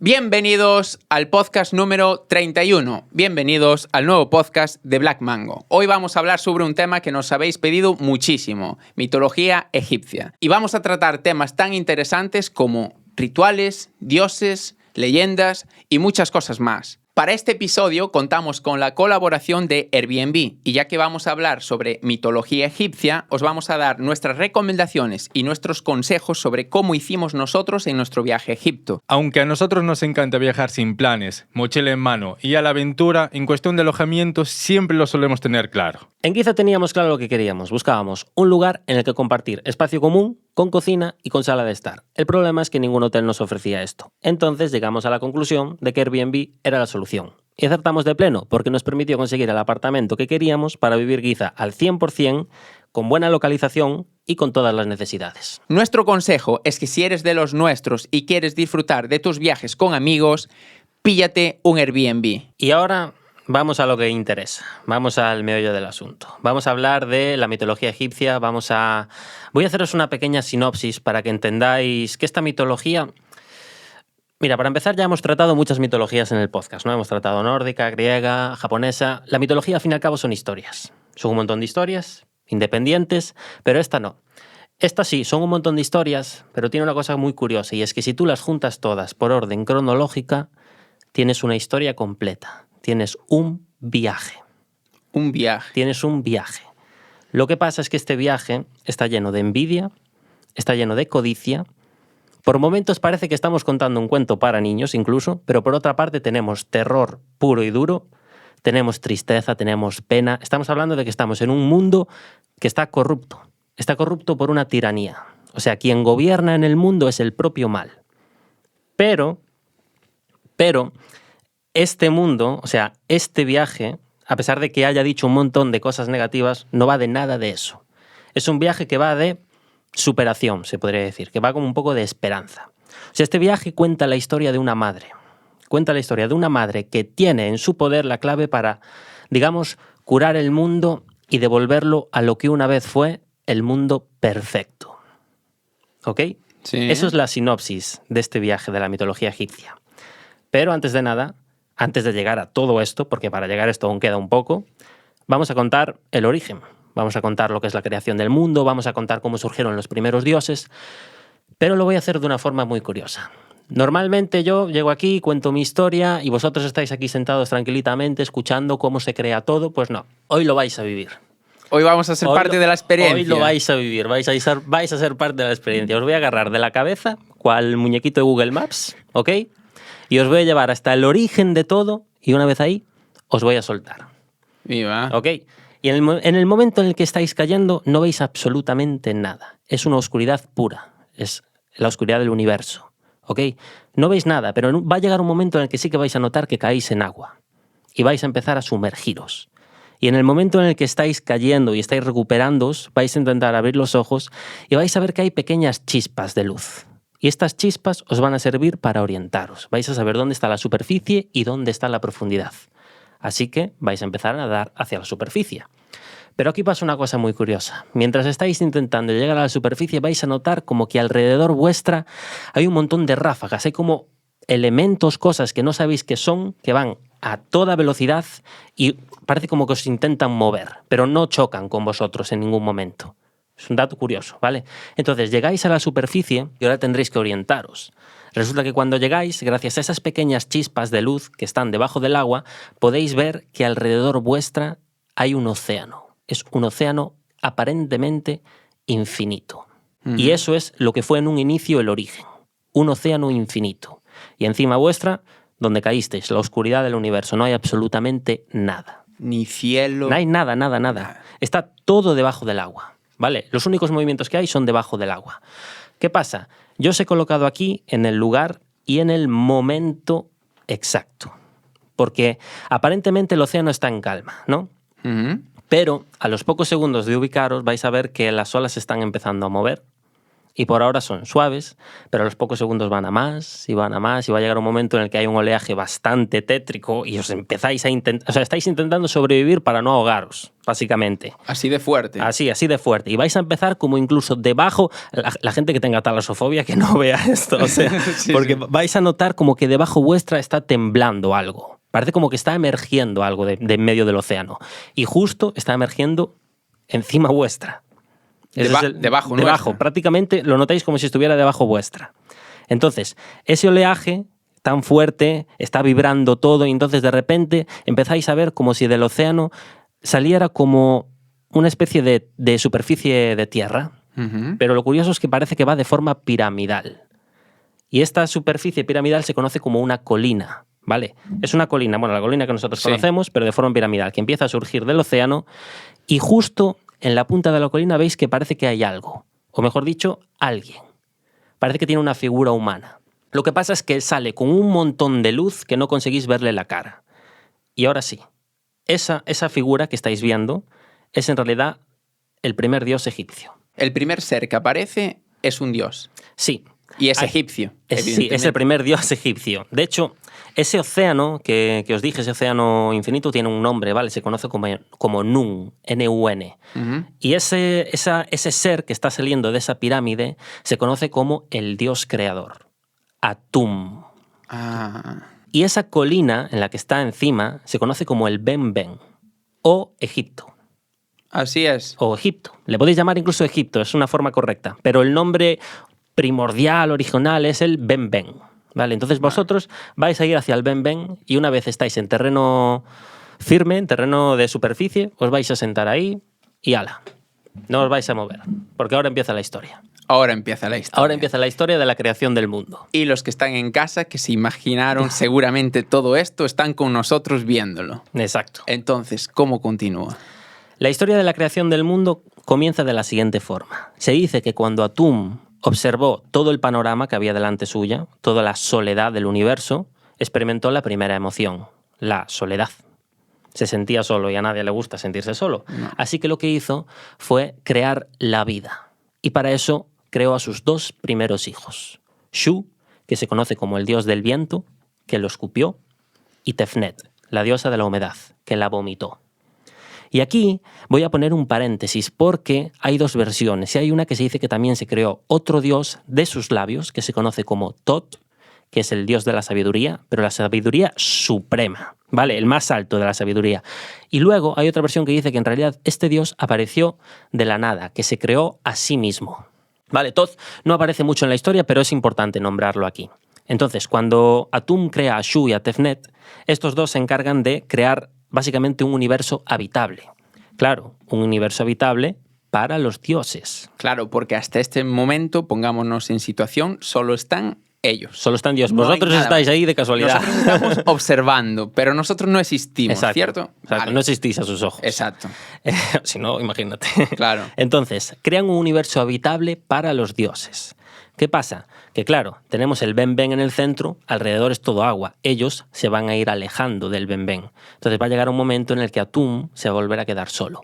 Bienvenidos al podcast número 31. Bienvenidos al nuevo podcast de Black Mango. Hoy vamos a hablar sobre un tema que nos habéis pedido muchísimo, mitología egipcia. Y vamos a tratar temas tan interesantes como rituales, dioses, leyendas y muchas cosas más. Para este episodio contamos con la colaboración de Airbnb y ya que vamos a hablar sobre mitología egipcia, os vamos a dar nuestras recomendaciones y nuestros consejos sobre cómo hicimos nosotros en nuestro viaje a Egipto. Aunque a nosotros nos encanta viajar sin planes, mochila en mano y a la aventura, en cuestión de alojamiento siempre lo solemos tener claro. En Giza teníamos claro lo que queríamos. Buscábamos un lugar en el que compartir espacio común, con cocina y con sala de estar. El problema es que ningún hotel nos ofrecía esto. Entonces llegamos a la conclusión de que Airbnb era la solución. Y acertamos de pleno, porque nos permitió conseguir el apartamento que queríamos para vivir Giza al 100%, con buena localización y con todas las necesidades. Nuestro consejo es que si eres de los nuestros y quieres disfrutar de tus viajes con amigos, píllate un Airbnb. Y ahora vamos a lo que interesa, vamos al meollo del asunto. Vamos a hablar de la mitología egipcia, voy a haceros una pequeña sinopsis para que entendáis que esta mitología... Mira, para empezar ya hemos tratado muchas mitologías en el podcast, ¿no? Hemos tratado nórdica, griega, japonesa... La mitología, al fin y al cabo, son historias. Son un montón de historias, independientes, pero esta no. Estas sí, son un montón de historias, pero tiene una cosa muy curiosa, y es que si tú las juntas todas por orden cronológica, tienes una historia completa. Tienes un viaje. Un viaje. Tienes un viaje. Lo que pasa es que este viaje está lleno de envidia, está lleno de codicia. Por momentos parece que estamos contando un cuento para niños incluso, pero por otra parte tenemos terror puro y duro, tenemos tristeza, tenemos pena. Estamos hablando de que estamos en un mundo que está corrupto. Está corrupto por una tiranía. O sea, quien gobierna en el mundo es el propio mal. Pero este mundo, o sea, este viaje, a pesar de que haya dicho un montón de cosas negativas, no va de nada de eso. Es un viaje que va de superación, se podría decir, que va como un poco de esperanza. O sea, este viaje cuenta la historia de una madre. Cuenta la historia de una madre que tiene en su poder la clave para, digamos, curar el mundo y devolverlo a lo que una vez fue el mundo perfecto. ¿Ok? Sí. Eso es la sinopsis de este viaje de la mitología egipcia. Pero antes de nada, antes de llegar a todo esto, porque para llegar a esto aún queda un poco, vamos a contar el origen. Vamos a contar lo que es la creación del mundo, vamos a contar cómo surgieron los primeros dioses, pero lo voy a hacer de una forma muy curiosa. Normalmente yo llego aquí, cuento mi historia y vosotros estáis aquí sentados tranquilamente escuchando cómo se crea todo. Pues no, hoy lo vais a vivir. Hoy vamos a ser parte de la experiencia. Hoy lo vais a vivir, vais a ser parte de la experiencia. Os voy a agarrar de la cabeza, cual muñequito de Google Maps, ¿ok? Y os voy a llevar hasta el origen de todo y una vez ahí os voy a soltar. Viva. ¿Ok? Y en el momento en el que estáis cayendo no veis absolutamente nada. Es una oscuridad pura. Es la oscuridad del universo. ¿Ok? No veis nada, pero va a llegar un momento en el que sí que vais a notar que caéis en agua. Y vais a empezar a sumergiros. Y en el momento en el que estáis cayendo y estáis recuperándoos, vais a intentar abrir los ojos y vais a ver que hay pequeñas chispas de luz. Y estas chispas os van a servir para orientaros. Vais a saber dónde está la superficie y dónde está la profundidad. Así que vais a empezar a nadar hacia la superficie. Pero aquí pasa una cosa muy curiosa. Mientras estáis intentando llegar a la superficie, vais a notar como que alrededor vuestra hay un montón de ráfagas. Hay como elementos, cosas que no sabéis qué son, que van a toda velocidad y parece como que os intentan mover, pero no chocan con vosotros en ningún momento. Es un dato curioso, ¿vale? Entonces llegáis a la superficie y ahora tendréis que orientaros. Resulta que cuando llegáis, gracias a esas pequeñas chispas de luz que están debajo del agua, podéis ver que alrededor vuestra hay un océano. Es un océano aparentemente infinito. Y eso es lo que fue en un inicio el origen. Un océano infinito. Y encima vuestra, donde caísteis, la oscuridad del universo. No hay absolutamente nada. Ni cielo. No hay nada. Está todo debajo del agua. ¿Vale? Los únicos movimientos que hay son debajo del agua. ¿Qué pasa? Yo os he colocado aquí en el lugar y en el momento exacto. Porque aparentemente el océano está en calma, ¿no? Pero a los pocos segundos de ubicaros vais a ver que las olas se están empezando a mover y por ahora son suaves, pero a los pocos segundos van a más y van a más y va a llegar un momento en el que hay un oleaje bastante tétrico y os empezáis a intentar, o sea, estáis intentando sobrevivir para no ahogaros, básicamente. Así de fuerte. Así de fuerte. Y vais a empezar como incluso debajo, la gente que tenga talasofobia que no vea esto, o sea, Sí, porque sí. vais a notar como que debajo vuestra está temblando algo. Parece como que está emergiendo algo de en medio del océano. Y justo está emergiendo encima vuestra. Ese es Debajo debajo, nuestra. prácticamente lo notáis como si estuviera debajo vuestra. Entonces, ese oleaje tan fuerte, está vibrando todo y entonces de repente empezáis a ver como si del océano saliera como una especie de superficie de tierra. Ujú. Pero lo curioso es que parece que va de forma piramidal. Y esta superficie piramidal se conoce como una colina, ¿vale? Es una colina, bueno, la colina que nosotros Sí. conocemos, pero de forma piramidal, que empieza a surgir del océano y justo en la punta de la colina veis que parece que hay algo, o mejor dicho, alguien. Parece que tiene una figura humana. Lo que pasa es que sale con un montón de luz que no conseguís verle la cara. Y ahora sí, esa figura que estáis viendo es en realidad el primer dios egipcio. El primer ser que aparece es un dios. Sí. Y es Hay- egipcio. Sí, es evidentemente. el primer dios egipcio. De hecho, ese océano que os dije, ese océano infinito, tiene un nombre, ¿vale? Se conoce como Nun, N-U-N. Ujú. Y ese ser que está saliendo de esa pirámide se conoce como el dios creador, Atum. Ah. Y esa colina en la que está encima se conoce como el Ben-Ben, o Egipto. Así es. O Egipto. Le podéis llamar incluso Egipto, es una forma correcta. Pero el nombre primordial, original, es el Ben-Ben. ¿Vale? Entonces vosotros vais a ir hacia el Ben-Ben y una vez estáis en terreno firme, en terreno de superficie, os vais a sentar ahí y ala. No os vais a mover, porque ahora empieza la historia. Ahora empieza la historia. Ahora empieza la historia de la creación del mundo. Y los que están en casa, que se imaginaron seguramente todo esto, están con nosotros viéndolo. Exacto. Entonces, ¿cómo continúa? La historia de la creación del mundo comienza de la siguiente forma. Se dice que cuando Atum observó todo el panorama que había delante suya, toda la soledad del universo, experimentó la primera emoción, la soledad. Se sentía solo y a nadie le gusta sentirse solo. No. Así que lo que hizo fue crear la vida. Y para eso creó a sus dos primeros hijos. Shu, que se conoce como el dios del viento, que lo escupió, y Tefnet, la diosa de la humedad, que la vomitó. Y aquí voy a poner un paréntesis porque hay dos versiones. Y hay una que se dice que también se creó otro dios de sus labios, que se conoce como Tot, que es el dios de la sabiduría, pero la sabiduría suprema, ¿vale? El más alto de la sabiduría. Y luego hay otra versión que dice que en realidad este dios apareció de la nada, que se creó a sí mismo. Vale, Tot no aparece mucho en la historia, pero es importante nombrarlo aquí. Entonces, cuando Atum crea a Shu y a Tefnet, estos dos se encargan de crear básicamente un universo habitable. Claro, un universo habitable para los dioses. Claro, porque hasta este momento, pongámonos en situación, solo están ellos. Solo están dioses. No hay Vosotros nada estáis más. ahí de casualidad. Nosotros estamos observando, pero nosotros no existimos, Exacto, ¿cierto? exacto. Vale. No existís a sus ojos. Exacto, Si no, imagínate. claro. Entonces, crean un universo habitable para los dioses. ¿Qué pasa? Que claro, tenemos el Ben-Ben en el centro, alrededor es todo agua. Ellos se van a ir alejando del Ben-Ben. Entonces va a llegar un momento en el que Atum se va a volver a quedar solo.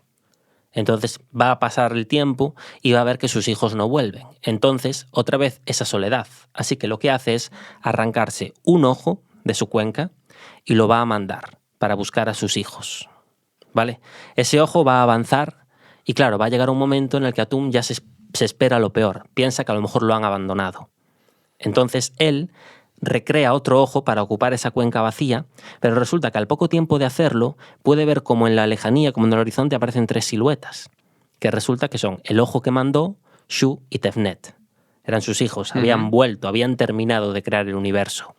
Entonces va a pasar el tiempo y va a ver que sus hijos no vuelven. Entonces, otra vez esa soledad. Así que lo que hace es arrancarse un ojo de su cuenca y lo va a mandar para buscar a sus hijos. ¿Vale? Ese ojo va a avanzar y claro, va a llegar un momento en el que Atum ya se espera lo peor. Piensa que a lo mejor lo han abandonado. Entonces él recrea otro ojo para ocupar esa cuenca vacía, pero resulta que al poco tiempo de hacerlo puede ver como en la lejanía, como en el horizonte, aparecen tres siluetas, que resulta que son el ojo que mandó Shu y Tefnet. Eran sus hijos, habían vuelto, habían terminado de crear el universo.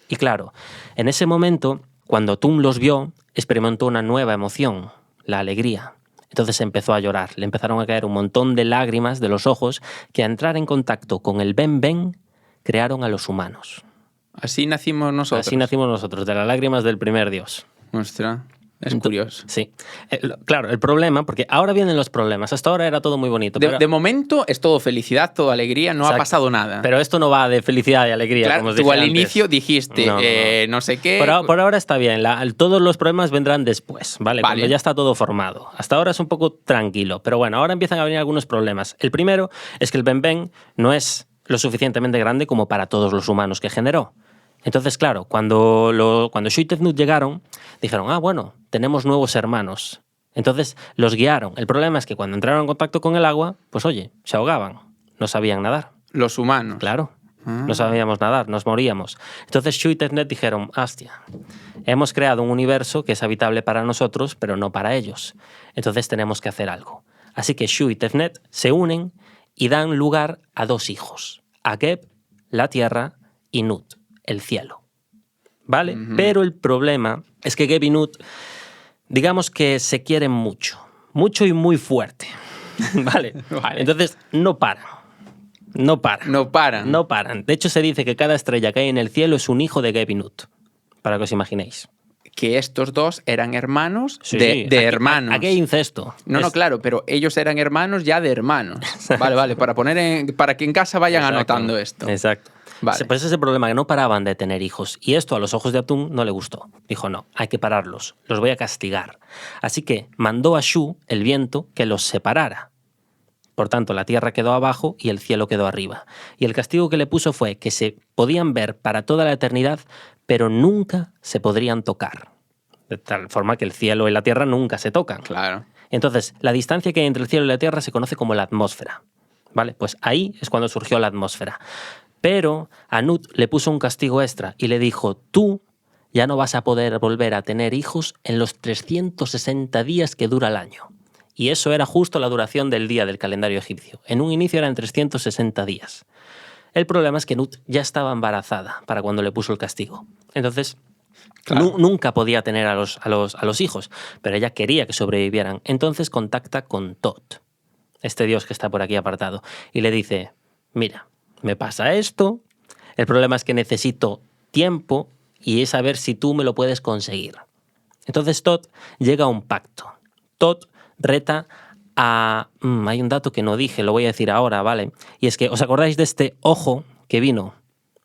Y claro, en ese momento, cuando Atum los vio, experimentó una nueva emoción, la alegría. Entonces empezó a llorar, le empezaron a caer un montón de lágrimas de los ojos que a entrar en contacto con el Ben-Ben crearon a los humanos. Así nacimos nosotros. Así nacimos nosotros, de las lágrimas del primer dios. Ostras. Es curioso. Sí. Claro, el problema, porque ahora vienen los problemas. Hasta ahora era todo muy bonito. De momento es todo felicidad, todo alegría, no Exacto. ha pasado nada. Pero esto no va de felicidad y alegría, claro, como os tú dije al antes. inicio dijiste no sé qué. Por ahora está bien. Todos los problemas vendrán después, ¿vale? Cuando ya está todo formado. Hasta ahora es un poco tranquilo. Pero bueno, ahora empiezan a venir algunos problemas. El primero es que el Ben-Ben no es lo suficientemente grande como para todos los humanos que generó. Entonces, claro, cuando Shu y Tefnut llegaron, dijeron, bueno, tenemos nuevos hermanos. Entonces los guiaron. El problema es que cuando entraron en contacto con el agua, pues oye, se ahogaban. No sabían nadar. Los humanos. Claro. No sabíamos nadar, nos moríamos. Entonces Shu y Tefnut dijeron, hostia, hemos creado un universo que es habitable para nosotros, pero no para ellos. Entonces tenemos que hacer algo. Así que Shu y Tefnut se unen y dan lugar a 2 hijos. A Geb, la tierra, y Nut, el cielo. ¿Vale? Pero el problema es que Geb y Nut, digamos que se quieren mucho. Mucho y muy fuerte. ¿Vale? Entonces no paran. No paran. De hecho, se dice que cada estrella que hay en el cielo es un hijo de Geb y Nut. Para que os imaginéis. Que estos dos eran hermanos Sí, de hermanos. Aquí hay incesto. No, claro, pero ellos eran hermanos ya de hermanos. Vale, para que en casa vayan anotando esto. Exacto. Vale. Pues ese es el problema, que no paraban de tener hijos. Y esto a los ojos de Atum no le gustó. Dijo, no, hay que pararlos, los voy a castigar. Así que mandó a Shu, el viento, que los separara. Por tanto, la tierra quedó abajo y el cielo quedó arriba. Y el castigo que le puso fue que se podían ver para toda la eternidad, pero nunca se podrían tocar. De tal forma que el cielo y la tierra nunca se tocan. Claro. Entonces, la distancia que hay entre el cielo y la tierra se conoce como la atmósfera. ¿Vale? Pues ahí es cuando surgió la atmósfera. Pero a Nut le puso un castigo extra y le dijo, tú ya no vas a poder volver a tener hijos en los 360 días que dura el año. Y eso era justo la duración del día del calendario egipcio. En un inicio eran 360 días. El problema es que Nut ya estaba embarazada para cuando le puso el castigo. Entonces, claro, nunca podía tener a los hijos, pero ella quería que sobrevivieran. Entonces contacta con Tot, este dios que está por aquí apartado, y le dice, mira, me pasa esto, el problema es que necesito tiempo y es saber si tú me lo puedes conseguir. Entonces Tot llega a un pacto. Tot reta a... hay un dato que no dije, lo voy a decir ahora, ¿vale? Y es que, ¿os acordáis de este ojo que vino?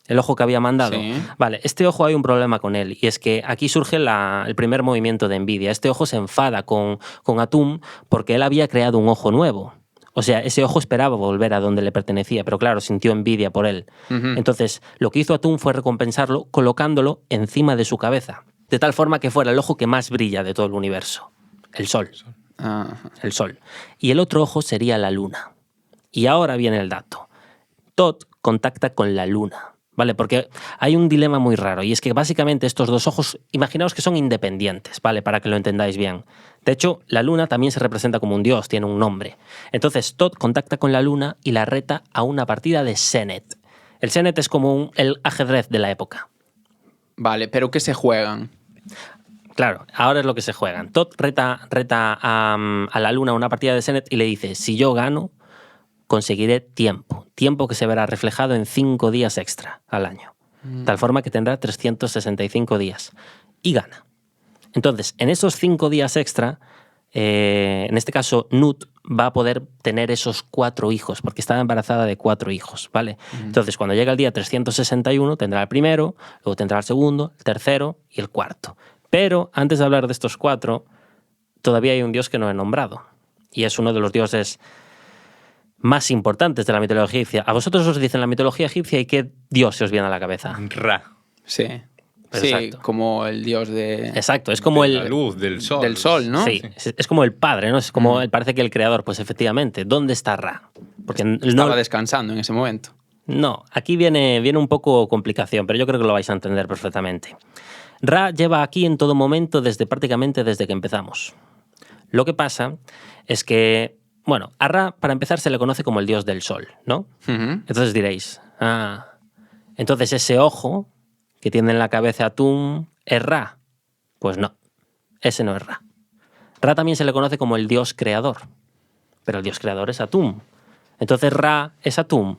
El ojo que había mandado. Sí. Vale, este ojo hay un problema con él, y es que aquí surge el primer movimiento de envidia. Este ojo se enfada con Atum porque él había creado un ojo nuevo. O sea, ese ojo esperaba volver a donde le pertenecía, pero claro, sintió envidia por él. Entonces, lo que hizo Atum fue recompensarlo colocándolo encima de su cabeza, de tal forma que fuera el ojo que más brilla de todo el universo. El sol. El sol. Y el otro ojo sería la luna. Y ahora viene el dato. Tot contacta con la luna, ¿vale? Porque hay un dilema muy raro, y es que básicamente estos 2 ojos, imaginaos que son independientes, ¿vale? Para que lo entendáis bien. De hecho, la luna también se representa como un dios, tiene un nombre. Entonces, Tot contacta con la luna y la reta a una partida de Senet. El Senet es como el ajedrez de la época. Vale, pero ¿qué se juegan? Claro, ahora es lo que se juegan. Tot reta a la luna a una partida de Senet y le dice, si yo gano, conseguiré tiempo que se verá reflejado en 5 días extra al año. Tal forma que tendrá 365 días. Y gana. Entonces, en esos 5 días extra, en este caso, Nut va a poder tener esos 4 hijos, porque estaba embarazada de 4 hijos, ¿vale? Entonces, cuando llega el día 361, tendrá el primero, luego tendrá el segundo, el tercero y el cuarto. Pero, antes de hablar de estos 4, todavía hay un dios que no he nombrado. Y es uno de los dioses más importantes de la mitología egipcia. A vosotros os dicen la mitología egipcia y ¿qué dios se os viene a la cabeza? Ra. Sí. Pues sí, exacto. Como el dios de... Exacto, es como La luz, del sol. Del sol, ¿no? Sí, es como el padre, ¿no? Es como parece que el creador. Pues efectivamente, ¿dónde está Ra? Porque Estaba descansando en ese momento. No, aquí viene un poco complicación, pero yo creo que lo vais a entender perfectamente. Ra lleva aquí en todo momento prácticamente desde que empezamos. Lo que pasa es que, bueno, a Ra, para empezar, se le conoce como el dios del sol, ¿no? Entonces diréis, entonces ese ojo que tiene en la cabeza Atum es Ra. Pues no, ese no es Ra. Ra también se le conoce como el dios creador, pero el dios creador es Atum. Entonces Ra es Atum.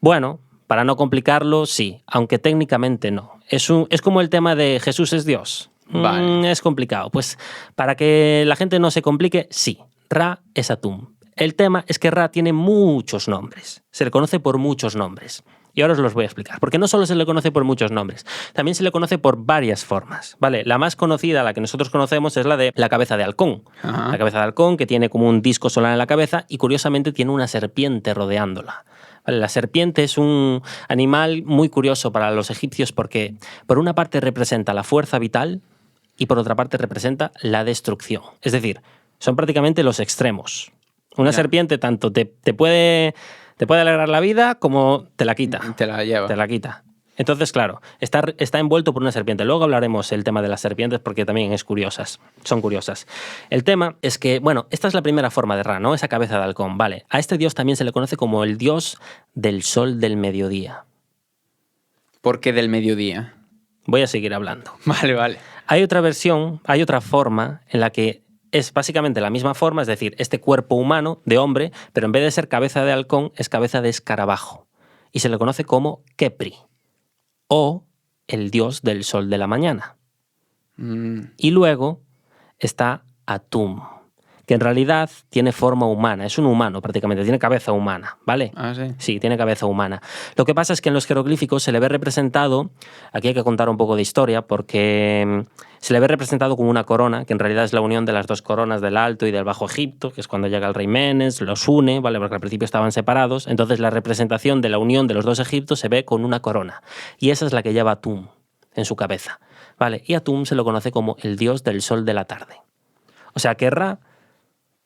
Bueno, para no complicarlo, sí, aunque técnicamente no. Es como el tema de Jesús es Dios. Vale. Es complicado. Pues para que la gente no se complique, sí, Ra es Atum. El tema es que Ra tiene muchos nombres. Se le conoce por muchos nombres. Y ahora os los voy a explicar. Porque no solo se le conoce por muchos nombres, también se le conoce por varias formas. ¿Vale? La más conocida, la que nosotros conocemos, es la de la cabeza de halcón. Ajá. La cabeza de halcón, que tiene como un disco solar en la cabeza y curiosamente tiene una serpiente rodeándola. ¿Vale? La serpiente es un animal muy curioso para los egipcios porque por una parte representa la fuerza vital y por otra parte representa la destrucción. Es decir, son prácticamente los extremos. Una Ya. serpiente tanto te puede alegrar la vida como te la quita. Te la lleva. Te la quita. Entonces, claro, está envuelto por una serpiente. Luego hablaremos el tema de las serpientes porque también son curiosas. El tema es que, bueno, esta es la primera forma de Ra, ¿no? Esa cabeza de halcón, vale. A este dios también se le conoce como el dios del sol del mediodía. ¿Por qué del mediodía? Voy a seguir hablando. Vale. Hay otra versión, hay otra forma en la que es básicamente la misma forma, es decir, este cuerpo humano de hombre, pero en vez de ser cabeza de halcón, es cabeza de escarabajo. Y se le conoce como Kepri, o el dios del sol de la mañana. Y luego está Atum, que en realidad tiene forma humana, es un humano prácticamente, tiene cabeza humana, ¿vale? Ah, sí. Sí, tiene cabeza humana. Lo que pasa es que en los jeroglíficos se le ve representado, aquí hay que contar un poco de historia, porque se le ve representado como una corona, que en realidad es la unión de las dos coronas del Alto y del Bajo Egipto, que es cuando llega el rey Menes, los une, ¿vale? Porque al principio estaban separados, entonces la representación de la unión de los dos Egiptos se ve con una corona, y esa es la que lleva Atum en su cabeza, ¿vale? Y Atum se lo conoce como el dios del sol de la tarde. O sea que Ra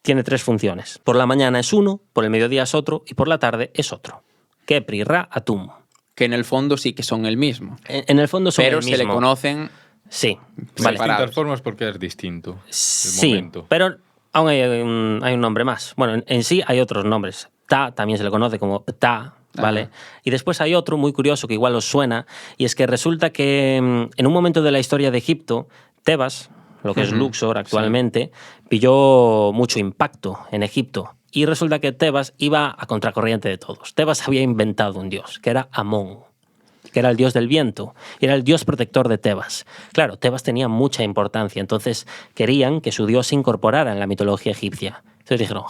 tiene tres funciones. Por la mañana es uno, por el mediodía es otro y por la tarde es otro. Kepri, Ra, Atum. Que en el fondo sí que son el mismo. En el fondo son Pero el mismo. se le conocen. Sí, Vale. vale. Distintas formas porque es distinto. El Sí, momento. pero aún hay un nombre más. Bueno, en sí hay otros nombres. Ta también se le conoce como Ptah, ¿vale? Ajá. Y después hay otro muy curioso que igual os suena, y es que resulta que en un momento de la historia de Egipto, Tebas, lo que es Luxor actualmente, pilló mucho impacto en Egipto. Y resulta que Tebas iba a contracorriente de todos. Tebas había inventado un dios, que era Amón, que era el dios del viento, y era el dios protector de Tebas. Claro, Tebas tenía mucha importancia, entonces querían que su dios se incorporara en la mitología egipcia. Entonces dijeron,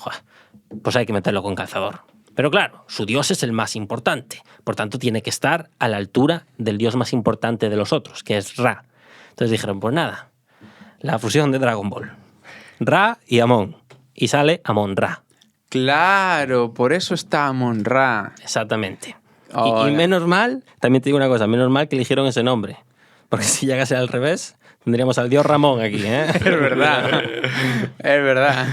pues hay que meterlo con calzador. Pero claro, su dios es el más importante, por tanto tiene que estar a la altura del dios más importante de los otros, que es Ra. Entonces dijeron, pues nada, la fusión de Dragon Ball. Ra y Amón. Y sale Amon-Ra. Claro, por eso está Amon-Ra. Exactamente. Hola. Y menos mal, también te digo una cosa, menos mal que eligieron ese nombre. Porque si llegase al revés, tendríamos al dios Ramón aquí, ¿eh? Es verdad. Es verdad.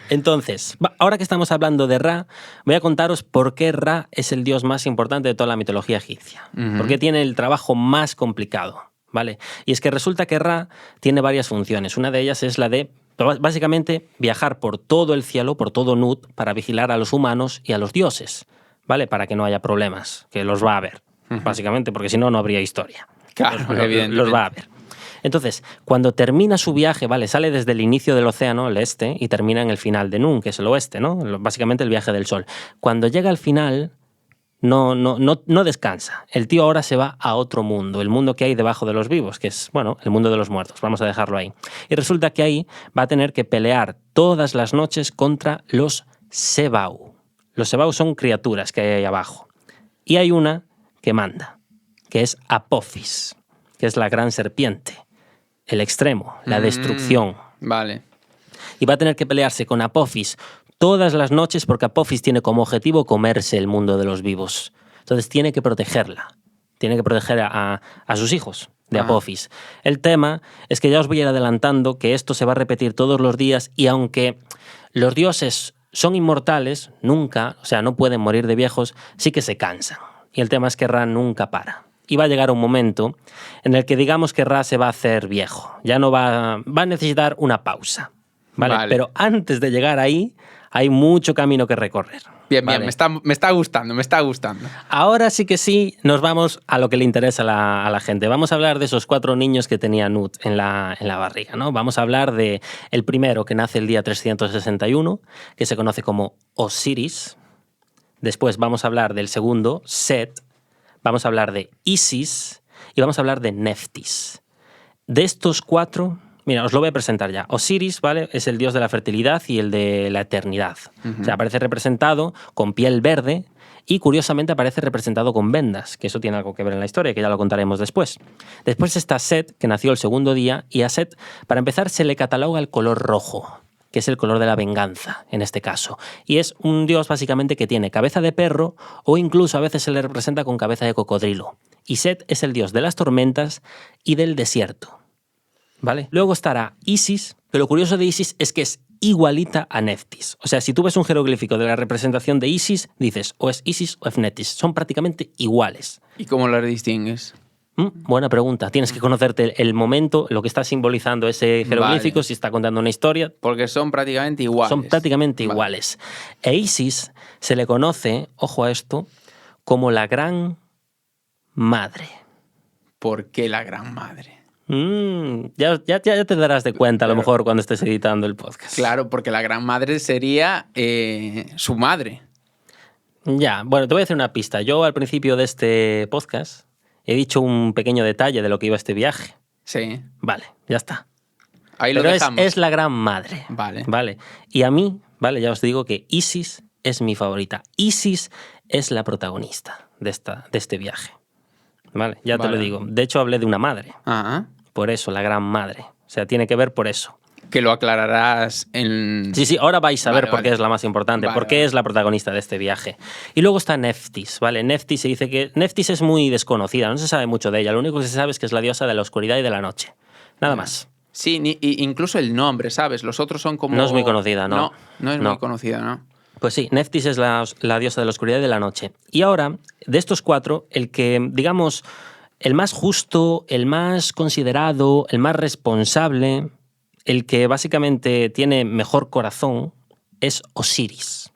Entonces, ahora que estamos hablando de Ra, voy a contaros por qué Ra es el dios más importante de toda la mitología egipcia. Porque tiene el trabajo más complicado, ¿vale? Y es que resulta que Ra tiene varias funciones. Una de ellas es la de, básicamente, viajar por todo el cielo, por todo Nut, para vigilar a los humanos y a los dioses, ¿vale? Para que no haya problemas, que los va a haber, básicamente, porque si no, no habría historia. Claro, evidentemente. Los va a haber. Entonces, cuando termina su viaje, ¿vale? Sale desde el inicio del océano, el este, y termina en el final de Nun, que es el oeste, ¿no? Básicamente el viaje del sol. Cuando llega al final, no descansa. El tío ahora se va a otro mundo, el mundo que hay debajo de los vivos, que es, bueno, el mundo de los muertos. Vamos a dejarlo ahí. Y resulta que ahí va a tener que pelear todas las noches contra los Sebau. Los Sebau son criaturas que hay ahí abajo. Y hay una que manda, que es Apophis, que es la gran serpiente. El extremo, la destrucción. Vale. Y va a tener que pelearse con Apophis todas las noches porque Apophis tiene como objetivo comerse el mundo de los vivos. Entonces tiene que protegerla. Tiene que proteger a sus hijos de Apophis. El tema es que ya os voy a ir adelantando que esto se va a repetir todos los días y aunque los dioses son inmortales, nunca, o sea, no pueden morir de viejos, sí que se cansan. Y el tema es que Ra nunca para. Y va a llegar un momento en el que digamos que Ra se va a hacer viejo. Ya no va a necesitar una pausa. ¿Vale? Pero antes de llegar ahí, hay mucho camino que recorrer. Bien, ¿vale? bien, me está gustando, me está gustando. Ahora sí que sí, nos vamos a lo que le interesa a la gente. Vamos a hablar de esos 4 niños que tenía Nut en la barriga, ¿no? Vamos a hablar de el primero, que nace el día 361, que se conoce como Osiris. Después vamos a hablar del segundo, Set. Vamos a hablar de Isis y vamos a hablar de Neftis. De estos 4, mira, os lo voy a presentar ya. Osiris, ¿vale? Es el dios de la fertilidad y el de la eternidad. O sea, aparece representado con piel verde y, curiosamente, aparece representado con vendas, que eso tiene algo que ver en la historia, que ya lo contaremos después. Después está Set, que nació el segundo día, y a Set, para empezar, se le cataloga el color rojo, que es el color de la venganza, en este caso. Y es un dios, básicamente, que tiene cabeza de perro o incluso a veces se le representa con cabeza de cocodrilo. Y Set es el dios de las tormentas y del desierto. ¿Vale? Luego estará Isis, pero lo curioso de Isis es que es igualita a Neftis. O sea, si tú ves un jeroglífico de la representación de Isis, dices o es Isis o es Neftis. Son prácticamente iguales. ¿Y cómo las distingues? Buena pregunta. Tienes que conocerte el momento, lo que está simbolizando ese jeroglífico, Vale. si está contando una historia. Porque son prácticamente iguales. Son prácticamente Vale. iguales. E Isis se le conoce, ojo a esto, como la Gran Madre. ¿Por qué la Gran Madre? Ya te darás de cuenta a lo Pero- mejor cuando estés editando el podcast. Claro, porque la Gran Madre sería su madre. Ya, bueno, te voy a hacer una pista. Yo al principio de este podcast he dicho un pequeño detalle de lo que iba este viaje. Sí. Vale, ya está. Ahí lo Pero dejamos. es la Gran Madre. Vale. Vale. Y a mí, vale, ya os digo que Isis es mi favorita. Isis es la protagonista de este viaje. Vale, ya te Vale. lo digo. De hecho, hablé de una madre. Ajá. Por eso, la Gran Madre. O sea, tiene que ver por eso. Que lo aclararás en... Sí, ahora vais a ver Vale, por qué vale. es la más importante, Vale, por qué vale. es la protagonista de este viaje. Y luego está Neftis, ¿vale? Neftis se dice que... Neftis es muy desconocida, no se sabe mucho de ella. Lo único que se sabe es que es la diosa de la oscuridad y de la noche. Nada más. Sí, incluso el nombre, ¿sabes? Los otros son como... No es muy conocida, ¿no? No es No. muy conocida, ¿no? Pues sí, Neftis es la diosa de la oscuridad y de la noche. Y ahora, de estos 4, el que, digamos, el más justo, el más considerado, el más responsable, el que básicamente tiene mejor corazón, es Osiris.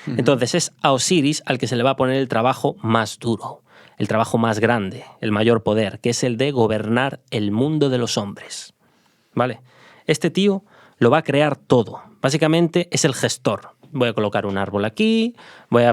Entonces es a Osiris al que se le va a poner el trabajo más duro, el trabajo más grande, el mayor poder, que es el de gobernar el mundo de los hombres. ¿Vale? Este tío lo va a crear todo. Básicamente es el gestor. Voy a colocar un árbol aquí, voy a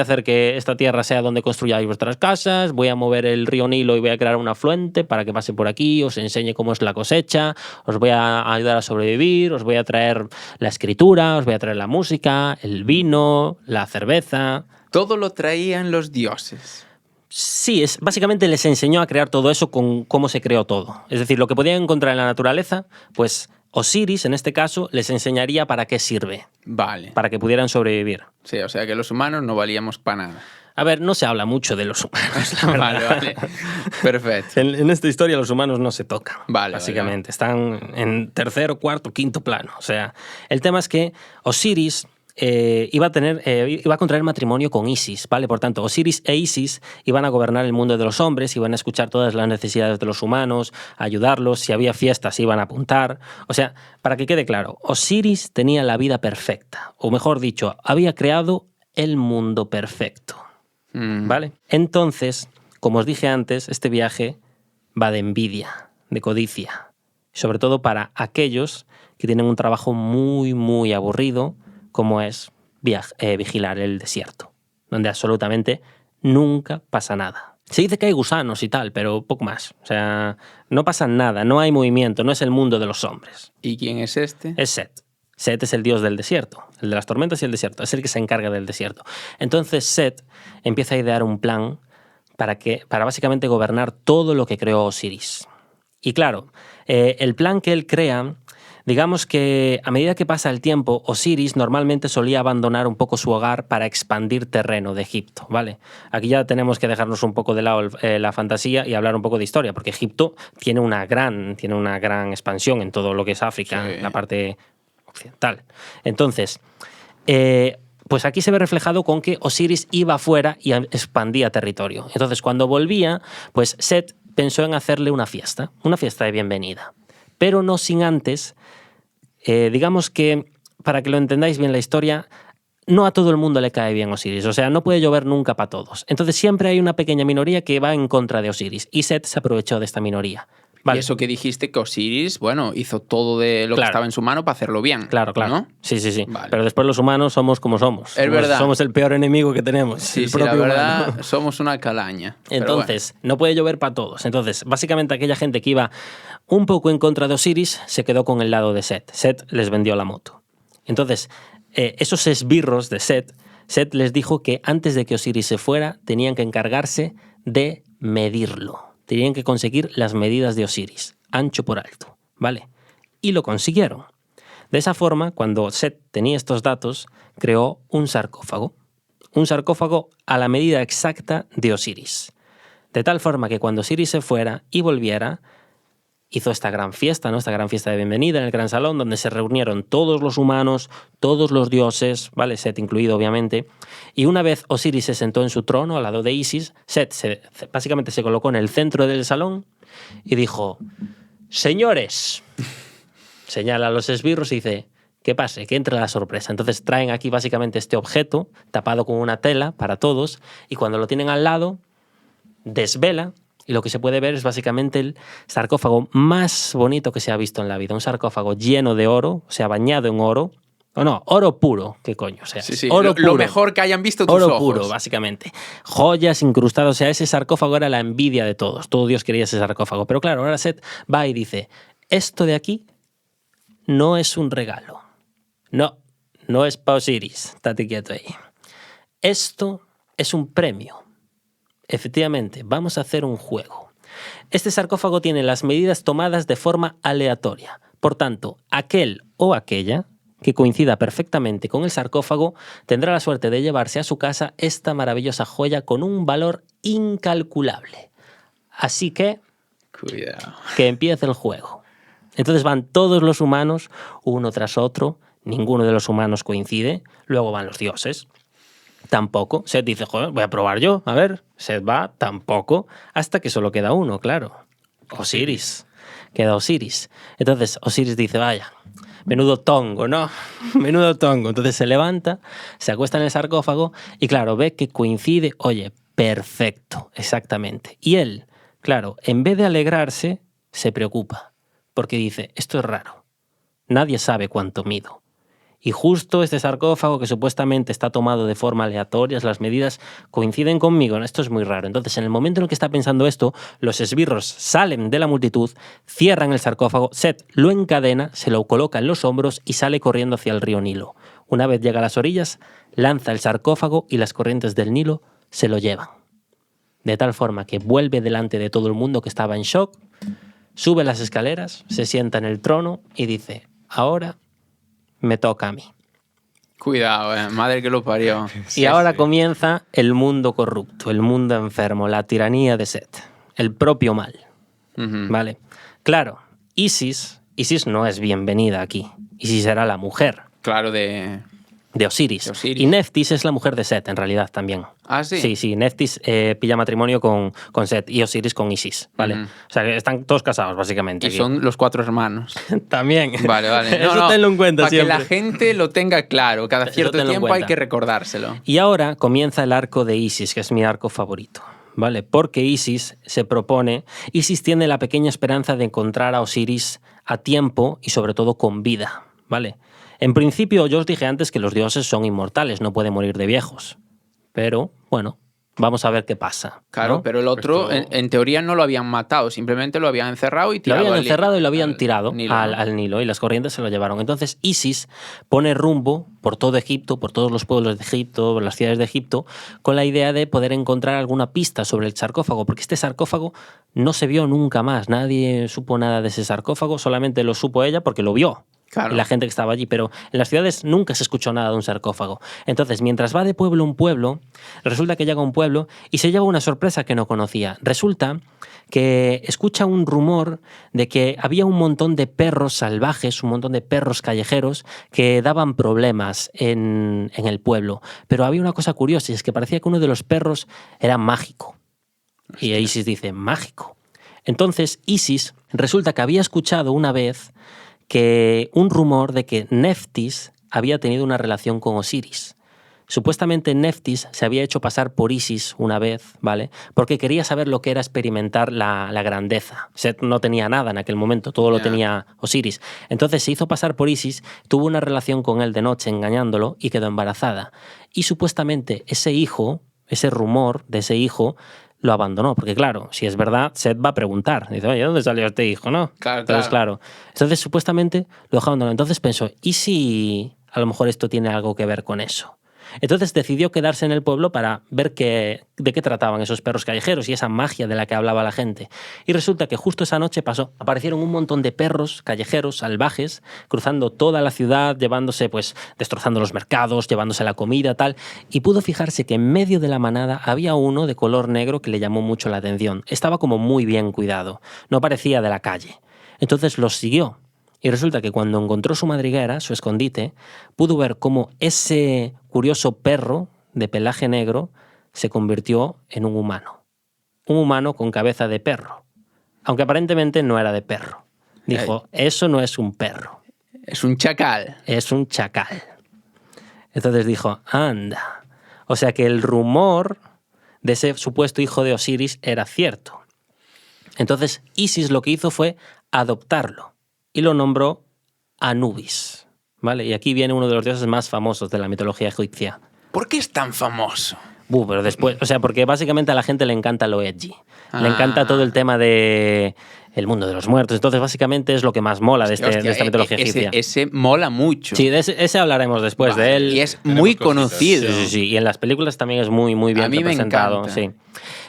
hacer que esta tierra sea donde construyáis vuestras casas, voy a mover el río Nilo y voy a crear un afluente para que pase por aquí, os enseñe cómo es la cosecha, os voy a ayudar a sobrevivir, os voy a traer la escritura, os voy a traer la música, el vino, la cerveza. Todo lo traían los dioses. Sí, básicamente les enseñó a crear todo eso con cómo se creó todo. Es decir, lo que podían encontrar en la naturaleza, pues Osiris, en este caso, les enseñaría para qué sirve, Vale. para que pudieran sobrevivir. Sí, o sea que los humanos no valíamos para nada. A ver, no se habla mucho de los humanos, la Vale, verdad. vale. Perfecto. En esta historia los humanos no se tocan, Vale, básicamente. Están en tercero, cuarto, quinto plano. O sea, el tema es que Osiris iba a contraer matrimonio con Isis, ¿vale? Por tanto, Osiris e Isis iban a gobernar el mundo de los hombres, iban a escuchar todas las necesidades de los humanos, ayudarlos, si había fiestas iban a apuntar. O sea, para que quede claro, Osiris tenía la vida perfecta, o mejor dicho, había creado el mundo perfecto. ¿Vale? Entonces, como os dije antes, este viaje va de envidia, de codicia. Sobre todo para aquellos que tienen un trabajo muy, muy aburrido, como es vigilar el desierto, donde absolutamente nunca pasa nada. Se dice que hay gusanos y tal, pero poco más. O sea, no pasa nada, no hay movimiento, no es el mundo de los hombres. ¿Y quién es este? Es Set. Set es el dios del desierto, el de las tormentas y el desierto, es el que se encarga del desierto. Entonces Set empieza a idear un plan para básicamente gobernar todo lo que creó Osiris. Y claro, el plan que él crea, digamos que a medida que pasa el tiempo, Osiris normalmente solía abandonar un poco su hogar para expandir terreno de Egipto, ¿vale? Aquí ya tenemos que dejarnos un poco de lado la fantasía y hablar un poco de historia, porque Egipto tiene una gran expansión en todo lo que es África, Sí. la parte occidental. Entonces, pues aquí se ve reflejado con que Osiris iba afuera y expandía territorio. Entonces, cuando volvía, pues Set pensó en hacerle una fiesta de bienvenida. Pero no sin antes, digamos que, para que lo entendáis bien la historia, no a todo el mundo le cae bien Osiris. O sea, no puede llover nunca para todos. Entonces siempre hay una pequeña minoría que va en contra de Osiris. Y Set se aprovechó de esta minoría. Vale. Y eso que dijiste que Osiris, bueno, hizo todo de lo que Claro. estaba en su mano para hacerlo bien. Claro, claro. ¿no? Sí, sí, sí. Vale. Pero después los humanos somos como somos. Es verdad. Somos el peor enemigo que tenemos. Sí, el sí, la propio verdad, humano. somos una calaña. Pero Entonces, no puede llover para todos. Entonces, básicamente aquella gente que iba un poco en contra de Osiris se quedó con el lado de Set. Set les vendió la moto. Entonces, esos esbirros de Set les dijo que antes de que Osiris se fuera, tenían que encargarse de medirlo. Tenían que conseguir las medidas de Osiris, ancho por alto, ¿vale? Y lo consiguieron. De esa forma, cuando Set tenía estos datos, creó un sarcófago. Un sarcófago a la medida exacta de Osiris. De tal forma que cuando Osiris se fuera y volviera, hizo esta gran fiesta, ¿no? Esta gran fiesta de bienvenida en el gran salón, donde se reunieron todos los humanos, todos los dioses, ¿vale? Set incluido, obviamente. Y una vez Osiris se sentó en su trono al lado de Isis, Set básicamente se colocó en el centro del salón y dijo: señores, señala a los esbirros y dice: que pase, que entre la sorpresa. Entonces traen aquí básicamente este objeto tapado con una tela para todos, y cuando lo tienen al lado, desvela, y lo que se puede ver es básicamente el sarcófago más bonito que se ha visto en la vida. Un sarcófago lleno de oro, o sea, bañado en oro. O no, oro puro, ¿qué coño? O sea, Sí, sí, oro lo puro. mejor que hayan visto tus Oro ojos. puro, básicamente. Joyas incrustadas. O sea, ese sarcófago era la envidia de todos. Todo Dios quería ese sarcófago. Pero claro, ahora Set va y dice: esto de aquí no es un regalo. No es para Osiris. Estate quieto ahí. Esto es un premio. Efectivamente, vamos a hacer un juego. Este sarcófago tiene las medidas tomadas de forma aleatoria. Por tanto, aquel o aquella que coincida perfectamente con el sarcófago tendrá la suerte de llevarse a su casa esta maravillosa joya con un valor incalculable. Así que Cuidado. que empiece el juego. Entonces van todos los humanos, uno tras otro, ninguno de los humanos coincide, luego van los dioses. Tampoco. Set dice: joder, voy a probar yo. A ver, Set va, tampoco. Hasta que solo queda uno, claro. Osiris. Queda Osiris. Entonces Osiris dice: vaya, menudo tongo, ¿no? Menudo tongo. Entonces se levanta, se acuesta en el sarcófago y claro, ve que coincide. Oye, perfecto, exactamente. Y él, claro, en vez de alegrarse, se preocupa. Porque dice: esto es raro. Nadie sabe cuánto mido. Y justo este sarcófago, que supuestamente está tomado de forma aleatoria, las medidas coinciden conmigo. Esto es muy raro. Entonces, en el momento en el que está pensando esto, los esbirros salen de la multitud, cierran el sarcófago, Set lo encadena, se lo coloca en los hombros y sale corriendo hacia el río Nilo. Una vez llega a las orillas, lanza el sarcófago y las corrientes del Nilo se lo llevan. De tal forma que vuelve delante de todo el mundo que estaba en shock, sube las escaleras, se sienta en el trono y dice: ahora me toca a mí. Cuidado, madre que lo parió. Y ahora comienza el mundo corrupto, el mundo enfermo, la tiranía de Set, el propio mal. Ujú. ¿Vale? Claro, Isis no es bienvenida aquí. Isis era la mujer Claro, de Osiris. De Osiris. Y Neftis es la mujer de Set, en realidad, también. Ah, ¿sí? Sí, Neftis pilla matrimonio con Set y Osiris con Isis, ¿vale? Ujú. O sea, que están todos casados, básicamente. Y aquí. son los 4 hermanos. También. Vale, vale. Eso tenlo en cuenta para siempre. que la gente lo tenga claro. Cada Eso cierto tenlo en tiempo hay cuenta. que recordárselo. Y ahora comienza el arco de Isis, que es mi arco favorito, ¿vale? Porque Isis tiene la pequeña esperanza de encontrar a Osiris a tiempo y sobre todo con vida, ¿vale? En principio, yo os dije antes que los dioses son inmortales, no pueden morir de viejos. Pero, bueno, vamos a ver qué pasa. Claro, ¿no? pero el otro, en teoría, no lo habían matado. Simplemente lo habían encerrado y Lo tirado. habían encerrado y lo habían al tirado Nilo, ¿no? al Nilo y las corrientes se lo llevaron. Entonces Isis pone rumbo por todo Egipto, por todos los pueblos de Egipto, por las ciudades de Egipto, con la idea de poder encontrar alguna pista sobre el sarcófago, porque este sarcófago no se vio nunca más. Nadie supo nada de ese sarcófago, solamente lo supo ella porque lo vio. Claro. Y la gente que estaba allí, pero en las ciudades nunca se escuchó nada de un sarcófago. Entonces, mientras va de pueblo en pueblo, resulta que llega a un pueblo y se lleva una sorpresa que no conocía. Resulta que escucha un rumor de que había un montón de perros salvajes, un montón de perros callejeros que daban problemas en el pueblo. Pero había una cosa curiosa y es que parecía que uno de los perros era mágico. Y Isis dice: mágico. Entonces, Isis resulta que había escuchado una vez que un rumor de que Neftis había tenido una relación con Osiris. Supuestamente Neftis se había hecho pasar por Isis una vez, ¿vale? Porque quería saber lo que era experimentar la grandeza. Set no tenía nada en aquel momento, todo lo tenía Osiris. Entonces se hizo pasar por Isis, tuvo una relación con él de noche engañándolo y quedó embarazada. Y supuestamente ese hijo, ese rumor de ese hijo, lo abandonó. Porque claro, si es verdad, Set va a preguntar. Dice, oye, ¿dónde salió este hijo? ¿No? Claro, Entonces, claro. Entonces supuestamente lo dejó abandonado. Entonces pensó, ¿y si a lo mejor esto tiene algo que ver con eso? Entonces decidió quedarse en el pueblo para ver de qué trataban esos perros callejeros y esa magia de la que hablaba la gente. Y resulta que justo esa noche aparecieron un montón de perros callejeros salvajes cruzando toda la ciudad, llevándose, pues, destrozando los mercados, llevándose la comida, tal. Y pudo fijarse que en medio de la manada había uno de color negro que le llamó mucho la atención. Estaba como muy bien cuidado, no parecía de la calle. Entonces los siguió. Y resulta que cuando encontró su madriguera, su escondite, pudo ver cómo ese curioso perro de pelaje negro se convirtió en un humano. Un humano con cabeza de perro. Aunque aparentemente no era de perro. Dijo, eso no es un perro. Es un chacal. Es un chacal. Entonces dijo, anda. O sea que el rumor de ese supuesto hijo de Osiris era cierto. Entonces Isis lo que hizo fue adoptarlo. Y lo nombró Anubis, ¿vale? Y aquí viene uno de los dioses más famosos de la mitología egipcia. ¿Por qué es tan famoso? Pero después, o sea, porque básicamente a la gente le encanta lo edgy. Le encanta todo el tema de el mundo de los muertos. Entonces, básicamente es lo que más mola de esta mitología egipcia. Ese mola mucho. Sí, de ese hablaremos después de él. Y es muy conocido. Sí. Y en las películas también es muy, muy bien a mí representado. Me encanta. Sí.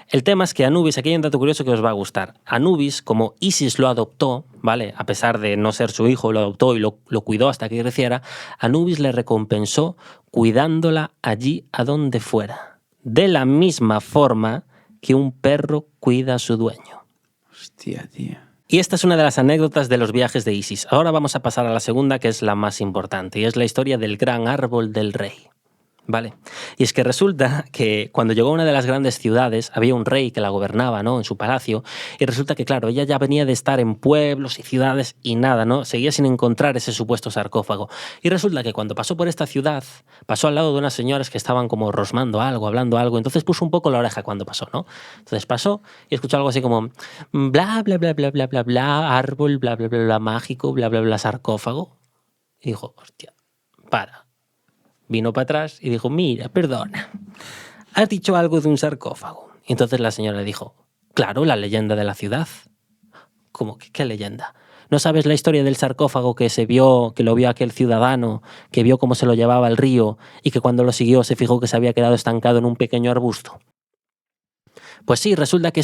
El tema es que Anubis, aquí hay un dato curioso que os va a gustar. Anubis, como Isis lo adoptó, ¿vale? A pesar de no ser su hijo, lo adoptó y lo cuidó hasta que creciera, Anubis le recompensó cuidándola allí a donde fuera. De la misma forma que un perro cuida a su dueño. Hostia, tío. Y esta es una de las anécdotas de los viajes de Isis. Ahora vamos a pasar a la segunda, que es la más importante, y es la historia del gran árbol del rey. ¿Vale? Y es que resulta que cuando llegó a una de las grandes ciudades había un rey que la gobernaba, ¿no? En su palacio, y resulta que, claro, ella ya venía de estar en pueblos y ciudades y nada, ¿no? Seguía sin encontrar ese supuesto sarcófago. Y resulta que cuando pasó por esta ciudad, pasó al lado de unas señoras que estaban como rosmando algo, hablando algo, entonces puso un poco la oreja cuando pasó, ¿no? Entonces pasó y escuchó algo así como bla, bla, bla, bla, bla, bla, bla, árbol, bla, bla, bla, bla, mágico, bla, bla, bla, sarcófago. Y dijo, hostia, para. Vino para atrás y dijo, mira, perdona, has dicho algo de un sarcófago. Y entonces la señora le dijo, claro, la leyenda de la ciudad. ¿Cómo? ¿Qué leyenda? ¿No sabes la historia del sarcófago que lo vio aquel ciudadano, que vio cómo se lo llevaba al río y que cuando lo siguió se fijó que se había quedado estancado en un pequeño arbusto? Pues sí, resulta que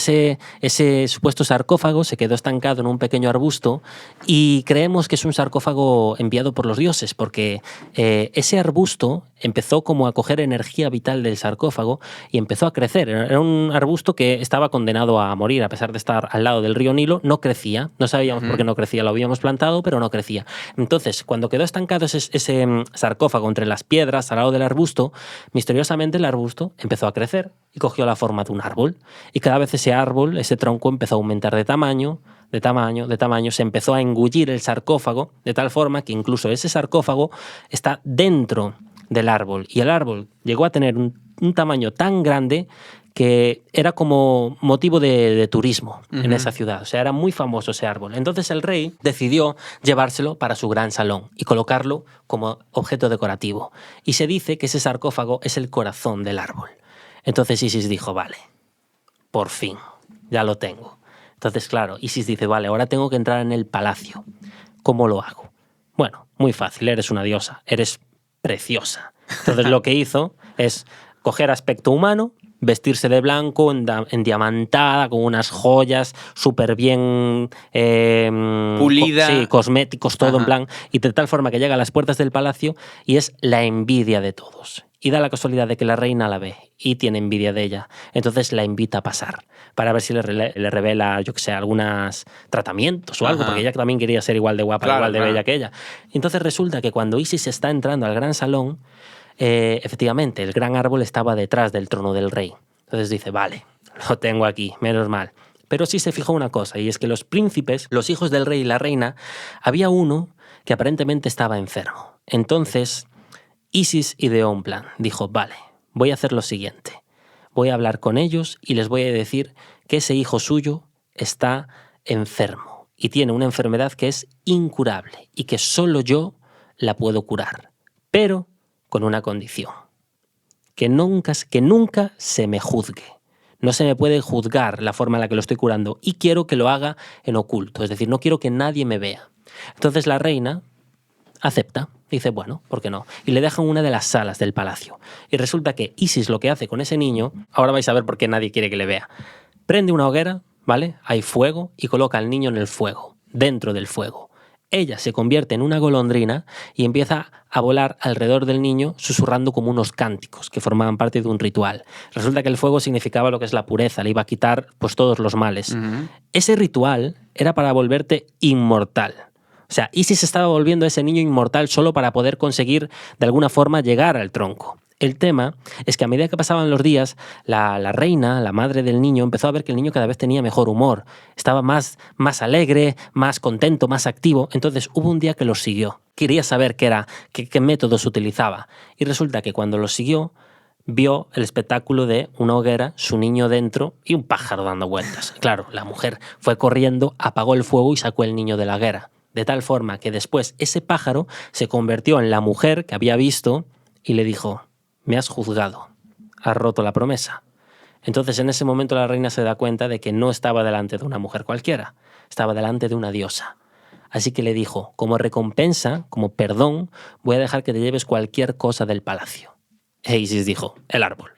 ese supuesto sarcófago se quedó estancado en un pequeño arbusto y creemos que es un sarcófago enviado por los dioses porque ese arbusto empezó como a coger energía vital del sarcófago y empezó a crecer. Era un arbusto que estaba condenado a morir a pesar de estar al lado del río Nilo, no crecía, no sabíamos por qué no crecía, lo habíamos plantado pero no crecía. Entonces, cuando quedó estancado ese sarcófago entre las piedras al lado del arbusto, misteriosamente el arbusto empezó a crecer y cogió la forma de un árbol. Y cada vez ese árbol, ese tronco empezó a aumentar de tamaño, se empezó a engullir el sarcófago, de tal forma que incluso ese sarcófago está dentro del árbol. Y el árbol llegó a tener un tamaño tan grande que era como motivo de turismo en esa ciudad. O sea, era muy famoso ese árbol. Entonces el rey decidió llevárselo para su gran salón y colocarlo como objeto decorativo. Y se dice que ese sarcófago es el corazón del árbol. Entonces Isis dijo, vale, por fin, ya lo tengo. Entonces, claro, Isis dice, vale, ahora tengo que entrar en el palacio. ¿Cómo lo hago? Bueno, muy fácil, eres una diosa, eres preciosa. Entonces lo que hizo es coger aspecto humano, vestirse de blanco, endiamantada, con unas joyas súper bien pulida. Sí, cosméticos, todo en plan, y de tal forma que llega a las puertas del palacio y es la envidia de todos. Y da la casualidad de que la reina la ve y tiene envidia de ella. Entonces la invita a pasar para ver si le revela, yo que sé, algunos tratamientos o algo, porque ella también quería ser igual de guapa, igual de bella que ella. Entonces resulta que cuando Isis está entrando al gran salón, efectivamente, el gran árbol estaba detrás del trono del rey. Entonces dice, vale, lo tengo aquí, menos mal. Pero sí se fijó una cosa, y es que los príncipes, los hijos del rey y la reina, había uno que aparentemente estaba enfermo. Entonces Isis ideó un plan. Dijo, vale, voy a hacer lo siguiente. Voy a hablar con ellos y les voy a decir que ese hijo suyo está enfermo y tiene una enfermedad que es incurable y que solo yo la puedo curar, pero con una condición, que nunca se me juzgue. No se me puede juzgar la forma en la que lo estoy curando y quiero que lo haga en oculto, es decir, no quiero que nadie me vea. Entonces la reina acepta, dice, bueno, ¿por qué no? Y le dejan una de las salas del palacio. Y resulta que Isis lo que hace con ese niño, ahora vais a ver por qué nadie quiere que le vea, prende una hoguera, ¿vale? Hay fuego y coloca al niño en el fuego, dentro del fuego. Ella se convierte en una golondrina y empieza a volar alrededor del niño susurrando como unos cánticos que formaban parte de un ritual. Resulta que el fuego significaba lo que es la pureza, le iba a quitar pues todos los males. Ujú. Ese ritual era para volverte inmortal. O sea, Isis estaba volviendo a ese niño inmortal solo para poder conseguir de alguna forma llegar al tronco. El tema es que a medida que pasaban los días, la reina, la madre del niño, empezó a ver que el niño cada vez tenía mejor humor. Estaba más alegre, más contento, más activo. Entonces hubo un día que los siguió. Quería saber qué métodos utilizaba. Y resulta que cuando los siguió, vio el espectáculo de una hoguera, su niño dentro y un pájaro dando vueltas. Claro, la mujer fue corriendo, apagó el fuego y sacó el niño de la hoguera. De tal forma que después ese pájaro se convirtió en la mujer que había visto y le dijo, me has juzgado, has roto la promesa. Entonces en ese momento la reina se da cuenta de que no estaba delante de una mujer cualquiera, estaba delante de una diosa. Así que le dijo, como recompensa, como perdón, voy a dejar que te lleves cualquier cosa del palacio. E Isis dijo, el árbol.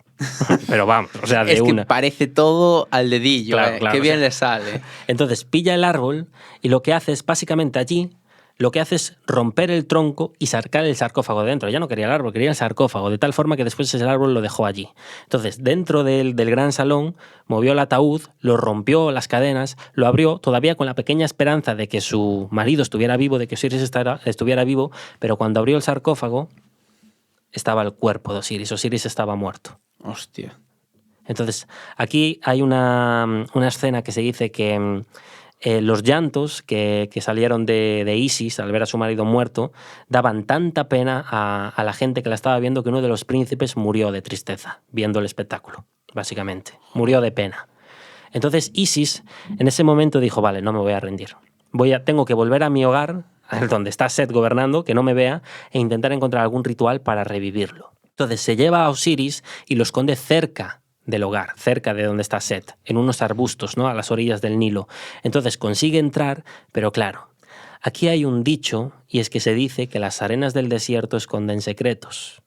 Pero vamos, o sea, de Es que una. parece todo al dedillo, Claro, claro, qué bien o sea. le sale. Entonces pilla el árbol y lo que hace es, básicamente allí, lo que hace es romper el tronco y sacar el sarcófago de dentro. Ya no quería el árbol, quería el sarcófago, de tal forma que después ese árbol lo dejó allí. Entonces, dentro del gran salón, movió el ataúd, lo rompió las cadenas, lo abrió, todavía con la pequeña esperanza de que su marido estuviera vivo, de que Osiris estuviera vivo, pero cuando abrió el sarcófago, estaba el cuerpo de Osiris. Osiris estaba muerto. Hostia. Entonces, aquí hay una escena que se dice que los llantos que salieron de Isis al ver a su marido muerto daban tanta pena a la gente que la estaba viendo que uno de los príncipes murió de tristeza viendo el espectáculo, básicamente. Murió de pena. Entonces Isis en ese momento dijo, vale, no me voy a rendir. Tengo que volver a mi hogar, donde está Set gobernando, que no me vea, e intentar encontrar algún ritual para revivirlo. Entonces se lleva a Osiris y lo esconde cerca del hogar, cerca de donde está Set, en unos arbustos, ¿no? A las orillas del Nilo. Entonces consigue entrar, pero claro, aquí hay un dicho, y es que se dice que las arenas del desierto esconden secretos.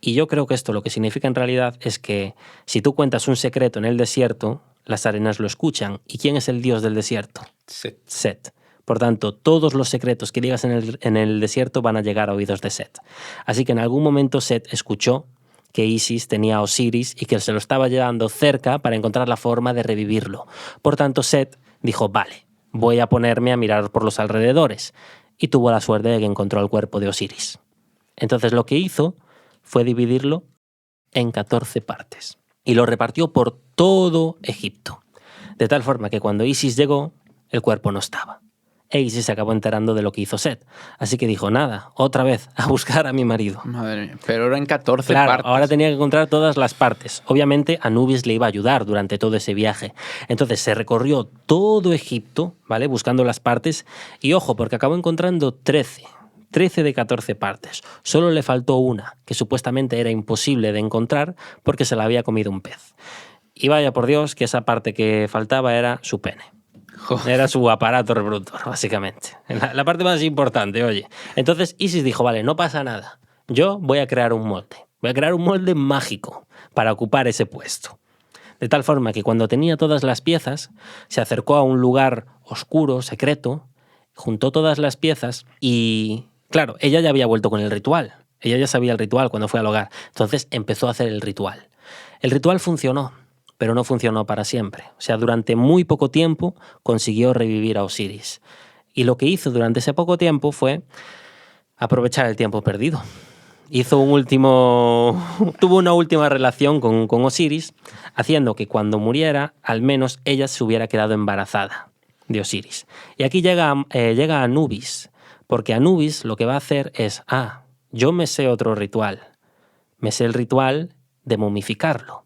Y yo creo que esto lo que significa en realidad es que si tú cuentas un secreto en el desierto, las arenas lo escuchan. ¿Y quién es el dios del desierto? Sí. Set. Por tanto, todos los secretos que digas en el desierto van a llegar a oídos de Set. Así que en algún momento Set escuchó que Isis tenía a Osiris y que se lo estaba llevando cerca para encontrar la forma de revivirlo. Por tanto, Set dijo, vale, voy a ponerme a mirar por los alrededores. Y tuvo la suerte de que encontró el cuerpo de Osiris. Entonces lo que hizo fue dividirlo en 14 partes. Y lo repartió por todo Egipto. De tal forma que cuando Isis llegó, el cuerpo no estaba. E Isis se acabó enterando de lo que hizo Set. Así que dijo, nada, otra vez, a buscar a mi marido. Madre mía, pero eran 14 Claro, partes. ahora tenía que encontrar todas las partes. Obviamente Anubis le iba a ayudar durante todo ese viaje. Entonces se recorrió todo Egipto, ¿vale? Buscando las partes. Y ojo, porque acabó encontrando 13 de 14 partes. Solo le faltó una, que supuestamente era imposible de encontrar porque se la había comido un pez. Y vaya por Dios que esa parte que faltaba era su pene. Joder. Era su aparato reproductor, básicamente. La parte más importante, oye. Entonces Isis dijo, vale, no pasa nada. Yo voy a crear un molde. Voy a crear un molde mágico para ocupar ese puesto. De tal forma que cuando tenía todas las piezas, se acercó a un lugar oscuro, secreto, juntó todas las piezas y, claro, ella ya había vuelto con el ritual. Ella ya sabía el ritual cuando fue al hogar. Entonces empezó a hacer el ritual. El ritual funcionó, pero no funcionó para siempre. O sea, durante muy poco tiempo consiguió revivir a Osiris. Y lo que hizo durante ese poco tiempo fue aprovechar el tiempo perdido. Tuvo una última relación con Osiris, haciendo que cuando muriera, al menos ella se hubiera quedado embarazada de Osiris. Y aquí llega Anubis, porque Anubis lo que va a hacer es, Yo me sé otro ritual. Me sé el ritual de momificarlo.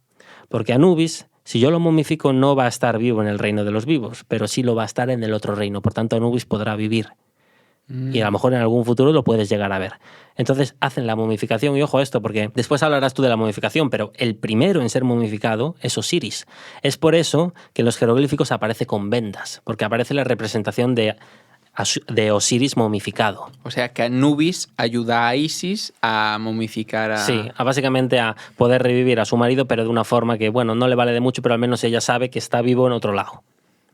Porque Anubis, si yo lo momifico, no va a estar vivo en el reino de los vivos, pero sí lo va a estar en el otro reino. Por tanto, Anubis podrá vivir. Y a lo mejor en algún futuro lo puedes llegar a ver. Entonces hacen la momificación, y ojo a esto, porque después hablarás tú de la momificación, pero el primero en ser momificado es Osiris. Es por eso que en los jeroglíficos aparece con vendas, porque aparece la representación de Osiris momificado. O sea que Anubis ayuda a Isis a momificar a... Sí, básicamente a poder revivir a su marido, pero de una forma que, bueno, no le vale de mucho, pero al menos ella sabe que está vivo en otro lado.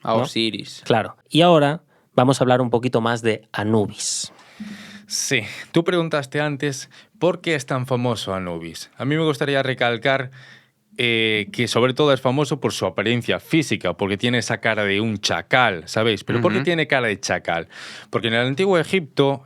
A Osiris. Claro. Y ahora vamos a hablar un poquito más de Anubis. Sí, tú preguntaste antes por qué es tan famoso Anubis. A mí me gustaría recalcar que sobre todo es famoso por su apariencia física, porque tiene esa cara de un chacal, ¿sabéis? ¿Pero por qué tiene cara de chacal? Porque en el antiguo Egipto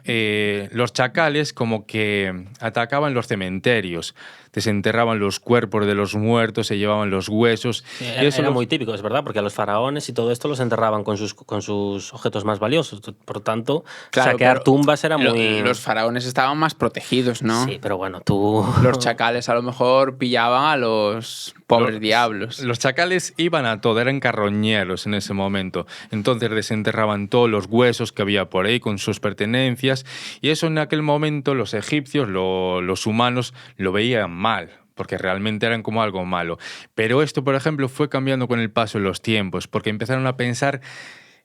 los chacales como que atacaban los cementerios, desenterraban los cuerpos de los muertos, se llevaban los huesos. Sí, y eso era muy típico, es verdad, porque a los faraones y todo esto los enterraban con sus objetos más valiosos. Por tanto, Claro, saquear pero tumbas era muy... Los faraones estaban más protegidos, ¿no? Sí, pero bueno, tú... Los chacales a lo mejor pillaban a los pobres diablos. Los chacales iban a todo, eran carroñeros en ese momento. Entonces desenterraban todos los huesos que había por ahí con sus pertenencias, y eso en aquel momento los egipcios, los humanos, lo veían mal, porque realmente eran como algo malo. Pero esto, por ejemplo, fue cambiando con el paso de los tiempos, porque empezaron a pensar,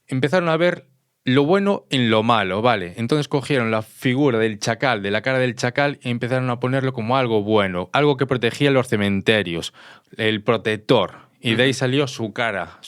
empezaron a ver lo bueno en lo malo, ¿vale? Entonces cogieron la figura del chacal, de la cara del chacal, y empezaron a ponerlo como algo bueno, algo que protegía los cementerios, el protector. Y de ahí salió su cara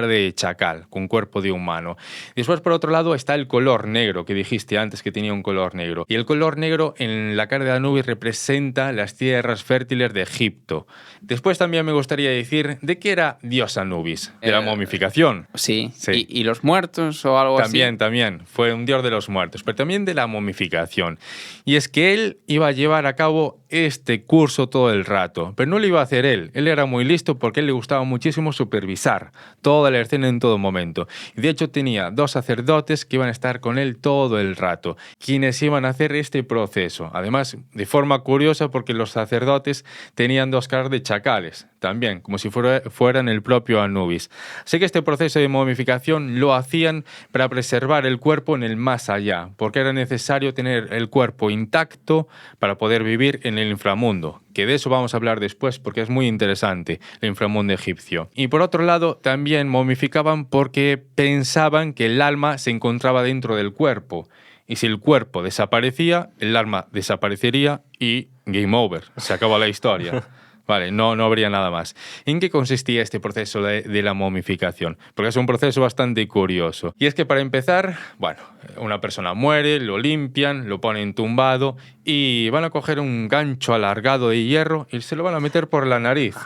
de chacal, con cuerpo de humano. Después, por otro lado, está el color negro, que dijiste antes que tenía un color negro. Y el color negro en la cara de Anubis representa las tierras fértiles de Egipto. Después también me gustaría decir, ¿de qué era Dios Anubis? De la momificación. Sí. Sí. ¿Y los muertos o algo así? También. Fue un dios de los muertos, pero también de la momificación. Y es que él iba a llevar a cabo este curso todo el rato, pero no lo iba a hacer él. Él era muy listo porque a él le gustaba muchísimo supervisar toda la escena en todo momento. Y de hecho tenía 2 sacerdotes que iban a estar con él todo el rato, quienes iban a hacer este proceso. Además, de forma curiosa, porque los sacerdotes tenían 2 caras de chacales, también, como si fueran el propio Anubis. Así que este proceso de momificación lo hacían para preservar el cuerpo en el más allá, porque era necesario tener el cuerpo intacto para poder vivir en el inframundo, que de eso vamos a hablar después porque es muy interesante, el inframundo egipcio. Y por otro lado, también momificaban porque pensaban que el alma se encontraba dentro del cuerpo, y si el cuerpo desaparecía, el alma desaparecería y game over, se acaba la historia. Vale, no habría nada más. ¿En qué consistía este proceso de la momificación? Porque es un proceso bastante curioso. Y es que para empezar, bueno, una persona muere, lo limpian, lo ponen tumbado y van a coger un gancho alargado de hierro y se lo van a meter por la nariz.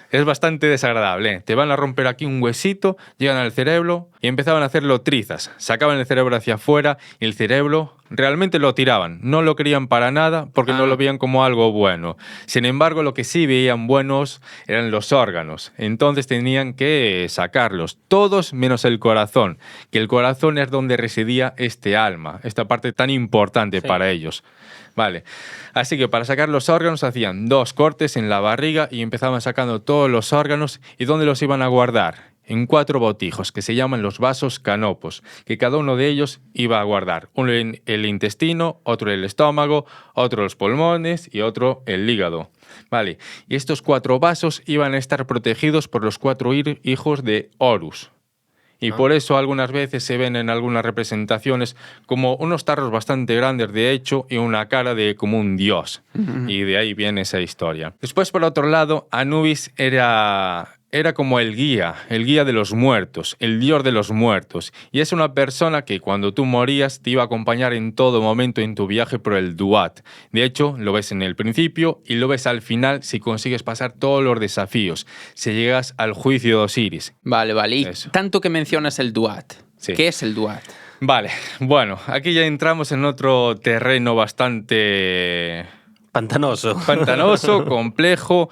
Es bastante desagradable, ¿eh? Te van a romper aquí un huesito, llegan al cerebro y empezaban a hacerlo trizas. Sacaban el cerebro hacia afuera y el cerebro realmente lo tiraban. No lo querían para nada porque no lo veían como algo bueno. Sin embargo, lo que sí veían buenos eran los órganos. Entonces tenían que sacarlos, todos menos el corazón, que el corazón es donde residía este alma, esta parte tan importante para ellos. Vale, así que para sacar los órganos hacían 2 cortes en la barriga y empezaban sacando todos los órganos. ¿Y dónde los iban a guardar? En 4 botijos que se llaman los vasos canopos, que cada uno de ellos iba a guardar. Uno en el intestino, otro el estómago, otro los pulmones y otro el hígado. Vale, y estos 4 vasos iban a estar protegidos por los 4 hijos de Horus. Y por eso algunas veces se ven en algunas representaciones como unos tarros bastante grandes, de hecho, y una cara de como un dios. Y de ahí viene esa historia. Después, por otro lado, Anubis era como el guía de los muertos, el dios de los muertos. Y es una persona que cuando tú morías te iba a acompañar en todo momento en tu viaje por el Duat. De hecho, lo ves en el principio y lo ves al final si consigues pasar todos los desafíos, si llegas al juicio de Osiris. Vale. Y Eso. tanto que mencionas el Duat. Sí. ¿Qué es el Duat? Vale, bueno, aquí ya entramos en otro terreno bastante Pantanoso. pantanoso, complejo.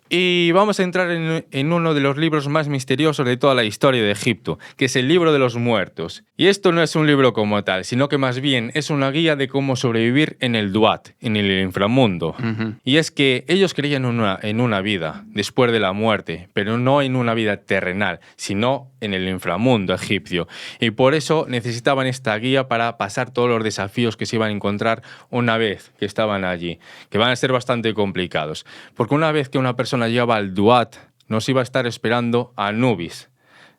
Y vamos a entrar en uno de los libros más misteriosos de toda la historia de Egipto, que es el Libro de los Muertos. Y esto no es un libro como tal, sino que más bien es una guía de cómo sobrevivir en el Duat, en el inframundo. Y es que ellos creían en una vida después de la muerte, pero no en una vida terrenal, sino en el inframundo egipcio. Y por eso necesitaban esta guía para pasar todos los desafíos que se iban a encontrar una vez que estaban allí, que van a ser bastante complicados. Porque una vez que una persona llegaba al Duat, nos iba a estar esperando a Anubis.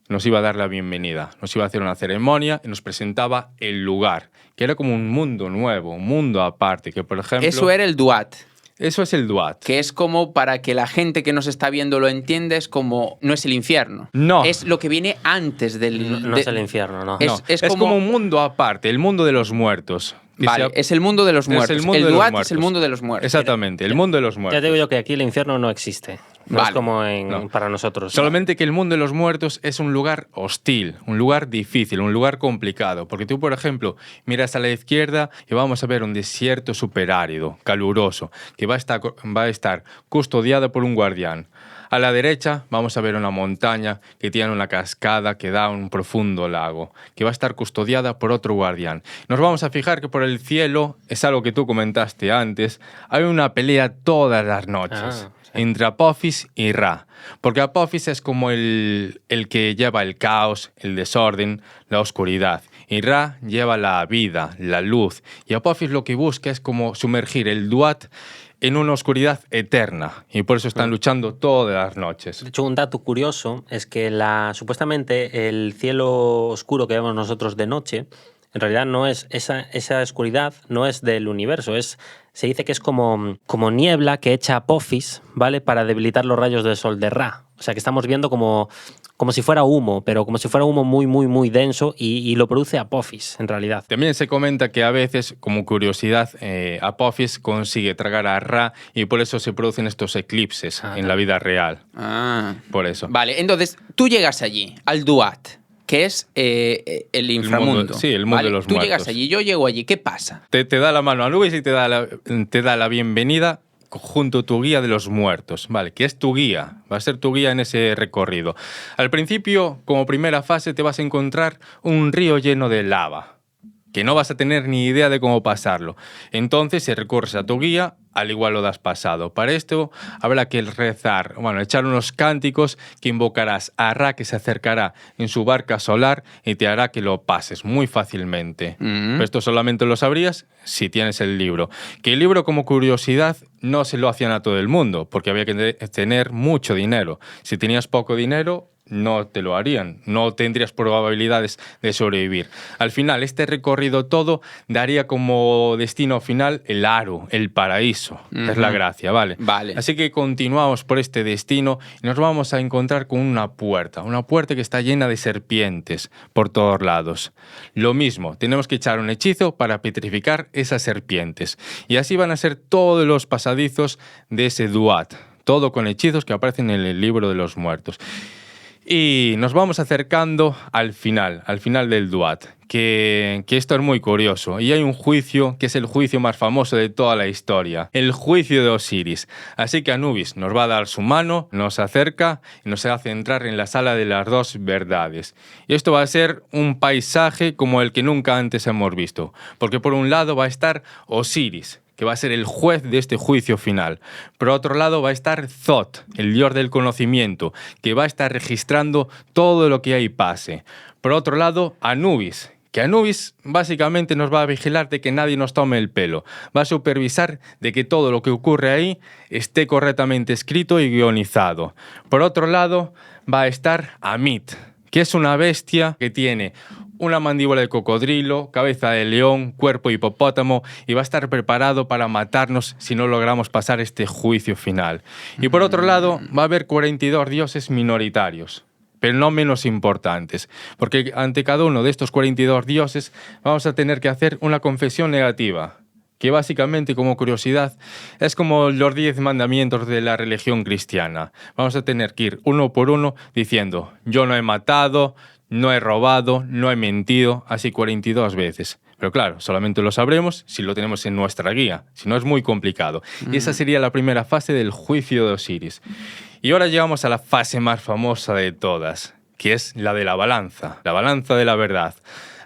Nos iba a dar la bienvenida, nos iba a hacer una ceremonia y nos presentaba el lugar, que era como un mundo nuevo, un mundo aparte, que por ejemplo... Eso era el Duat. Eso es el Duat. Que es como, para que la gente que nos está viendo lo entienda, es como, no es el infierno. No. Es lo que viene antes del... No es el infierno, no. Es Es como un mundo aparte, el mundo de los muertos. Vale, es el mundo de los muertos. El Duat es el mundo de los muertos. Exactamente, el mundo de los muertos. Ya te digo yo que aquí el infierno no existe. No Vale. es como para nosotros. Solamente que el mundo de los muertos es un lugar hostil, un lugar difícil, un lugar complicado. Porque tú, por ejemplo, miras a la izquierda y vamos a ver un desierto superárido, caluroso, que va a estar custodiado por un guardián. A la derecha vamos a ver una montaña que tiene una cascada que da a un profundo lago, que va a estar custodiada por otro guardián. Nos vamos a fijar que por el cielo, es algo que tú comentaste antes, hay una pelea todas las noches entre Apophis y Ra. Porque Apophis es como el que lleva el caos, el desorden, la oscuridad. Y Ra lleva la vida, la luz. Y Apophis lo que busca es como sumergir el Duat en una oscuridad eterna, y por eso están luchando todas las noches. De hecho, un dato curioso es que supuestamente el cielo oscuro que vemos nosotros de noche, en realidad no es esa oscuridad, no es del universo, se dice que es como niebla que echa Apophis, ¿vale? Para debilitar los rayos del sol de Ra. O sea, que estamos viendo como si fuera humo, pero como si fuera humo muy, muy, muy denso, y lo produce Apophis, en realidad. También se comenta que a veces, como curiosidad, Apophis consigue tragar a Ra y por eso se producen estos eclipses en la vida real. Por eso. Vale, entonces tú llegas allí, al Duat, que es el inframundo. El mundo de los Tú muertos. llegas allí, yo llego allí, ¿qué pasa? Te da la mano a Anubis y te da la bienvenida junto a tu guía de los muertos, ¿vale? Que es tu guía, va a ser tu guía en ese recorrido. Al principio, como primera fase, te vas a encontrar un río lleno de lava, que no vas a tener ni idea de cómo pasarlo. Entonces, si recurres a tu guía, al igual lo das pasado. Para esto habrá que rezar, echar unos cánticos que invocarás a Ra, que se acercará en su barca solar y te hará que lo pases muy fácilmente. Pero esto solamente lo sabrías si tienes el libro. Que el libro, como curiosidad, no se lo hacían a todo el mundo, porque había que tener mucho dinero. Si tenías poco dinero, no te lo harían, no tendrías probabilidades de sobrevivir. Al final, este recorrido todo daría como destino final el Aru, el paraíso. Es la gracia, ¿vale? Vale. Así que continuamos por este destino y nos vamos a encontrar con una puerta que está llena de serpientes por todos lados. Lo mismo, tenemos que echar un hechizo para petrificar esas serpientes. Y así van a ser todos los pasadizos de ese Duat, todo con hechizos que aparecen en el libro de los muertos. Y nos vamos acercando al final del Duat, que esto es muy curioso. Y hay un juicio que es el juicio más famoso de toda la historia, el juicio de Osiris. Así que Anubis nos va a dar su mano, nos acerca y nos hace entrar en la sala de las dos verdades. Y esto va a ser un paisaje como el que nunca antes hemos visto, porque por un lado va a estar Osiris, que va a ser el juez de este juicio final. Por otro lado va a estar Thoth, el dios del conocimiento, que va a estar registrando todo lo que ahí pase. Por otro lado, Anubis, que Anubis básicamente nos va a vigilar de que nadie nos tome el pelo. Va a supervisar de que todo lo que ocurre ahí esté correctamente escrito y guionizado. Por otro lado, va a estar Amit, que es una bestia que tiene una mandíbula de cocodrilo, cabeza de león, cuerpo de hipopótamo, y va a estar preparado para matarnos si no logramos pasar este juicio final. Y por otro lado, va a haber 42 dioses minoritarios, pero no menos importantes, porque ante cada uno de estos 42 dioses vamos a tener que hacer una confesión negativa, que básicamente, como curiosidad, es como los 10 mandamientos de la religión cristiana. Vamos a tener que ir uno por uno diciendo: yo no he matado, no he robado, no he mentido, así 42 veces. Pero claro, solamente lo sabremos si lo tenemos en nuestra guía, si no es muy complicado. Y esa sería la primera fase del juicio de Osiris. Y ahora llegamos a la fase más famosa de todas, que es la de la balanza de la verdad.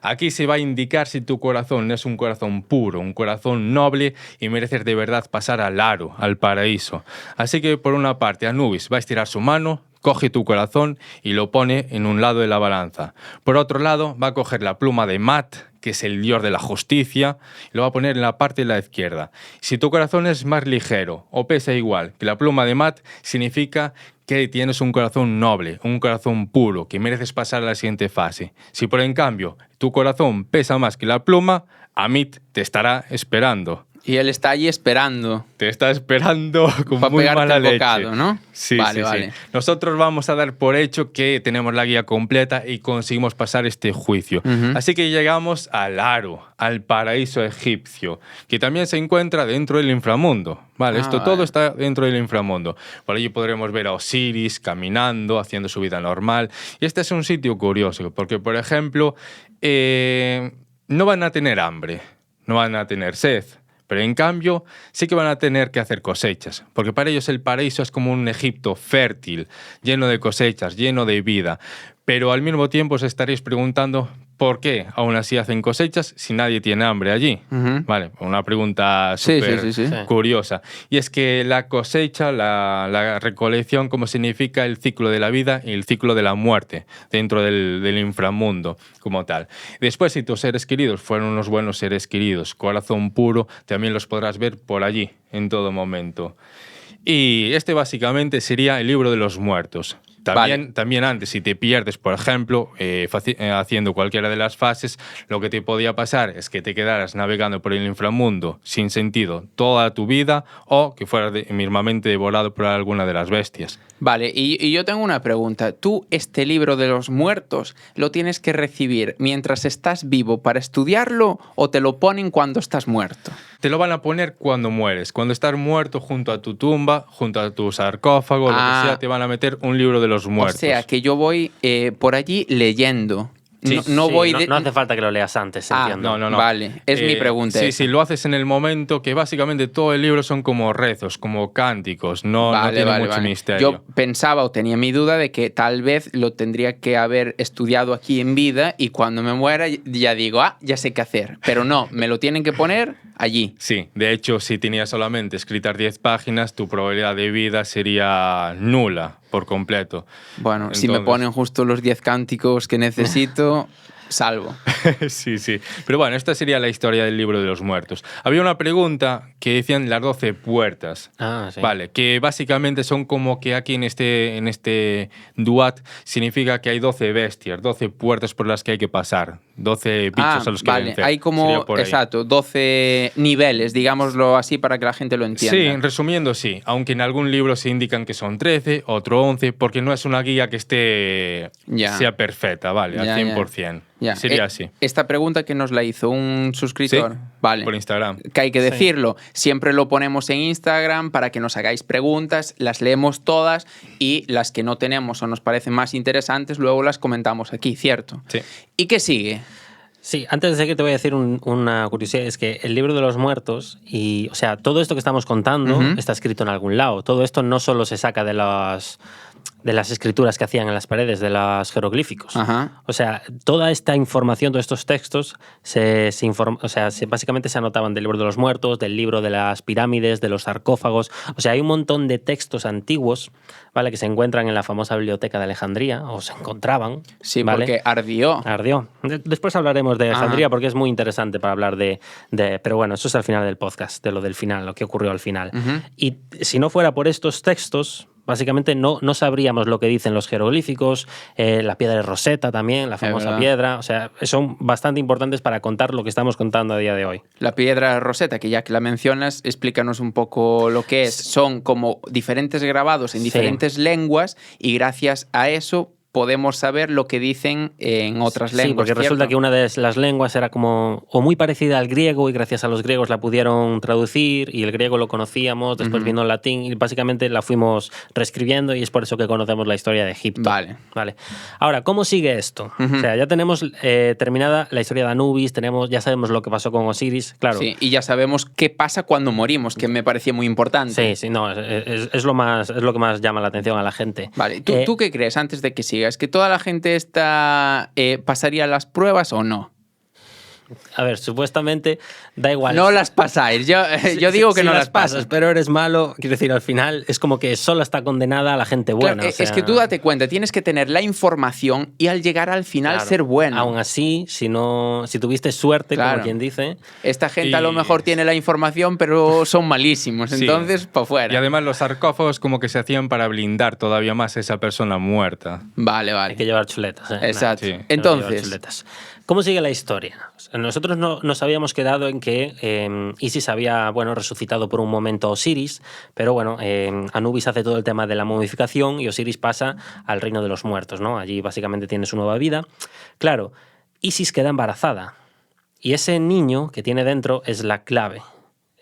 Aquí se va a indicar si tu corazón es un corazón puro, un corazón noble y mereces de verdad pasar al aro, al paraíso. Así que por una parte Anubis va a estirar su mano, coge tu corazón y lo pone en un lado de la balanza. Por otro lado va a coger la pluma de Mat, que es el dios de la justicia, y lo va a poner en la parte de la izquierda. Si tu corazón es más ligero o pesa igual que la pluma de Mat, significa que tienes un corazón noble, un corazón puro, que mereces pasar a la siguiente fase. Si por en cambio tu corazón pesa más que la pluma, Amit te estará esperando. Y él está allí esperando. Te está esperando con para muy pegarte mala el leche. bocado, ¿no? Sí, vale, sí, vale. sí. Nosotros vamos a dar por hecho que tenemos la guía completa y conseguimos pasar este juicio. Así que llegamos al aro, al paraíso egipcio, que también se encuentra dentro del inframundo. Vale, todo está dentro del inframundo. Por allí podremos ver a Osiris caminando, haciendo su vida normal. Y este es un sitio curioso, porque, por ejemplo, no van a tener hambre, no van a tener sed. Pero en cambio sí que van a tener que hacer cosechas, porque para ellos el paraíso es como un Egipto fértil, lleno de cosechas, lleno de vida. Pero al mismo tiempo os estaréis preguntando por qué aún así hacen cosechas si nadie tiene hambre allí. Vale, una pregunta súper curiosa. Y es que la cosecha, la recolección, como significa el ciclo de la vida y el ciclo de la muerte dentro del inframundo como tal. Después, si tus seres queridos fueron unos buenos seres queridos, corazón puro, también los podrás ver por allí en todo momento. Y este básicamente sería el libro de los muertos. También antes, si te pierdes, por ejemplo, haciendo cualquiera de las fases, lo que te podía pasar es que te quedaras navegando por el inframundo sin sentido toda tu vida o que fueras mismamente devorado por alguna de las bestias. Vale, y yo tengo una pregunta. ¿Tú este libro de los muertos lo tienes que recibir mientras estás vivo para estudiarlo o te lo ponen cuando estás muerto? Te lo van a poner cuando mueres. Cuando estás muerto junto a tu tumba, junto a tu sarcófago, lo que sea, te van a meter un libro de los muertos. O sea, que yo voy por allí leyendo. Sí, no hace falta que lo leas antes, entiendo. No. Vale, es mi pregunta. Sí, lo haces en el momento que básicamente todo el libro son como rezos, como cánticos, no tiene mucho misterio. Yo pensaba o tenía mi duda de que tal vez lo tendría que haber estudiado aquí en vida y cuando me muera ya digo, ya sé qué hacer. Pero no, me lo tienen que poner allí. Sí, de hecho, si tenías solamente escritas 10 páginas, tu probabilidad de vida sería nula por completo. Bueno, entonces, si me ponen justo los 10 cánticos que necesito, salvo. Sí. Pero bueno, esta sería la historia del libro de los muertos. Había una pregunta que decían las 12 puertas. Sí. Vale, que básicamente son como que aquí en este duat significa que hay 12 bestias, 12 puertas por las que hay que pasar, 12 bichos a los que vencer. Hay como, exacto, 12 niveles, digámoslo así para que la gente lo entienda. Sí, resumiendo sí, aunque en algún libro se indican que son 13, otro 11, porque no es una guía que sea perfecta, ¿vale? Al 100%. Ya. Sería así. Esta pregunta que nos la hizo un suscriptor, ¿Sí? vale, por Instagram. Que hay que decirlo, siempre lo ponemos en Instagram para que nos hagáis preguntas, las leemos todas y las que no tenemos o nos parecen más interesantes luego las comentamos aquí, ¿cierto? Sí. ¿Y qué sigue? Sí, antes de que te voy a decir una curiosidad, es que el libro de los muertos, o sea, todo esto que estamos contando está escrito en algún lado. Todo esto no solo se saca de las escrituras que hacían en las paredes, de los jeroglíficos. O sea, toda esta información, todos estos textos, básicamente se anotaban del libro de los muertos, del libro de las pirámides, de los sarcófagos. O sea, hay un montón de textos antiguos, ¿vale?, que se encuentran en la famosa biblioteca de Alejandría, o se encontraban. Sí, ¿vale? porque ardió. Después hablaremos de Alejandría porque es muy interesante para hablar de... Pero bueno, eso es al final del podcast, de lo del final, lo que ocurrió al final. Y si no fuera por estos textos, básicamente no sabríamos lo que dicen los jeroglíficos, la piedra de Rosetta también, la famosa piedra. O sea, son bastante importantes para contar lo que estamos contando a día de hoy. La piedra de Rosetta, que ya que la mencionas, explícanos un poco lo que es. Son como diferentes grabados en diferentes lenguas y gracias a eso podemos saber lo que dicen en otras lenguas. Sí, porque resulta que una de las lenguas era como o muy parecida al griego y gracias a los griegos la pudieron traducir y el griego lo conocíamos, después vino el latín y básicamente la fuimos reescribiendo y es por eso que conocemos la historia de Egipto. Vale. Ahora, ¿cómo sigue esto? O sea, ya tenemos terminada la historia de Anubis, ya sabemos lo que pasó con Osiris, claro. Sí, y ya sabemos qué pasa cuando morimos, que me parecía muy importante. Sí, no, es lo que más llama la atención a la gente. Vale, ¿tú qué crees antes de que sigas? ¿Es que toda la gente pasaría las pruebas o no? A ver, supuestamente da igual. No las pasáis. Yo digo que si no las pasas, pero eres malo. Quiero decir, al final es como que solo está condenada a la gente buena. Claro, es que tú date cuenta, tienes que tener la información y al llegar al final ser bueno. Aún así, si tuviste suerte, como quien dice. Esta gente a lo mejor tiene la información, pero son malísimos. Entonces, para fuera. Y además los sarcófagos como que se hacían para blindar todavía más a esa persona muerta. Vale. Hay que llevar chuletas. Exacto. Sí. Entonces, ¿cómo sigue la historia? Nosotros nos habíamos quedado en que Isis había resucitado por un momento a Osiris, pero Anubis hace todo el tema de la momificación y Osiris pasa al reino de los muertos, ¿no? Allí básicamente tiene su nueva vida. Claro, Isis queda embarazada y ese niño que tiene dentro es la clave.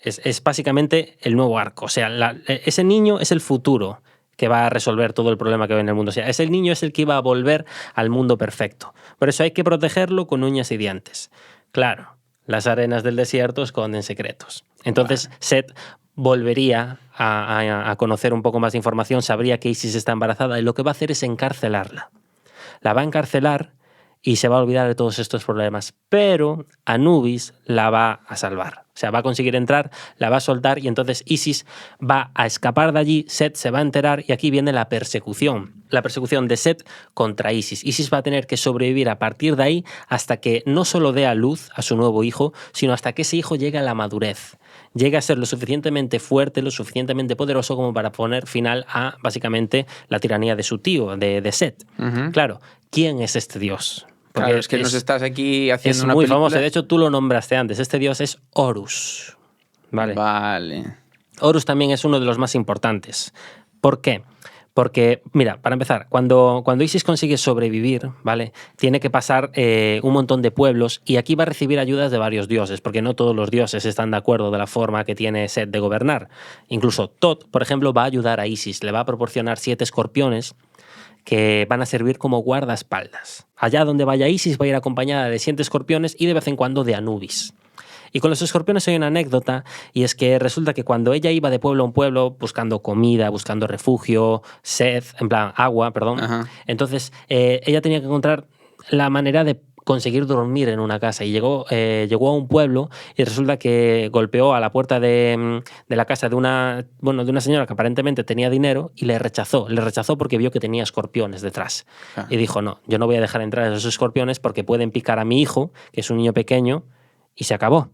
Es básicamente el nuevo arco. O sea, ese niño es el futuro que va a resolver todo el problema que hay en el mundo. O sea, ese niño es el que iba a volver al mundo perfecto. Por eso hay que protegerlo con uñas y dientes. Claro, las arenas del desierto esconden secretos. Entonces, Set volvería a conocer un poco más de información, sabría que Isis está embarazada y lo que va a hacer es encarcelarla. La va a encarcelar y se va a olvidar de todos estos problemas. Pero Anubis la va a salvar. O sea, va a conseguir entrar, la va a soltar y entonces Isis va a escapar de allí, Set se va a enterar y aquí viene la persecución. La persecución de Set contra Isis. Isis va a tener que sobrevivir a partir de ahí hasta que no solo dé a luz a su nuevo hijo, sino hasta que ese hijo llegue a la madurez. Llegue a ser lo suficientemente fuerte, lo suficientemente poderoso como para poner final a, básicamente, la tiranía de su tío, de Set. Claro, ¿quién es este dios? Porque claro, es que nos estás aquí haciendo una película. Es muy película. famoso. De hecho, tú lo nombraste antes. Este dios es Horus. Vale. Horus también es uno de los más importantes. ¿Por qué? Porque, mira, para empezar, cuando Isis consigue sobrevivir, ¿vale? Tiene que pasar un montón de pueblos y aquí va a recibir ayudas de varios dioses, porque no todos los dioses están de acuerdo de la forma que tiene Set de gobernar. Incluso Tot, por ejemplo, va a ayudar a Isis. Le va a proporcionar 7 escorpiones que van a servir como guardaespaldas. Allá donde vaya Isis va a ir acompañada de 7 escorpiones y de vez en cuando de Anubis. Y con los escorpiones hay una anécdota, y es que resulta que cuando ella iba de pueblo a un pueblo buscando comida, buscando refugio, agua, entonces ella tenía que encontrar la manera de conseguir dormir en una casa y llegó a un pueblo y resulta que golpeó a la puerta de la casa de una señora que aparentemente tenía dinero y le rechazó porque vio que tenía escorpiones detrás. Y dijo, no, yo no voy a dejar entrar a esos escorpiones porque pueden picar a mi hijo, que es un niño pequeño, y se acabó.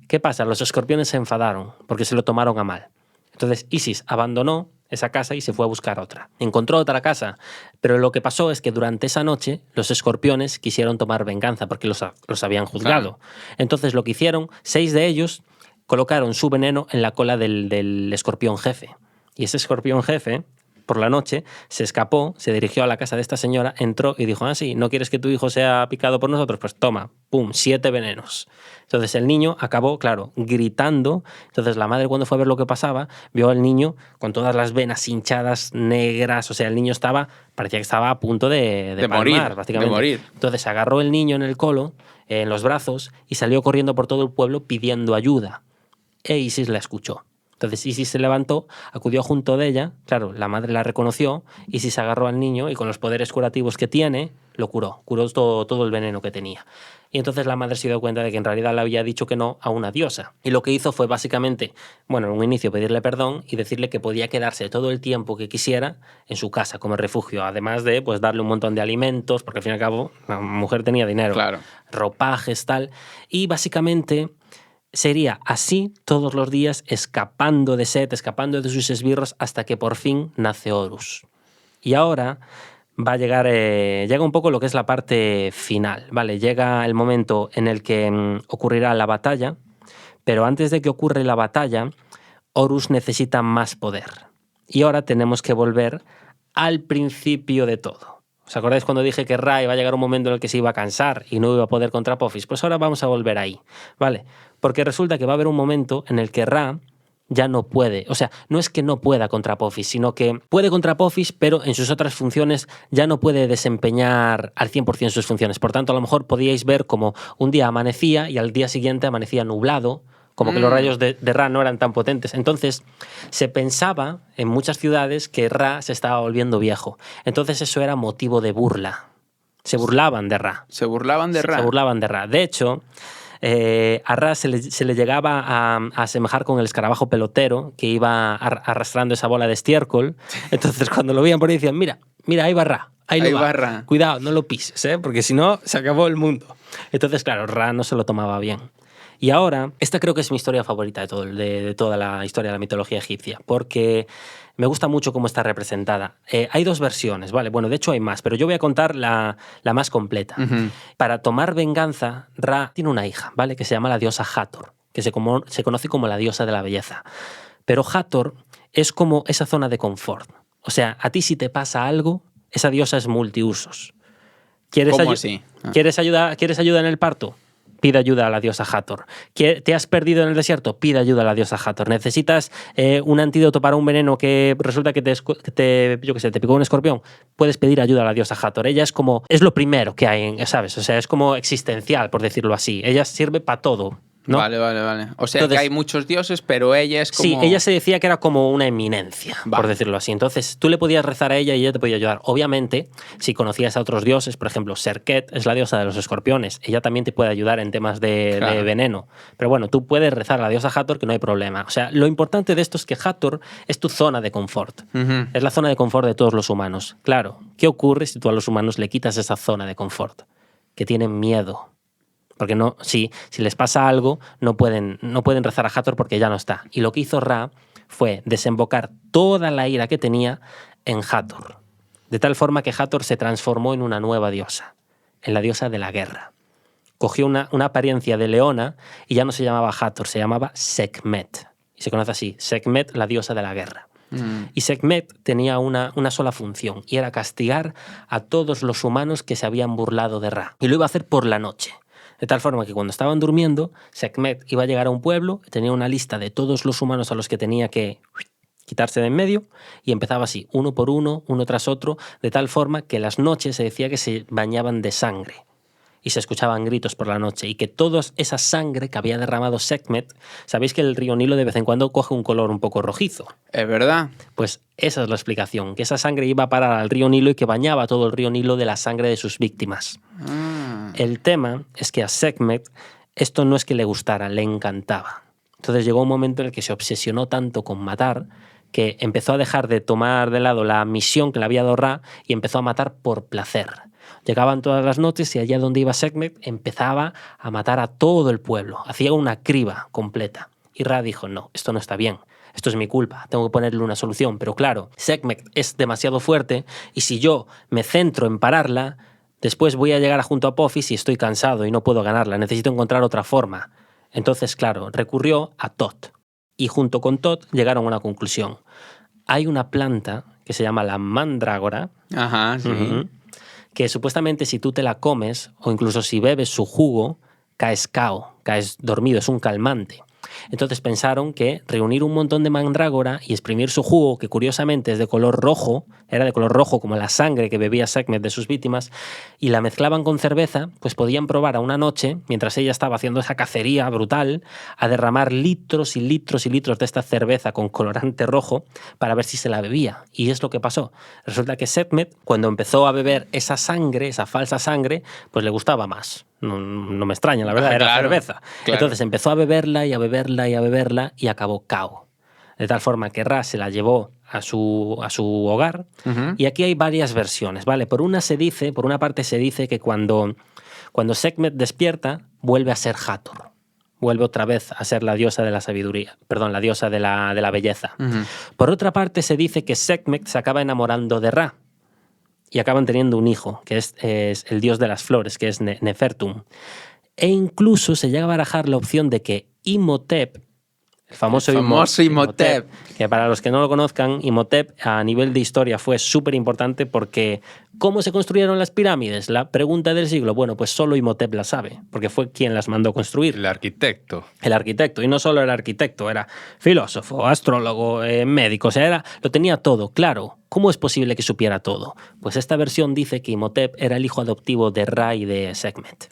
¿Qué pasa? Los escorpiones se enfadaron porque se lo tomaron a mal. Entonces Isis abandonó esa casa y se fue a buscar otra. Encontró otra casa, pero lo que pasó es que durante esa noche los escorpiones quisieron tomar venganza porque los habían juzgado. Claro. Entonces lo que hicieron, 6 de ellos colocaron su veneno en la cola del escorpión jefe. Y ese escorpión jefe, por la noche, se escapó, se dirigió a la casa de esta señora, entró y dijo, sí, ¿no quieres que tu hijo sea picado por nosotros? Pues toma, pum, 7 venenos. Entonces el niño acabó, claro, gritando. Entonces la madre, cuando fue a ver lo que pasaba, vio al niño con todas las venas hinchadas, negras. O sea, el niño parecía que estaba a punto de morir, básicamente. De morir. Entonces agarró el niño en el colo, en los brazos, y salió corriendo por todo el pueblo pidiendo ayuda. E Isis la escuchó. Entonces Isis se levantó, acudió junto de ella, claro, la madre la reconoció, Isis agarró al niño y con los poderes curativos que tiene, lo curó todo el veneno que tenía. Y entonces la madre se dio cuenta de que en realidad le había dicho que no a una diosa. Y lo que hizo fue básicamente, en un inicio pedirle perdón y decirle que podía quedarse todo el tiempo que quisiera en su casa como refugio, además de darle un montón de alimentos, porque al fin y al cabo la mujer tenía dinero, claro. Ropajes, tal. Y básicamente sería así todos los días, escapando de Set, escapando de sus esbirros, hasta que por fin nace Horus. Y ahora va a llega un poco lo que es la parte final, ¿vale? Llega el momento en el que ocurrirá la batalla, pero antes de que ocurra la batalla, Horus necesita más poder. Y ahora tenemos que volver al principio de todo. ¿Os acordáis cuando dije que Ra iba a llegar un momento en el que se iba a cansar y no iba a poder contra Apophis? Pues ahora vamos a volver ahí, ¿vale? Porque resulta que va a haber un momento en el que Ra ya no puede. O sea, no es que no pueda contra Apophis, sino que puede contra Apophis, pero en sus otras funciones ya no puede desempeñar al 100% sus funciones. Por tanto, a lo mejor podíais ver como un día amanecía y al día siguiente amanecía nublado, como que los rayos de Ra no eran tan potentes. Entonces, se pensaba en muchas ciudades que Ra se estaba volviendo viejo. Entonces, eso era motivo de burla. Se burlaban de Ra. Se burlaban de Ra. Se burlaban de Ra. De hecho, a Ra se le llegaba a asemejar con el escarabajo pelotero que iba arrastrando esa bola de estiércol. Entonces, cuando lo veían por ahí, decían, mira, ahí va Ra. Ahí va Ra. Cuidado, no lo pises, porque si no, se acabó el mundo. Entonces, claro, Ra no se lo tomaba bien. Y ahora, esta creo que es mi historia favorita de toda la historia de la mitología egipcia, porque me gusta mucho cómo está representada. Hay dos versiones, ¿vale? Bueno, de hecho hay más, pero yo voy a contar la más completa. Para tomar venganza, Ra tiene una hija, ¿vale? Que se llama la diosa Hathor, que se conoce como la diosa de la belleza. Pero Hathor es como esa zona de confort. O sea, a ti si te pasa algo, esa diosa es multiusos. ¿Cómo así? ¿Quieres ayuda en el parto? Pide ayuda a la diosa Hathor. ¿Te has perdido en el desierto? Pide ayuda a la diosa Hathor. ¿Necesitas un antídoto para un veneno que resulta que te picó un escorpión? Puedes pedir ayuda a la diosa Hathor. Ella es lo primero que hay, ¿sabes? O sea, es como existencial, por decirlo así. Ella sirve para todo, ¿no? Vale. O sea, entonces, que hay muchos dioses, pero ella es como... Sí, ella se decía que era como una eminencia, por decirlo así. Entonces, tú le podías rezar a ella y ella te podía ayudar. Obviamente, si conocías a otros dioses, por ejemplo, Serket es la diosa de los escorpiones. Ella también te puede ayudar en temas de veneno. Pero bueno, tú puedes rezar a la diosa Hathor, que no hay problema. O sea, lo importante de esto es que Hathor es tu zona de confort. Es la zona de confort de todos los humanos. Claro, ¿qué ocurre si tú a los humanos le quitas esa zona de confort? Que tienen miedo. Porque no, si les pasa algo, no pueden rezar a Hathor porque ya no está. Y lo que hizo Ra fue desembocar toda la ira que tenía en Hathor. De tal forma que Hathor se transformó en una nueva diosa, en la diosa de la guerra. Cogió una apariencia de leona y ya no se llamaba Hathor, se llamaba Sekhmet. Y se conoce así, Sekhmet, la diosa de la guerra. Y Sekhmet tenía una sola función, y era castigar a todos los humanos que se habían burlado de Ra. Y lo iba a hacer por la noche. De tal forma que cuando estaban durmiendo, Sekhmet iba a llegar a un pueblo, tenía una lista de todos los humanos a los que tenía que quitarse de en medio, y empezaba así, uno por uno, uno tras otro, de tal forma que las noches se decía que se bañaban de sangre y se escuchaban gritos por la noche, y que toda esa sangre que había derramado Sekhmet, sabéis que el río Nilo de vez en cuando coge un color un poco rojizo. Es verdad. Pues esa es la explicación, que esa sangre iba a parar al río Nilo y que bañaba todo el río Nilo de la sangre de sus víctimas. El tema es que a Sekhmet esto no es que le gustara, le encantaba. Entonces llegó un momento en el que se obsesionó tanto con matar que empezó a dejar de tomar de lado la misión que le había dado Ra y empezó a matar por placer. Llegaban todas las noches y allá donde iba Sekhmet empezaba a matar a todo el pueblo. Hacía una criba completa. Y Ra dijo, no, esto no está bien. Esto es mi culpa, tengo que ponerle una solución. Pero claro, Sekhmet es demasiado fuerte y si yo me centro en pararla, después voy a llegar junto a Apophis y estoy cansado y no puedo ganarla. Necesito encontrar otra forma. Entonces, claro, recurrió a Tot. Y junto con Tot llegaron a una conclusión. Hay una planta que se llama la mandrágora. Ajá, sí. Que supuestamente si tú te la comes o incluso si bebes su jugo, caes cao, caes dormido, es un calmante. Entonces pensaron que reunir un montón de mandrágora y exprimir su jugo, que curiosamente es de color rojo, era de color rojo como la sangre que bebía Sekhmet de sus víctimas, y la mezclaban con cerveza, pues podían probar a una noche, mientras ella estaba haciendo esa cacería brutal, a derramar litros y litros y litros de esta cerveza con colorante rojo para ver si se la bebía. Y es lo que pasó. Resulta que Sekhmet, cuando empezó a beber esa sangre, esa falsa sangre, pues le gustaba más. No me extraña, la verdad, era cerveza. Claro. Entonces empezó a beberla y a beberla y a beberla y acabó cao. De tal forma que Ra se la llevó a su hogar. Y aquí hay varias versiones, ¿vale? Por una parte se dice que cuando Sekhmet despierta, vuelve a ser Hathor. Vuelve otra vez a ser la diosa de la sabiduría, perdón, la diosa de la belleza. Por otra parte se dice que Sekhmet se acaba enamorando de Ra. Y acaban teniendo un hijo, que es el dios de las flores, que es Nefertum. E incluso se llega a barajar la opción de que Imhotep, El famoso Imhotep. Que para los que no lo conozcan, Imhotep a nivel de historia fue súper importante porque ¿cómo se construyeron las pirámides? La pregunta del siglo. Bueno, pues solo Imhotep la sabe, porque fue quien las mandó construir. El arquitecto. El arquitecto. Y no solo el arquitecto, era filósofo, astrólogo, médico, o sea, lo tenía todo, claro. ¿Cómo es posible que supiera todo? Pues esta versión dice que Imhotep era el hijo adoptivo de Ra y de Sekhmet.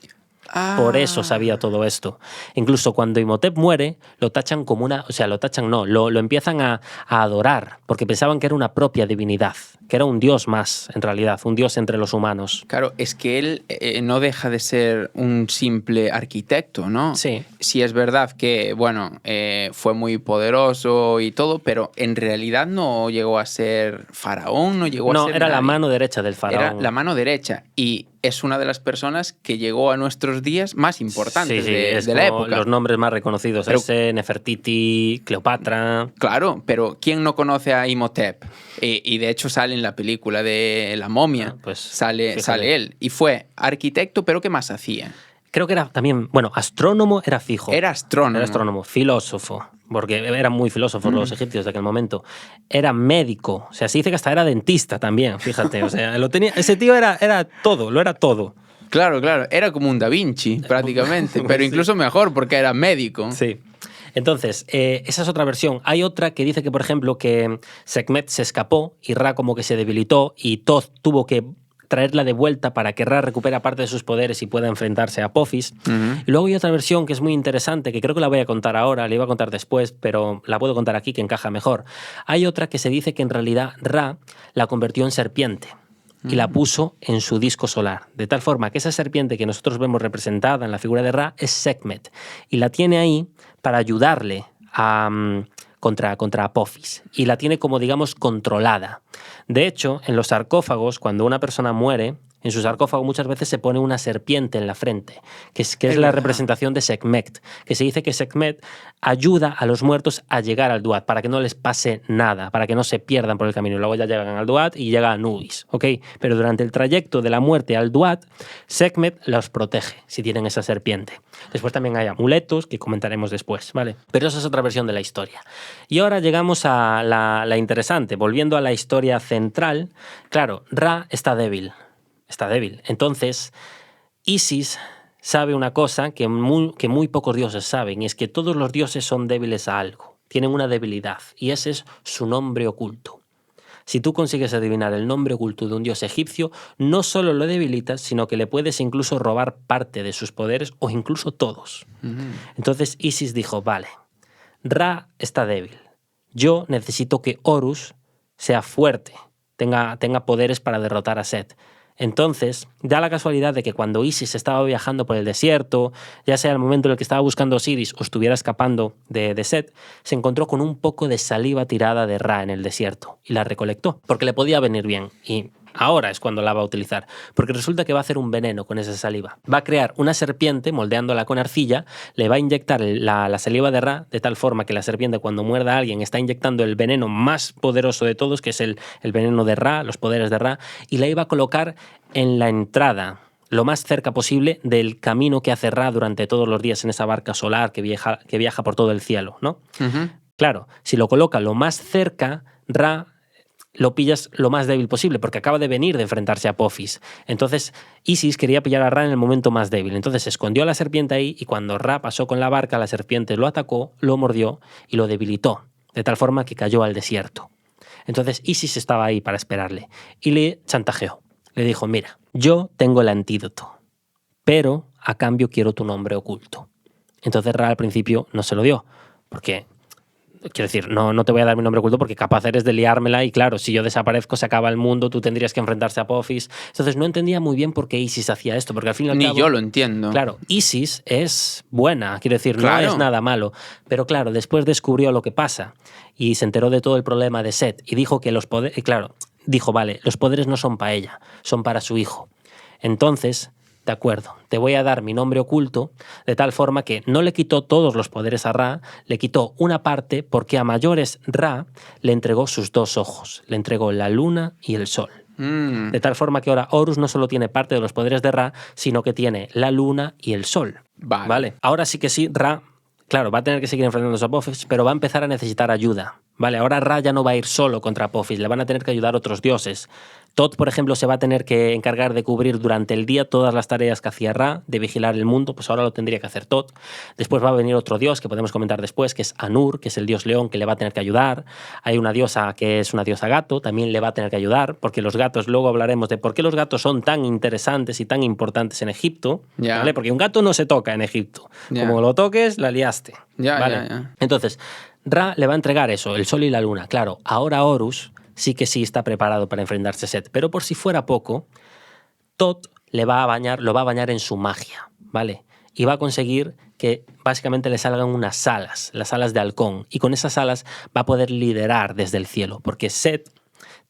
Por eso sabía todo esto. Incluso cuando Imhotep muere, lo tachan como una... O sea, lo tachan no, lo empiezan a adorar, porque pensaban que era una propia divinidad, que era un dios más, en realidad, un dios entre los humanos. Claro, es que él no deja de ser un simple arquitecto, ¿no? Sí. Sí es verdad que, bueno, fue muy poderoso y todo, pero en realidad no llegó a ser faraón, no llegó a ser... No, era nadie. la mano derecha del faraón. Era la mano derecha y es una de las personas que llegó a nuestros días más importantes de la época. Los nombres más reconocidos, Pero, ese, Nefertiti, Cleopatra... Claro, pero ¿quién no conoce a Imhotep? Y de hecho sale en la película de La momia, pues, sale él. Y fue arquitecto, pero ¿qué más hacía? Creo que era también, bueno, astrónomo era fijo. Era astrónomo. Era astrónomo, filósofo, porque eran muy filósofos los egipcios de aquel momento. Era médico, o sea, se dice que hasta era dentista también, fíjate. O sea, lo tenía, ese tío era todo, lo era todo. Claro, era como un Da Vinci prácticamente, pero incluso mejor porque era médico. Sí. Entonces, esa es otra versión. Hay otra que dice que, por ejemplo, que Sekhmet se escapó y Ra como que se debilitó y Thoth tuvo que traerla de vuelta para que Ra recupere parte de sus poderes y pueda enfrentarse a Apophis. Y luego hay otra versión que es muy interesante, que creo que la voy a contar ahora, la iba a contar después, pero la puedo contar aquí que encaja mejor. Hay otra que se dice que en realidad Ra la convirtió en serpiente y la puso en su disco solar, de tal forma que esa serpiente que nosotros vemos representada en la figura de Ra es Sekhmet y la tiene ahí para ayudarle a... contra Apophis y la tiene como, digamos, controlada. De hecho, en los sarcófagos, cuando una persona muere, en su sarcófago muchas veces se pone una serpiente en la frente, que es la representación de Sekhmet, que se dice que Sekhmet ayuda a los muertos a llegar al Duat, para que no les pase nada, para que no se pierdan por el camino. Luego ya llegan al Duat y llega a Anubis, ¿ok? Pero durante el trayecto de la muerte al Duat, Sekhmet los protege, si tienen esa serpiente. Después también hay amuletos, que comentaremos después, ¿vale? Pero esa es otra versión de la historia. Y ahora llegamos a la interesante. Volviendo a la historia central, claro, Ra está débil. Está débil. Entonces, Isis sabe una cosa que muy pocos dioses saben, y es que todos los dioses son débiles a algo, tienen una debilidad, y ese es su nombre oculto. Si tú consigues adivinar el nombre oculto de un dios egipcio, no solo lo debilitas, sino que le puedes incluso robar parte de sus poderes o incluso todos. Entonces Isis dijo, vale, Ra está débil. Yo necesito que Horus sea fuerte, tenga poderes para derrotar a Set. Entonces, da la casualidad de que cuando Isis estaba viajando por el desierto, ya sea el momento en el que estaba buscando a Osiris o estuviera escapando de Set, se encontró con un poco de saliva tirada de Ra en el desierto y la recolectó, porque le podía venir bien. Y ahora es cuando la va a utilizar, porque resulta que va a hacer un veneno con esa saliva. Va a crear una serpiente moldeándola con arcilla, le va a inyectar la saliva de Ra de tal forma que la serpiente cuando muerda a alguien está inyectando el veneno más poderoso de todos, que es el veneno de Ra, los poderes de Ra, y la iba a colocar en la entrada, lo más cerca posible del camino que hace Ra durante todos los días en esa barca solar que viaja por todo el cielo, ¿no? Claro, si lo coloca lo más cerca, Ra lo pillas lo más débil posible, porque acaba de venir de enfrentarse a Apophis. Entonces, Isis quería pillar a Ra en el momento más débil. Entonces, escondió a la serpiente ahí y cuando Ra pasó con la barca, la serpiente lo atacó, lo mordió y lo debilitó, de tal forma que cayó al desierto. Entonces, Isis estaba ahí para esperarle y le chantajeó. Le dijo, mira, yo tengo el antídoto, pero a cambio quiero tu nombre oculto. Entonces, Ra al principio no se lo dio, porque... Quiero decir, no te voy a dar mi nombre oculto porque capaz eres de liármela y claro, si yo desaparezco se acaba el mundo, tú tendrías que enfrentarse a Apophis. Entonces no entendía muy bien por qué Isis hacía esto, porque al fin y al cabo... Ni yo lo entiendo. Claro, Isis es buena, quiero decir, claro. No es nada malo. Pero claro, después descubrió lo que pasa y se enteró de todo el problema de Set y dijo que los poderes... Claro, dijo, vale, los poderes no son para ella, son para su hijo. Entonces... De acuerdo, te voy a dar mi nombre oculto de tal forma que no le quitó todos los poderes a Ra, le quitó una parte porque a mayores Ra le entregó sus dos ojos, le entregó la luna y el sol. De tal forma que ahora Horus no solo tiene parte de los poderes de Ra, sino que tiene la luna y el sol. Vale. Ahora sí que sí, Ra... claro, va a tener que seguir enfrentándose a Apophis, pero va a empezar a necesitar ayuda. Vale, ahora Ra ya no va a ir solo contra Apophis, le van a tener que ayudar otros dioses. Thoth, por ejemplo, se va a tener que encargar de cubrir durante el día todas las tareas que hacía Ra, de vigilar el mundo, pues ahora lo tendría que hacer Thoth. Después va a venir otro dios que podemos comentar después, que es Anur, que es el dios león, que le va a tener que ayudar. Hay una diosa que es una diosa gato, también le va a tener que ayudar, porque los gatos, luego hablaremos de por qué los gatos son tan interesantes y tan importantes en Egipto, ¿vale? Porque un gato no se toca en Egipto. Como lo toques, la liaste. ¿vale? Entonces, Ra le va a entregar eso, el sol y la luna. Claro, ahora Horus sí que sí está preparado para enfrentarse a Set, pero por si fuera poco, Thoth lo va a bañar en su magia, ¿vale? Y va a conseguir que básicamente le salgan unas alas, las alas de halcón, y con esas alas va a poder liderar desde el cielo, porque Set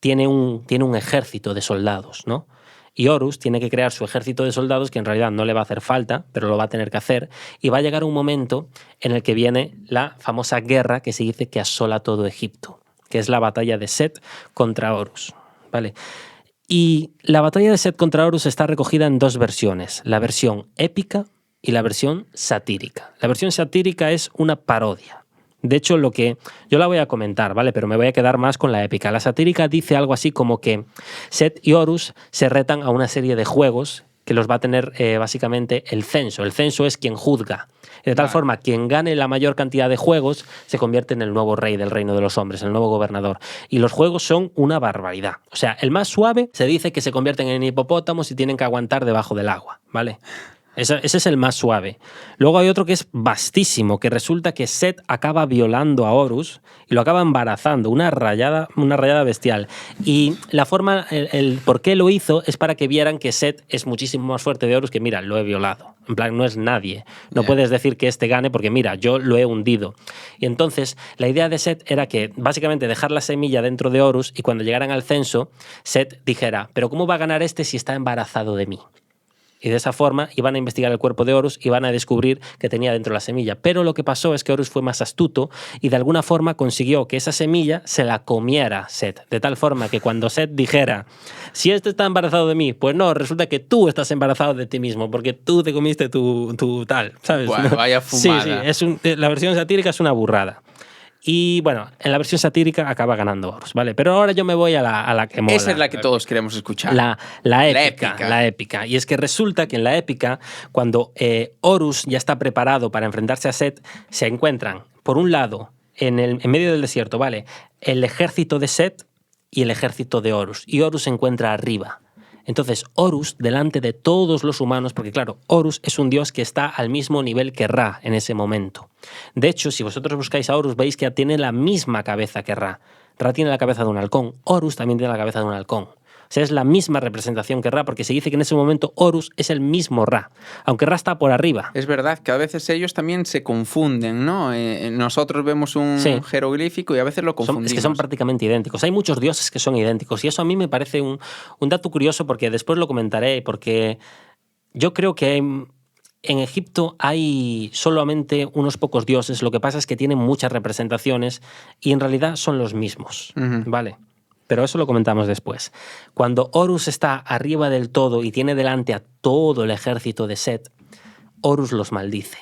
tiene un ejército de soldados, ¿no? Y Horus tiene que crear su ejército de soldados, que en realidad no le va a hacer falta, pero lo va a tener que hacer, y va a llegar un momento en el que viene la famosa guerra que se dice que asola todo Egipto, que es la batalla de Set contra Horus, ¿vale? Y la batalla de Set contra Horus está recogida en dos versiones, la versión épica y la versión satírica. La versión satírica es una parodia. De hecho, yo la voy a comentar, ¿vale? Pero me voy a quedar más con la épica. La satírica dice algo así como que Set y Horus se retan a una serie de juegos que los va a tener básicamente el censo. El censo es quien juzga. De tal forma, quien gane la mayor cantidad de juegos se convierte en el nuevo rey del reino de los hombres, el nuevo gobernador. Y los juegos son una barbaridad. O sea, el más suave se dice que se convierten en hipopótamos y tienen que aguantar debajo del agua, ¿vale? Ese es el más suave. Luego hay otro que es vastísimo, que resulta que Set acaba violando a Horus y lo acaba embarazando, una rayada bestial. Y la forma, el por qué lo hizo es para que vieran que Set es muchísimo más fuerte de Horus, que mira, lo he violado. En plan, no es nadie. No puedes decir que este gane porque mira, yo lo he hundido. Y entonces la idea de Set era que básicamente dejar la semilla dentro de Horus y cuando llegaran al censo, Set dijera, pero ¿cómo va a ganar este si está embarazado de mí? Y de esa forma iban a investigar el cuerpo de Horus y van a descubrir que tenía dentro la semilla. Pero lo que pasó es que Horus fue más astuto y de alguna forma consiguió que esa semilla se la comiera Set. De tal forma que cuando Set dijera, si este está embarazado de mí, pues no, resulta que tú estás embarazado de ti mismo porque tú te comiste tu tal, ¿sabes? Bueno, vaya fumada. Sí, la versión satírica es una burrada. Y bueno, en la versión satírica acaba ganando Horus, ¿vale? Pero ahora yo me voy a la que mola. Esa es la que todos queremos escuchar. La épica. Y es que resulta que en la épica, cuando Horus ya está preparado para enfrentarse a Set, se encuentran, por un lado, en medio del desierto, ¿vale? El ejército de Set y el ejército de Horus. Y Horus se encuentra arriba. Entonces, Horus, delante de todos los humanos, porque claro, Horus es un dios que está al mismo nivel que Ra en ese momento. De hecho, si vosotros buscáis a Horus, veis que tiene la misma cabeza que Ra. Ra tiene la cabeza de un halcón, Horus también tiene la cabeza de un halcón. O sea, es la misma representación que Ra, porque se dice que en ese momento Horus es el mismo Ra, aunque Ra está por arriba. Es verdad que a veces ellos también se confunden, ¿no? Nosotros vemos un jeroglífico y a veces lo confundimos. Es que son prácticamente idénticos. Hay muchos dioses que son idénticos y eso a mí me parece un dato curioso porque después lo comentaré, porque yo creo que en Egipto hay solamente unos pocos dioses, lo que pasa es que tienen muchas representaciones y en realidad son los mismos, ¿vale? Pero eso lo comentamos después. Cuando Horus está arriba del todo y tiene delante a todo el ejército de Set, Horus los maldice.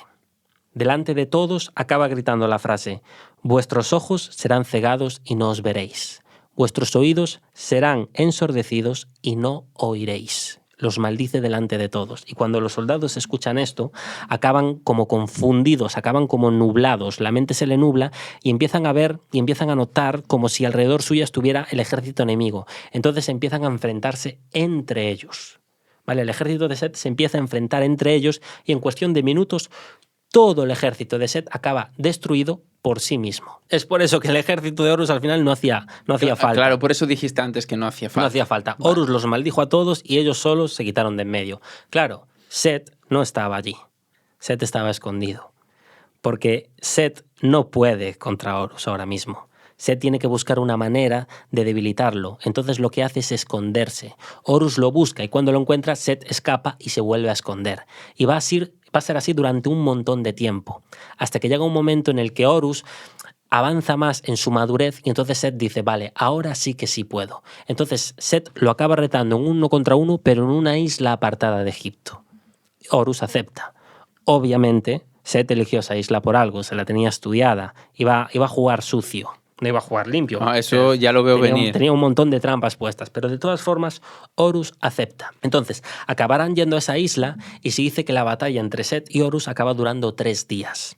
Delante de todos acaba gritando la frase: vuestros ojos serán cegados y no os veréis. Vuestros oídos serán ensordecidos y no oiréis. Los maldice delante de todos. Y cuando los soldados escuchan esto, acaban como confundidos, acaban como nublados, la mente se le nubla y empiezan a ver y empiezan a notar como si alrededor suya estuviera el ejército enemigo. Entonces empiezan a enfrentarse entre ellos. ¿Vale? El ejército de Set se empieza a enfrentar entre ellos y en cuestión de minutos todo el ejército de Set acaba destruido por sí mismo. Es por eso que el ejército de Horus al final no hacía falta. Claro, por eso dijiste antes que no hacía falta. No hacía falta. Vale. Horus los maldijo a todos y ellos solos se quitaron de en medio. Claro, Set no estaba allí. Set estaba escondido. Porque Set no puede contra Horus ahora mismo. Set tiene que buscar una manera de debilitarlo. Entonces lo que hace es esconderse. Horus lo busca y cuando lo encuentra, Set escapa y se vuelve a esconder. Y va a ser así durante un montón de tiempo, hasta que llega un momento en el que Horus avanza más en su madurez y entonces Set dice, vale, ahora sí que sí puedo. Entonces Set lo acaba retando en 1 contra 1, pero en una isla apartada de Egipto. Horus acepta. Obviamente, Set eligió esa isla por algo, se la tenía estudiada, iba a jugar sucio, no iba a jugar limpio. Eso ya lo veo venir. Tenía un montón de trampas puestas, pero de todas formas Horus acepta. Entonces, acabarán yendo a esa isla y se dice que la batalla entre Set y Horus acaba durando 3 días.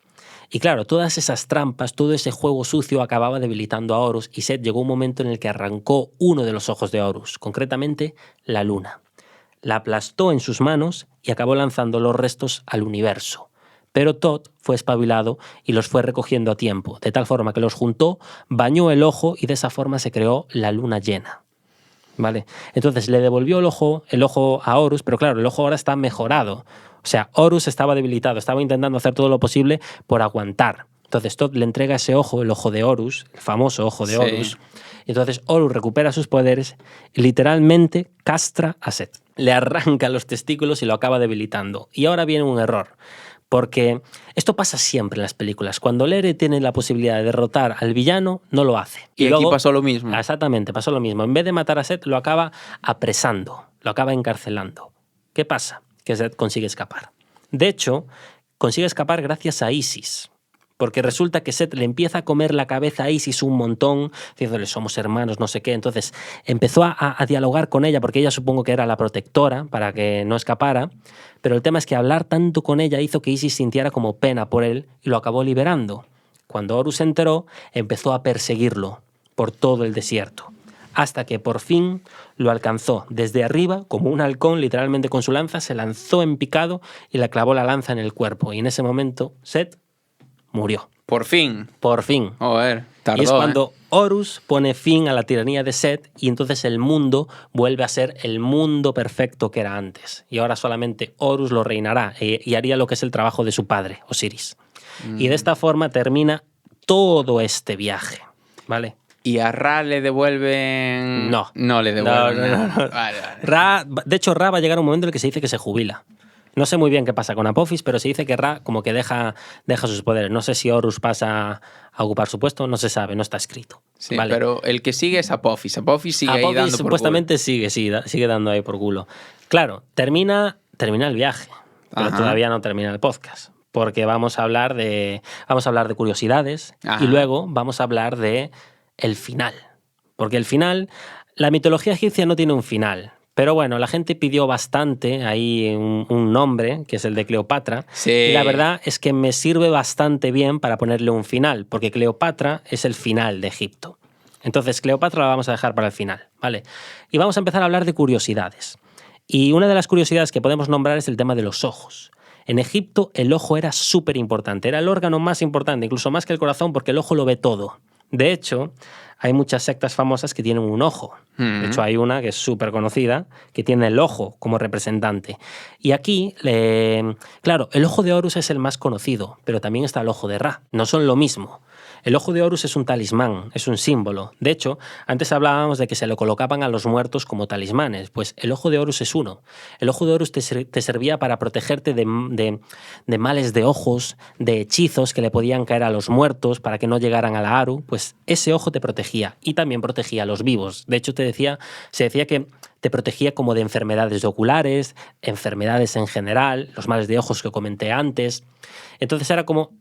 Y claro, todas esas trampas, todo ese juego sucio acababa debilitando a Horus y Set llegó un momento en el que arrancó uno de los ojos de Horus, concretamente la luna. La aplastó en sus manos y acabó lanzando los restos al universo. Pero Thoth fue espabilado y los fue recogiendo a tiempo, de tal forma que los juntó, bañó el ojo y de esa forma se creó la luna llena. ¿Vale? Entonces le devolvió el ojo a Horus, pero claro, el ojo ahora está mejorado. O sea, Horus estaba debilitado, estaba intentando hacer todo lo posible por aguantar. Entonces Thoth le entrega ese ojo, el ojo de Horus, el famoso ojo de Horus. Y entonces Horus recupera sus poderes y literalmente castra a Set. Le arranca los testículos y lo acaba debilitando. Y ahora viene un error. Porque esto pasa siempre en las películas. Cuando el héroe tiene la posibilidad de derrotar al villano, no lo hace. Y luego, aquí pasó lo mismo. Exactamente, pasó lo mismo. En vez de matar a Set, lo acaba apresando, lo acaba encarcelando. ¿Qué pasa? Que Set consigue escapar. De hecho, consigue escapar gracias a Isis. Porque resulta que Set le empieza a comer la cabeza a Isis un montón, diciéndole somos hermanos, no sé qué. Entonces empezó a dialogar con ella, porque ella supongo que era la protectora para que no escapara. Pero el tema es que hablar tanto con ella hizo que Isis sintiera como pena por él y lo acabó liberando. Cuando Horus se enteró, empezó a perseguirlo por todo el desierto. Hasta que por fin lo alcanzó desde arriba, como un halcón, literalmente con su lanza, se lanzó en picado y le clavó la lanza en el cuerpo. Y en ese momento Set murió. Por fin. Por fin. Joder, tardó, y es cuando Horus pone fin a la tiranía de Set y entonces el mundo vuelve a ser el mundo perfecto que era antes. Y ahora solamente Horus lo reinará y haría lo que es el trabajo de su padre, Osiris. Y de esta forma termina todo este viaje, ¿vale? ¿Y a Ra le devuelven...? No. No le devuelven nada. No. Vale, vale. De hecho, Ra va a llegar un momento en el que se dice que se jubila. No sé muy bien qué pasa con Apophis, pero se dice que Ra como que deja sus poderes. No sé si Horus pasa a ocupar su puesto, no se sabe, no está escrito. Sí, ¿vale? pero el que sigue es Apophis. Apophis sigue ahí dando por supuestamente culo. sigue dando ahí por culo. Claro, termina el viaje, pero todavía no termina el podcast. Porque vamos a hablar de curiosidades. Ajá. Y luego vamos a hablar de el final. Porque el final, la mitología egipcia no tiene un final. Pero bueno, la gente pidió bastante ahí un nombre, que es el de Cleopatra. Sí. Y la verdad es que me sirve bastante bien para ponerle un final, porque Cleopatra es el final de Egipto. Entonces, Cleopatra la vamos a dejar para el final, ¿vale? Y vamos a empezar a hablar de curiosidades. Y una de las curiosidades que podemos nombrar es el tema de los ojos. En Egipto el ojo era súper importante, era el órgano más importante, incluso más que el corazón, porque el ojo lo ve todo. De hecho, hay muchas sectas famosas que tienen un ojo. De hecho, hay una que es súper conocida, que tiene el ojo como representante. Y aquí, claro, el ojo de Horus es el más conocido, pero también está el ojo de Ra. No son lo mismo. El ojo de Horus es un talismán, es un símbolo. De hecho, antes hablábamos de que se lo colocaban a los muertos como talismanes. Pues el ojo de Horus es uno. El ojo de Horus te servía para protegerte de males de ojos, de hechizos que le podían caer a los muertos para que no llegaran a la Aru. Pues ese ojo te protegía y también protegía a los vivos. De hecho, se decía que te protegía como de enfermedades oculares, enfermedades en general, los males de ojos que comenté antes. Entonces era como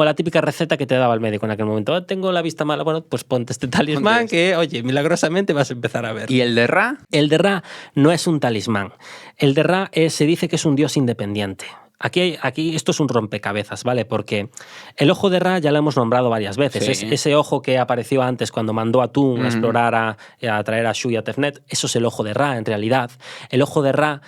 la típica receta que te daba el médico en aquel momento. Oh, tengo la vista mala, bueno, pues ponte este talismán que, oye, milagrosamente vas a empezar a ver. ¿Y el de Ra? El de Ra no es un talismán. El de Ra se dice que es un dios independiente. Aquí esto es un rompecabezas, ¿vale? Porque el ojo de Ra ya lo hemos nombrado varias veces. Sí. Es ese ojo que apareció antes cuando mandó a Tum a explorar, a traer a Shu y a Tefnet. Eso es el ojo de Ra, en realidad. El ojo de Ra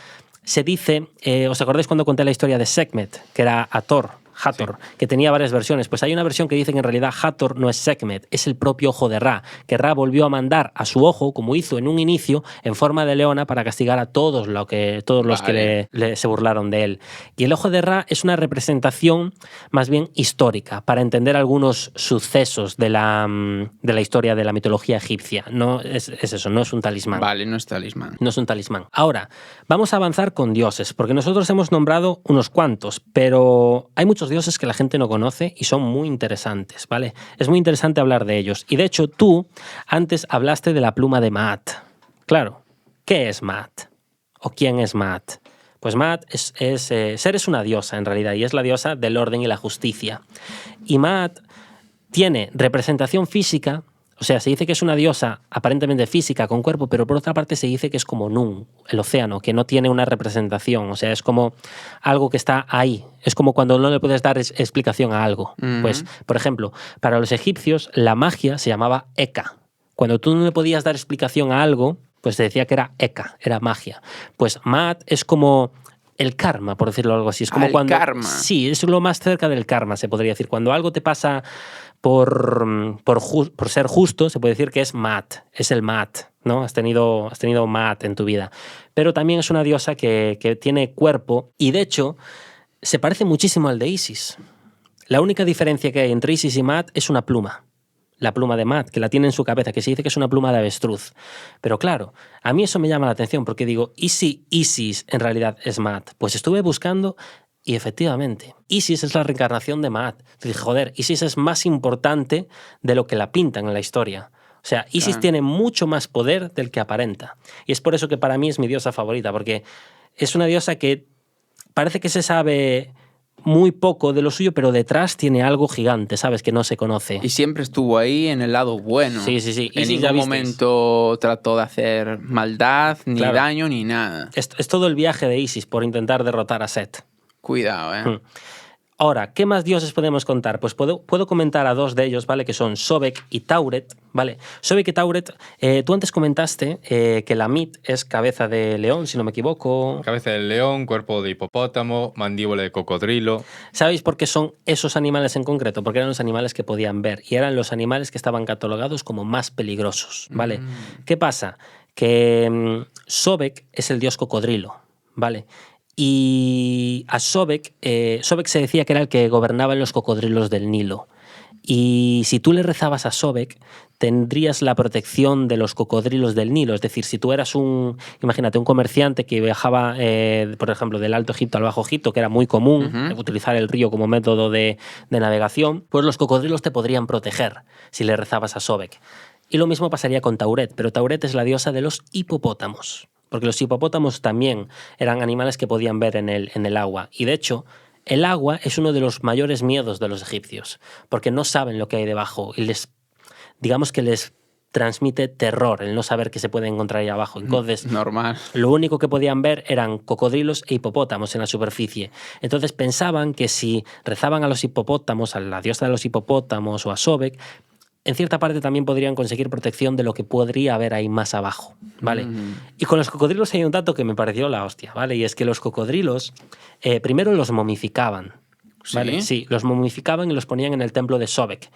se dice... ¿os acordáis cuando conté la historia de Sekhmet? Que era Hathor, sí, que tenía varias versiones. Pues hay una versión que dice que en realidad Hathor no es Sekhmet, es el propio ojo de Ra, que Ra volvió a mandar a su ojo, como hizo en un inicio, en forma de leona para castigar a todos los que se burlaron de él. Y el ojo de Ra es una representación más bien histórica, para entender algunos sucesos de la historia de la mitología egipcia. No es eso, no es un talismán. Vale, no es talismán. No es un talismán. Ahora, vamos a avanzar con dioses, porque nosotros hemos nombrado unos cuantos, pero hay muchos dioses que la gente no conoce y son muy interesantes, ¿vale? Es muy interesante hablar de ellos. Y de hecho, tú antes hablaste de la pluma de Maat. Claro, ¿qué es Maat? ¿O quién es Maat? Pues Maat Ser es una diosa en realidad, y es la diosa del orden y la justicia. Y Maat tiene representación física, o sea, se dice que es una diosa aparentemente física con cuerpo, pero por otra parte se dice que es como Nun, el océano, que no tiene una representación, o sea, es como algo que está ahí. Es como cuando no le puedes dar explicación a algo. Pues, por ejemplo, para los egipcios la magia se llamaba Eka. Cuando tú no le podías dar explicación a algo, pues se decía que era Eka, era magia. Pues Maat es como el karma, por decirlo algo así. Es como cuando karma. Sí, es lo más cerca del karma, se podría decir. Cuando algo te pasa por ser justo, se puede decir que es Maat, es el Maat, ¿no? Has tenido Maat en tu vida. Pero también es una diosa que tiene cuerpo y, de hecho, se parece muchísimo al de Isis. La única diferencia que hay entre Isis y Maat es una pluma. La pluma de Maat, que la tiene en su cabeza, que se dice que es una pluma de avestruz. Pero claro, a mí eso me llama la atención porque digo, ¿y si Isis en realidad es Maat? Pues estuve buscando y efectivamente, Isis es la reencarnación de Maat. Dije, joder, Isis es más importante de lo que la pintan en la historia. O sea, Isis tiene mucho más poder del que aparenta. Y es por eso que para mí es mi diosa favorita, porque es una diosa que parece que se sabe muy poco de lo suyo, pero detrás tiene algo gigante, ¿sabes? Que no se conoce. Y siempre estuvo ahí en el lado bueno. Sí, sí, sí. En Isis, ningún momento trató de hacer maldad, ni daño, ni nada. Es todo el viaje de Isis por intentar derrotar a Set. Cuidado, ¿eh? Ahora, ¿qué más dioses podemos contar? Pues puedo comentar a dos de ellos, ¿vale? Que son Sobek y Tauret, ¿vale? Sobek y Tauret, tú antes comentaste que la Mit es cabeza de león, si no me equivoco. Cabeza de león, cuerpo de hipopótamo, mandíbula de cocodrilo. ¿Sabéis por qué son esos animales en concreto? Porque eran los animales que podían ver y eran los animales que estaban catalogados como más peligrosos, ¿vale? ¿Qué pasa? Que Sobek es el dios cocodrilo, ¿vale? Y a Sobek se decía que era el que gobernaba en los cocodrilos del Nilo. Y si tú le rezabas a Sobek, tendrías la protección de los cocodrilos del Nilo. Es decir, si tú eras imagínate, un comerciante que viajaba, por ejemplo, del Alto Egipto al Bajo Egipto, que era muy común utilizar el río como método de navegación, pues los cocodrilos te podrían proteger si le rezabas a Sobek. Y lo mismo pasaría con Tauret, pero Tauret es la diosa de los hipopótamos. Porque los hipopótamos también eran animales que podían ver en el agua. Y de hecho, el agua es uno de los mayores miedos de los egipcios, porque no saben lo que hay debajo y digamos que les transmite terror el no saber qué se puede encontrar ahí abajo. Entonces, normal. Lo único que podían ver eran cocodrilos e hipopótamos en la superficie. Entonces pensaban que si rezaban a los hipopótamos, a la diosa de los hipopótamos o a Sobek, en cierta parte también podrían conseguir protección de lo que podría haber ahí más abajo, ¿vale? Y con los cocodrilos hay un dato que me pareció la hostia, ¿vale? Y es que los cocodrilos primero los momificaban, ¿vale? Sí, los momificaban y los ponían en el templo de Sobek.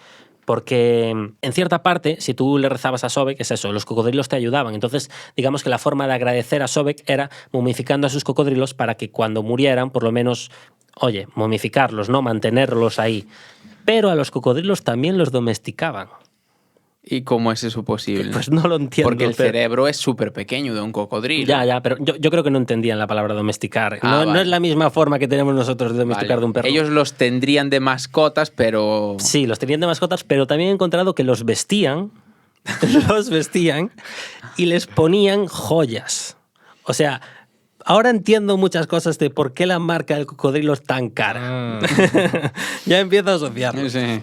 Porque en cierta parte, si tú le rezabas a Sobek, es eso, los cocodrilos te ayudaban. Entonces, digamos que la forma de agradecer a Sobek era momificando a sus cocodrilos para que cuando murieran, por lo menos, oye, momificarlos, ¿no? Mantenerlos ahí. Pero a los cocodrilos también los domesticaban. ¿Y cómo es eso posible? Pues no lo entiendo. Porque el cerebro es súper pequeño de un cocodrilo. Ya, pero yo creo que no entendían la palabra domesticar. No es la misma forma que tenemos nosotros de domesticar de un perro. Ellos los tendrían de mascotas, pero... Sí, los tenían de mascotas, pero también he encontrado que los vestían y les ponían joyas. O sea, ahora entiendo muchas cosas de por qué la marca del cocodrilo es tan cara. Ya empiezo a asociarlo. Sí.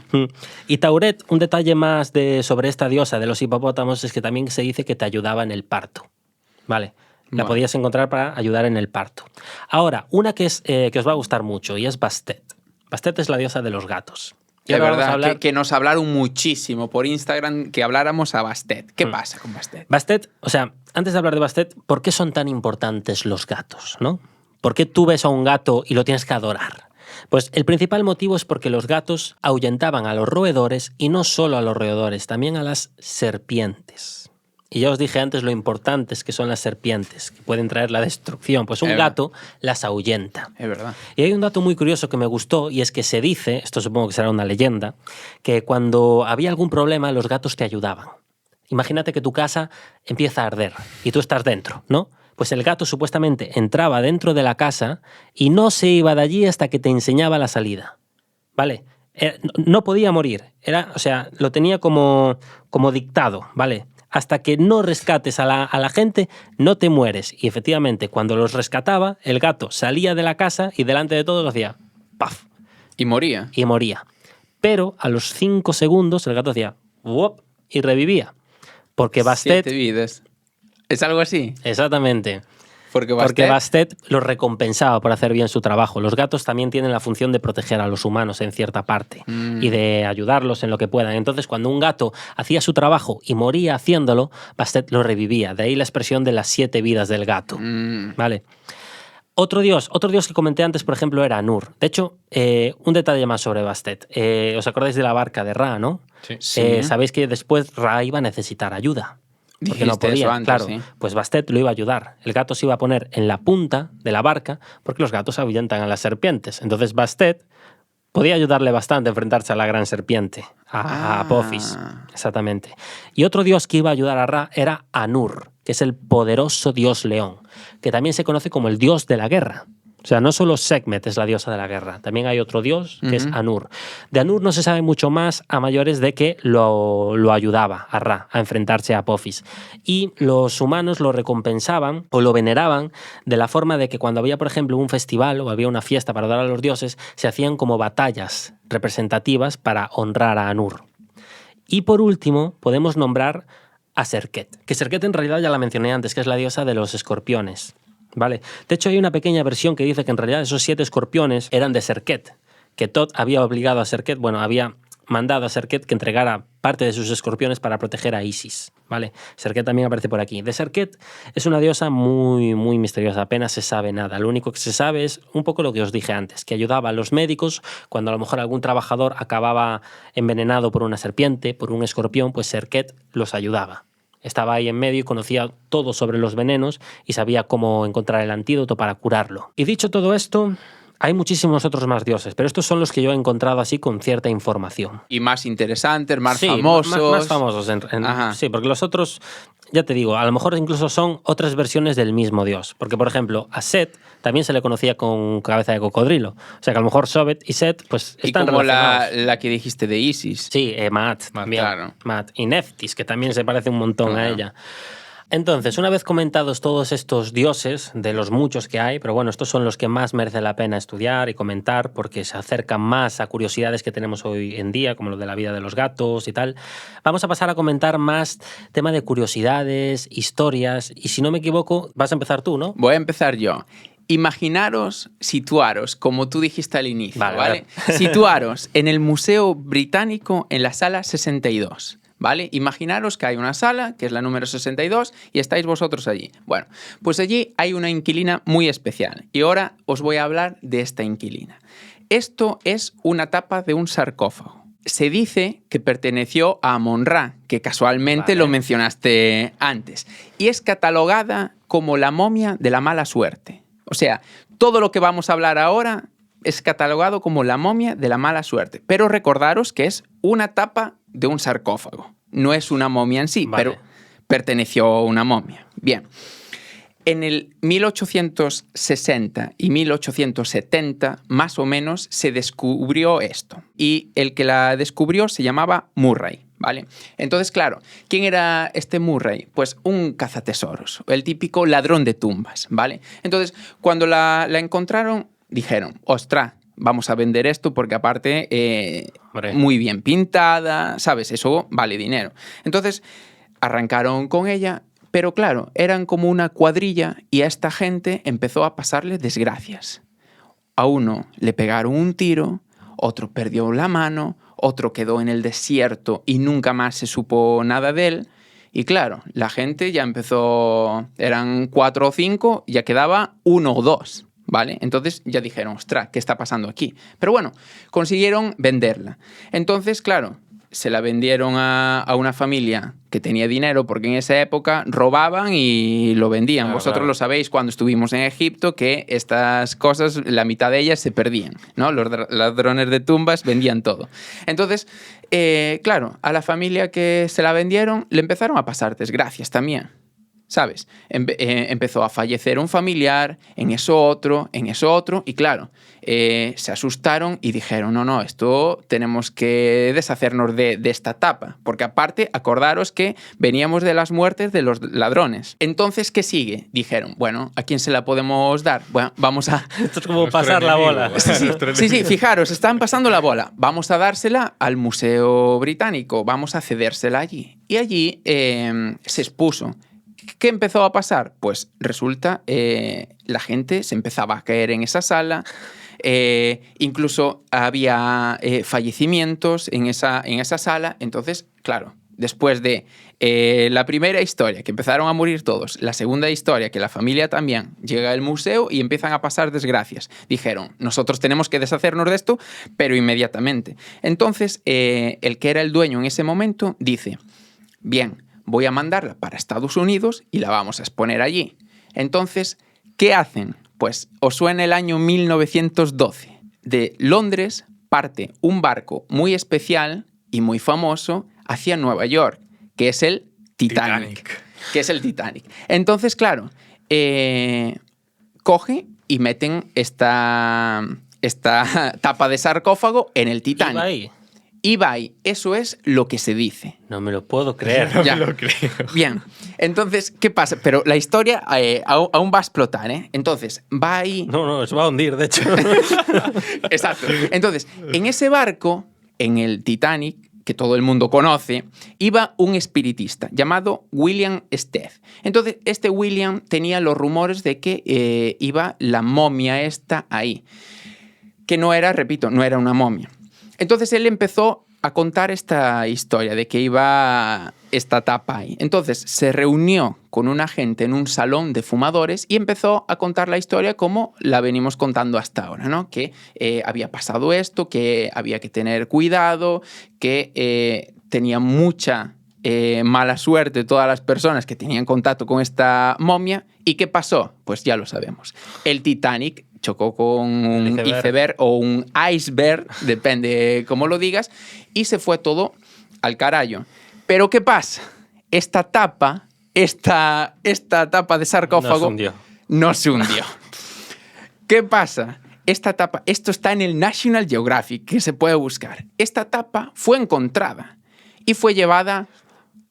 Y Tauret, un detalle más sobre esta diosa de los hipopótamos es que también se dice que te ayudaba en el parto. ¿Vale? La podías encontrar para ayudar en el parto. Ahora, una que os va a gustar mucho y es Bastet. Bastet es la diosa de los gatos. Y es verdad que nos hablaron muchísimo por Instagram que habláramos a Bastet. ¿Qué pasa con Bastet? Bastet, o sea, antes de hablar de Bastet, ¿por qué son tan importantes los gatos, no? ¿Por qué tú ves a un gato y lo tienes que adorar? Pues el principal motivo es porque los gatos ahuyentaban a los roedores y no solo a los roedores, también a las serpientes. Y ya os dije antes lo importantes que son las serpientes, que pueden traer la destrucción. Pues un gato las ahuyenta. Es verdad. Y hay un dato muy curioso que me gustó y es que se dice, esto supongo que será una leyenda, que cuando había algún problema los gatos te ayudaban. Imagínate que tu casa empieza a arder y tú estás dentro, ¿no? Pues el gato supuestamente entraba dentro de la casa y no se iba de allí hasta que te enseñaba la salida, ¿vale? No podía morir, o sea, lo tenía como dictado, ¿vale? hasta que no rescates a la gente, no te mueres. Y efectivamente, cuando los rescataba, el gato salía de la casa y delante de todos hacía ¡paf! Y moría. Y moría. Pero a los 5 segundos el gato hacía ¡wop! Y revivía. Porque Bastet... 7 vidas. ¿Es algo así? Exactamente. Porque Porque Bastet los recompensaba por hacer bien su trabajo. Los gatos también tienen la función de proteger a los humanos en cierta parte y de ayudarlos en lo que puedan. Entonces, cuando un gato hacía su trabajo y moría haciéndolo, Bastet lo revivía. De ahí la expresión de las 7 vidas del gato. ¿Vale? Otro dios que comenté antes, por ejemplo, era Anur. De hecho, un detalle más sobre Bastet. ¿Os acordáis de la barca de Ra, no? Sí. Sabéis que después Ra iba a necesitar ayuda. Porque no Dijiste podía, eso antes, claro. sí. Pues Bastet lo iba a ayudar. El gato se iba a poner en la punta de la barca porque los gatos ahuyentan a las serpientes. Entonces Bastet podía ayudarle bastante a enfrentarse a la gran serpiente, a Apophis. Exactamente. Y otro dios que iba a ayudar a Ra era Anur, que es el poderoso dios león, que también se conoce como el dios de la guerra. O sea, no solo Sekhmet es la diosa de la guerra, también hay otro dios que es Anur. De Anur no se sabe mucho más a mayores de que lo ayudaba a Ra a enfrentarse a Apophis. Y los humanos lo recompensaban o lo veneraban de la forma de que cuando había, por ejemplo, un festival o había una fiesta para dar a los dioses, se hacían como batallas representativas para honrar a Anur. Y por último, podemos nombrar a Serket, que Serket en realidad ya la mencioné antes, que es la diosa de los escorpiones. ¿Vale? De hecho, hay una pequeña versión que dice que en realidad esos 7 escorpiones eran de Serket, que Thoth había obligado a Serket, había mandado a Serket que entregara parte de sus escorpiones para proteger a Isis. ¿Vale? Serket también aparece por aquí. De Serket es una diosa muy, muy misteriosa, apenas se sabe nada. Lo único que se sabe es un poco lo que os dije antes, que ayudaba a los médicos cuando a lo mejor algún trabajador acababa envenenado por una serpiente, por un escorpión, pues Serket los ayudaba. Estaba ahí en medio y conocía todo sobre los venenos y sabía cómo encontrar el antídoto para curarlo. Y dicho todo esto, hay muchísimos otros más dioses, pero estos son los que yo he encontrado así con cierta información. Y más interesantes, más Sí, famosos. más famosos. Sí, porque los otros, ya te digo, a lo mejor incluso son otras versiones del mismo dios. Porque, por ejemplo, a Set también se le conocía con cabeza de cocodrilo. O sea que a lo mejor Sobet y Set pues están y como relacionados. la que dijiste de Isis. Sí, Maat, bien, claro. Maat. Y Neftis, que también se parece un montón a ella. Entonces, una vez comentados todos estos dioses, de los muchos que hay, pero bueno, estos son los que más merece la pena estudiar y comentar porque se acercan más a curiosidades que tenemos hoy en día, como lo de la vida de los gatos y tal, vamos a pasar a comentar más tema de curiosidades, historias, y si no me equivoco, vas a empezar tú, ¿no? Voy a empezar yo. Imaginaros, situaros, como tú dijiste al inicio, ¿vale? Situaros en el Museo Británico en la sala 62. ¿Vale? Imaginaros que hay una sala, que es la número 62, y estáis vosotros allí. Bueno, pues allí hay una inquilina muy especial. Y ahora os voy a hablar de esta inquilina. Esto es una tapa de un sarcófago. Se dice que perteneció a Amon-Ra, que casualmente lo mencionaste antes. Y es catalogada como la momia de la mala suerte. O sea, todo lo que vamos a hablar ahora es catalogado como la momia de la mala suerte. Pero recordaros que es una tapa de un sarcófago. No es una momia en sí, pero perteneció a una momia. Bien. En el 1860 y 1870, más o menos, se descubrió esto. Y el que la descubrió se llamaba Murray, ¿vale? Entonces, claro, ¿quién era este Murray? Pues un cazatesoros, el típico ladrón de tumbas, ¿vale? Entonces, cuando la encontraron, dijeron, ostras, vamos a vender esto porque aparte muy bien pintada, ¿sabes? Eso vale dinero. Entonces arrancaron con ella, pero claro, eran como una cuadrilla y a esta gente empezó a pasarle desgracias. A uno le pegaron un tiro, otro perdió la mano, otro quedó en el desierto y nunca más se supo nada de él. Y claro, la gente ya empezó, eran 4 o 5, ya quedaba 1 o 2. ¿Vale? Entonces ya dijeron, ostras, ¿qué está pasando aquí? Pero bueno, consiguieron venderla. Entonces, claro, se la vendieron a una familia que tenía dinero porque en esa época robaban y lo vendían. Claro, Vosotros claro. lo sabéis cuando estuvimos en Egipto que estas cosas, la mitad de ellas se perdían, ¿no? Los ladrones de tumbas vendían todo. Entonces, claro, a la familia que se la vendieron le empezaron a pasar desgracias también. ¿sabes? Empezó a fallecer un familiar, en eso otro, y claro, se asustaron y dijeron, no, esto tenemos que deshacernos de esta tapa, porque aparte, acordaros que veníamos de las muertes de los ladrones. Entonces, ¿qué sigue? Dijeron, bueno, ¿a quién se la podemos dar? Bueno, vamos a... Esto es como pasar la bola. Sí, fijaros, están pasando la bola. Vamos a dársela al Museo Británico, vamos a cedérsela allí. Y allí se expuso. ¿Qué empezó a pasar? Pues resulta la gente se empezaba a caer en esa sala, incluso había fallecimientos en esa sala. Entonces, claro, después de la primera historia, que empezaron a morir todos, la segunda historia, que la familia también, llega al museo y empiezan a pasar desgracias. Dijeron, nosotros tenemos que deshacernos de esto, pero inmediatamente. Entonces, el que era el dueño en ese momento dice, bien, voy a mandarla para Estados Unidos y la vamos a exponer allí. Entonces, ¿qué hacen? Pues os suena el año 1912. De Londres parte un barco muy especial y muy famoso hacia Nueva York, que es el Titanic. Que es el Titanic. Entonces, claro, coge y meten esta tapa de sarcófago en el Titanic. Y va ahí. Eso es lo que se dice. No me lo puedo creer. No me lo creo. Bien. Entonces, ¿qué pasa? Pero la historia aún va a explotar, ¿eh? Entonces, va ahí... No, se va a hundir, de hecho. Exacto. Entonces, en ese barco, en el Titanic, que todo el mundo conoce, iba un espiritista llamado William Stead. Entonces, este William tenía los rumores de que iba la momia esta ahí. Que no era, repito, no era una momia. Entonces él empezó a contar esta historia de que iba esta tapa ahí. Entonces se reunió con una gente en un salón de fumadores y empezó a contar la historia como la venimos contando hasta ahora, ¿no? Que había pasado esto, que había que tener cuidado, que tenía mucha mala suerte todas las personas que tenían contacto con esta momia. ¿Y qué pasó? Pues ya lo sabemos. El Titanic chocó con un iceberg o un iceberg, depende cómo lo digas, y se fue todo al carajo. Pero ¿qué pasa? Esta tapa de sarcófago no se hundió. ¿Qué pasa? Esta tapa, esto está en el National Geographic, que se puede buscar. Esta tapa fue encontrada y fue llevada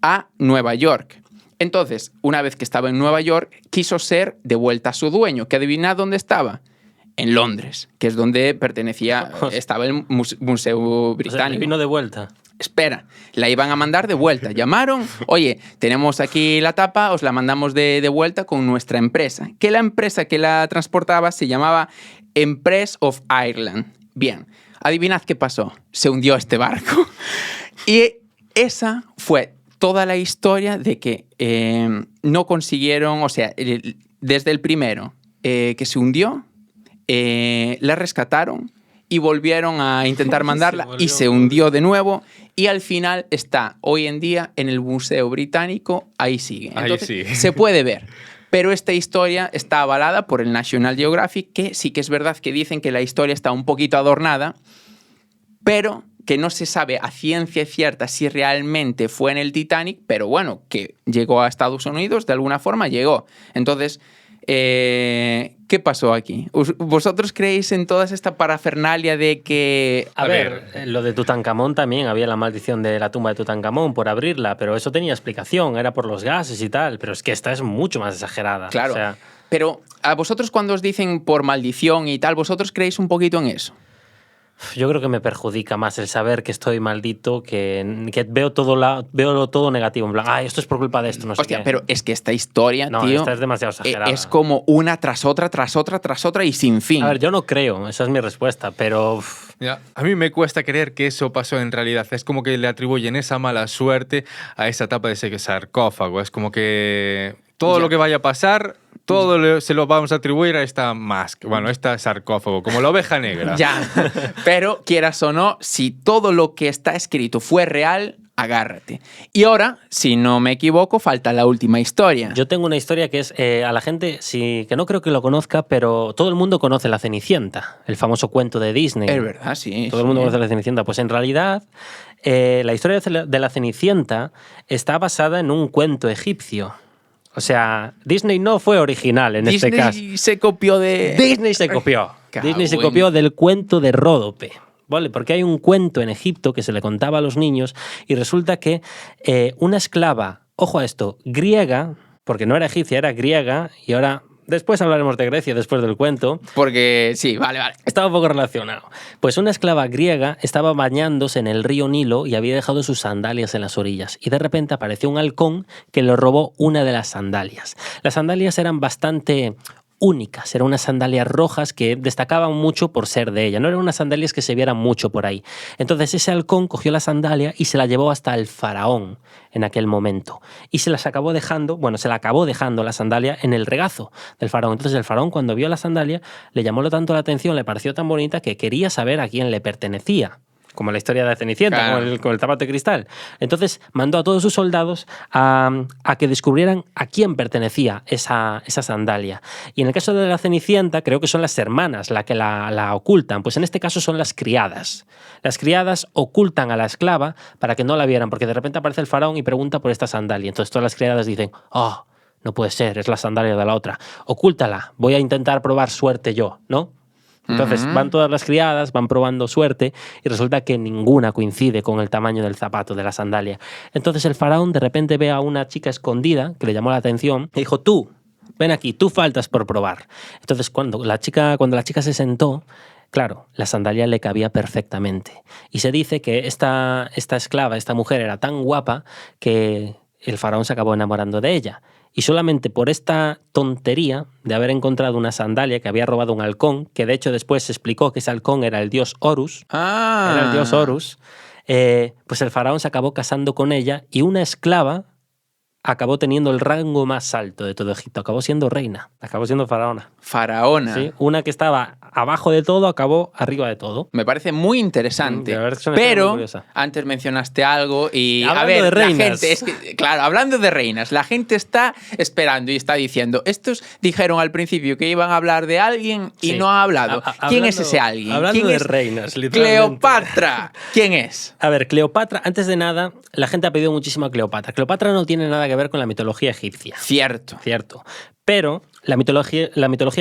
a Nueva York. Entonces, una vez que estaba en Nueva York, quiso ser de vuelta a su dueño, que adivina dónde estaba. En Londres, que es donde estaba el Museo Británico. O sea, vino de vuelta. Espera, la iban a mandar de vuelta. Llamaron, oye, tenemos aquí la tapa, os la mandamos de vuelta con nuestra empresa. Que la empresa que la transportaba se llamaba Empress of Ireland. Bien, adivinad qué pasó. Se hundió este barco. Y esa fue toda la historia de que no consiguieron, o sea, desde el primero que se hundió, la rescataron y volvieron a intentar mandarla y se hundió de nuevo y al final está hoy en día en el Museo Británico, ahí sigue. Entonces, ahí sí. Se puede ver. Pero esta historia está avalada por el National Geographic, que sí que es verdad que dicen que la historia está un poquito adornada, pero que no se sabe a ciencia cierta si realmente fue en el Titanic, pero bueno, que llegó a Estados Unidos, de alguna forma llegó. Entonces, ¿qué pasó aquí? ¿Vosotros creéis en toda esta parafernalia de que... A ver, lo de Tutankamón también, había la maldición de la tumba de Tutankamón por abrirla, pero eso tenía explicación, era por los gases y tal, pero es que esta es mucho más exagerada. Claro, o sea, pero a vosotros cuando os dicen por maldición y tal, ¿vosotros creéis un poquito en eso? yo creo que me perjudica más el saber que estoy maldito, que veo todo negativo. En plan, esto es por culpa de esto, no sé qué. Pero es que esta historia, tío... esta es demasiado exagerada. Es como una tras otra, tras otra, tras otra y sin fin. A ver, yo no creo, esa es mi respuesta, pero... Ya, a mí me cuesta creer que eso pasó en realidad. Es como que le atribuyen esa mala suerte a esa tapa de ese sarcófago. Es como que todo lo que vaya a pasar... Todo se lo vamos a atribuir a esta máscara, bueno, esta sarcófago, como la oveja negra. Ya, pero quieras o no, si todo lo que está escrito fue real, agárrate. Y ahora, si no me equivoco, falta la última historia. Yo tengo una historia que es, a la gente, que no creo que lo conozca, pero todo el mundo conoce La Cenicienta, el famoso cuento de Disney. Es verdad, sí. Todo el mundo conoce La Cenicienta. Pues en realidad, la historia de La Cenicienta está basada en un cuento egipcio. O sea, Disney no fue original en este caso. Disney se copió de... Disney se copió. Disney se copió del cuento de Ródope. ¿Vale? Porque hay un cuento en Egipto que se le contaba a los niños y resulta que una esclava, ojo a esto, griega, porque no era egipcia, era griega, y ahora después hablaremos de Grecia después del cuento. Porque sí, vale. Estaba un poco relacionado. Pues una esclava griega estaba bañándose en el río Nilo y había dejado sus sandalias en las orillas. Y de repente apareció un halcón que le robó una de las sandalias. Las sandalias eran bastante únicas, eran unas sandalias rojas que destacaban mucho por ser de ella, no eran unas sandalias que se vieran mucho por ahí. Entonces ese halcón cogió la sandalia y se la llevó hasta el faraón en aquel momento y se la acabó dejando la sandalia en el regazo del faraón. Entonces el faraón, cuando vio la sandalia, le llamó tanto la atención, le pareció tan bonita que quería saber a quién le pertenecía. Como la historia de Cenicienta, claro, con el zapato de cristal. Entonces mandó a todos sus soldados a que descubrieran a quién pertenecía esa sandalia. Y en el caso de la Cenicienta, creo que son las hermanas las que la ocultan. Pues en este caso son las criadas. Las criadas ocultan a la esclava para que no la vieran, porque de repente aparece el faraón y pregunta por esta sandalia. Entonces todas las criadas dicen, oh, no puede ser, es la sandalia de la otra. Ocúltala, voy a intentar probar suerte yo, ¿no? Entonces van todas las criadas, van probando suerte y resulta que ninguna coincide con el tamaño del zapato, de la sandalia. Entonces el faraón de repente ve a una chica escondida que le llamó la atención y dijo, tú, ven aquí, tú faltas por probar. Entonces cuando la chica se sentó, claro, la sandalia le cabía perfectamente. Y se dice que esta esclava, esta mujer era tan guapa que el faraón se acabó enamorando de ella. Y solamente por esta tontería de haber encontrado una sandalia que había robado un halcón, que de hecho después se explicó que ese halcón era el dios Horus, era el dios Horus, pues el faraón se acabó casando con ella y una esclava acabó teniendo el rango más alto de todo Egipto. Acabó siendo reina, acabó siendo faraona. Faraona. Sí, una que estaba abajo de todo, acabó arriba de todo. Me parece muy interesante. Es pero antes mencionaste algo y hablando a ver, de reinas. La gente, es que, claro, hablando de reinas, la gente está esperando y está diciendo, estos dijeron al principio que iban a hablar de alguien y no ha hablado. ¿Quién es ese alguien? Hablando ¿Quién de es reinas, literalmente. Cleopatra. ¿Quién es? A ver, Cleopatra, antes de nada, la gente ha pedido muchísimo a Cleopatra. Cleopatra no tiene nada que ver con la mitología egipcia. Cierto. Pero la mitología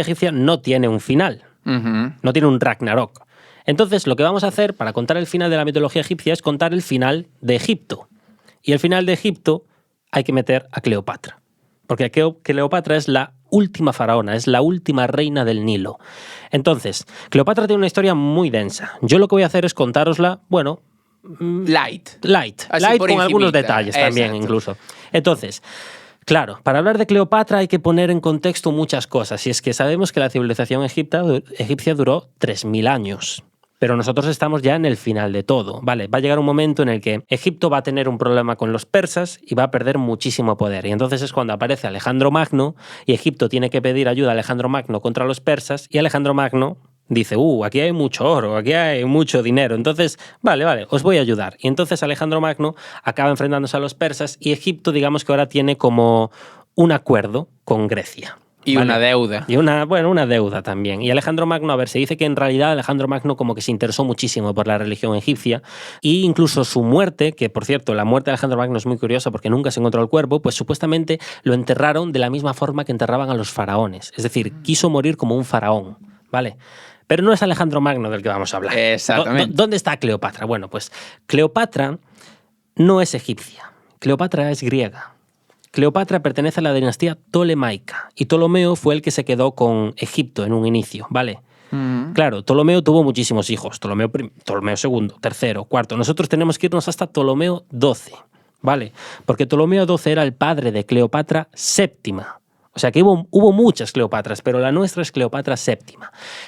egipcia no tiene un final. No tiene un Ragnarok. Entonces, lo que vamos a hacer para contar el final de la mitología egipcia es contar el final de Egipto. Y el final de Egipto hay que meter a Cleopatra. Porque Cleopatra es la última faraona, es la última reina del Nilo. Entonces, Cleopatra tiene una historia muy densa. Yo lo que voy a hacer es contárosla, bueno, light con algunos detalles también. Exacto. Incluso. Entonces, claro, para hablar de Cleopatra hay que poner en contexto muchas cosas. Y es que sabemos que la civilización egipcia duró 3000 años. Pero nosotros estamos ya en el final de todo, ¿vale? Va a llegar un momento en el que Egipto va a tener un problema con los persas y va a perder muchísimo poder. Y entonces es cuando aparece Alejandro Magno y Egipto tiene que pedir ayuda a Alejandro Magno contra los persas y Alejandro Magno dice, aquí hay mucho oro, aquí hay mucho dinero, entonces, vale, os voy a ayudar. Y entonces Alejandro Magno acaba enfrentándose a los persas y Egipto, digamos que ahora tiene como un acuerdo con Grecia. Y ¿vale? Una deuda. Y una deuda también. Y Alejandro Magno, a ver, se dice que en realidad Alejandro Magno como que se interesó muchísimo por la religión egipcia e incluso su muerte, que por cierto, la muerte de Alejandro Magno es muy curiosa porque nunca se encontró el cuerpo, pues supuestamente lo enterraron de la misma forma que enterraban a los faraones. Es decir, quiso morir como un faraón, ¿vale? Pero no es Alejandro Magno del que vamos a hablar. Exactamente. ¿Dónde está Cleopatra? Bueno, pues Cleopatra no es egipcia. Cleopatra es griega. Cleopatra pertenece a la dinastía Ptolemaica y Ptolomeo fue el que se quedó con Egipto en un inicio, ¿vale? Claro, Ptolomeo tuvo muchísimos hijos. Ptolomeo II, tercero, cuarto. Nosotros tenemos que irnos hasta Ptolomeo XII, ¿vale? Porque Ptolomeo XII era el padre de Cleopatra VII. O sea que hubo muchas Cleopatras, pero la nuestra es Cleopatra VII.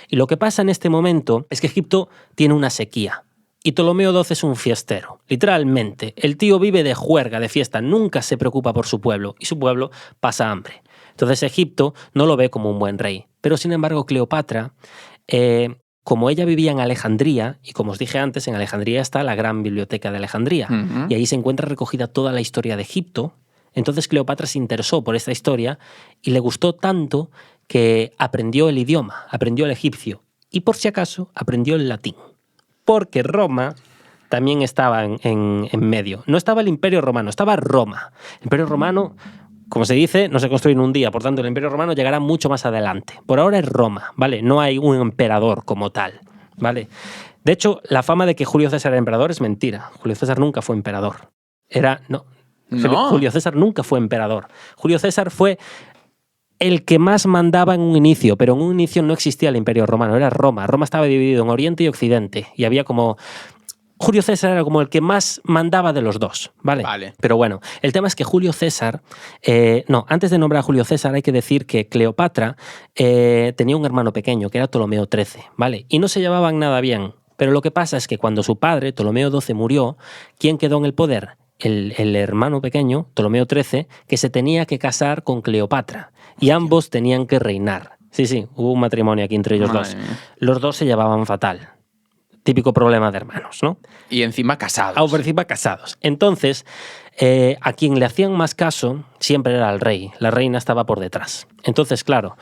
Y lo que pasa en este momento es que Egipto tiene una sequía. Y Ptolomeo XII es un fiestero. Literalmente, el tío vive de juerga, de fiesta, nunca se preocupa por su pueblo y su pueblo pasa hambre. Entonces Egipto no lo ve como un buen rey. Pero sin embargo Cleopatra, como ella vivía en Alejandría, y como os dije antes, en Alejandría está la gran biblioteca de Alejandría, y ahí se encuentra recogida toda la historia de Egipto. Entonces Cleopatra se interesó por esta historia y le gustó tanto que aprendió el idioma, aprendió el egipcio y por si acaso aprendió el latín. Porque Roma también estaba en medio. No estaba el Imperio Romano, estaba Roma. El Imperio Romano como se dice, no se construye en un día, por tanto el Imperio Romano llegará mucho más adelante. Por ahora es Roma, ¿vale? No hay un emperador como tal, ¿vale? De hecho, la fama de que Julio César era emperador es mentira. Julio César nunca fue emperador. ¿No? Julio César nunca fue emperador. Julio César fue el que más mandaba en un inicio, pero en un inicio no existía el Imperio Romano, era Roma. Roma estaba dividido en Oriente y Occidente, y había como... Julio César era como el que más mandaba de los dos, ¿vale? Vale. Pero bueno, el tema es que Julio César... antes de nombrar a Julio César hay que decir que Cleopatra tenía un hermano pequeño, que era Ptolomeo XIII, ¿vale? Y no se llevaban nada bien. Pero lo que pasa es que cuando su padre, Ptolomeo XII, murió, ¿quién quedó en el poder? El hermano pequeño, Ptolomeo XIII, que se tenía que casar con Cleopatra. Y ambos tenían que reinar. Sí, hubo un matrimonio aquí entre ellos dos. Mía. Los dos se llevaban fatal. Típico problema de hermanos, ¿no? Y encima casados. Por encima casados. Entonces, a quien le hacían más caso siempre era el rey. La reina estaba por detrás. Entonces, claro,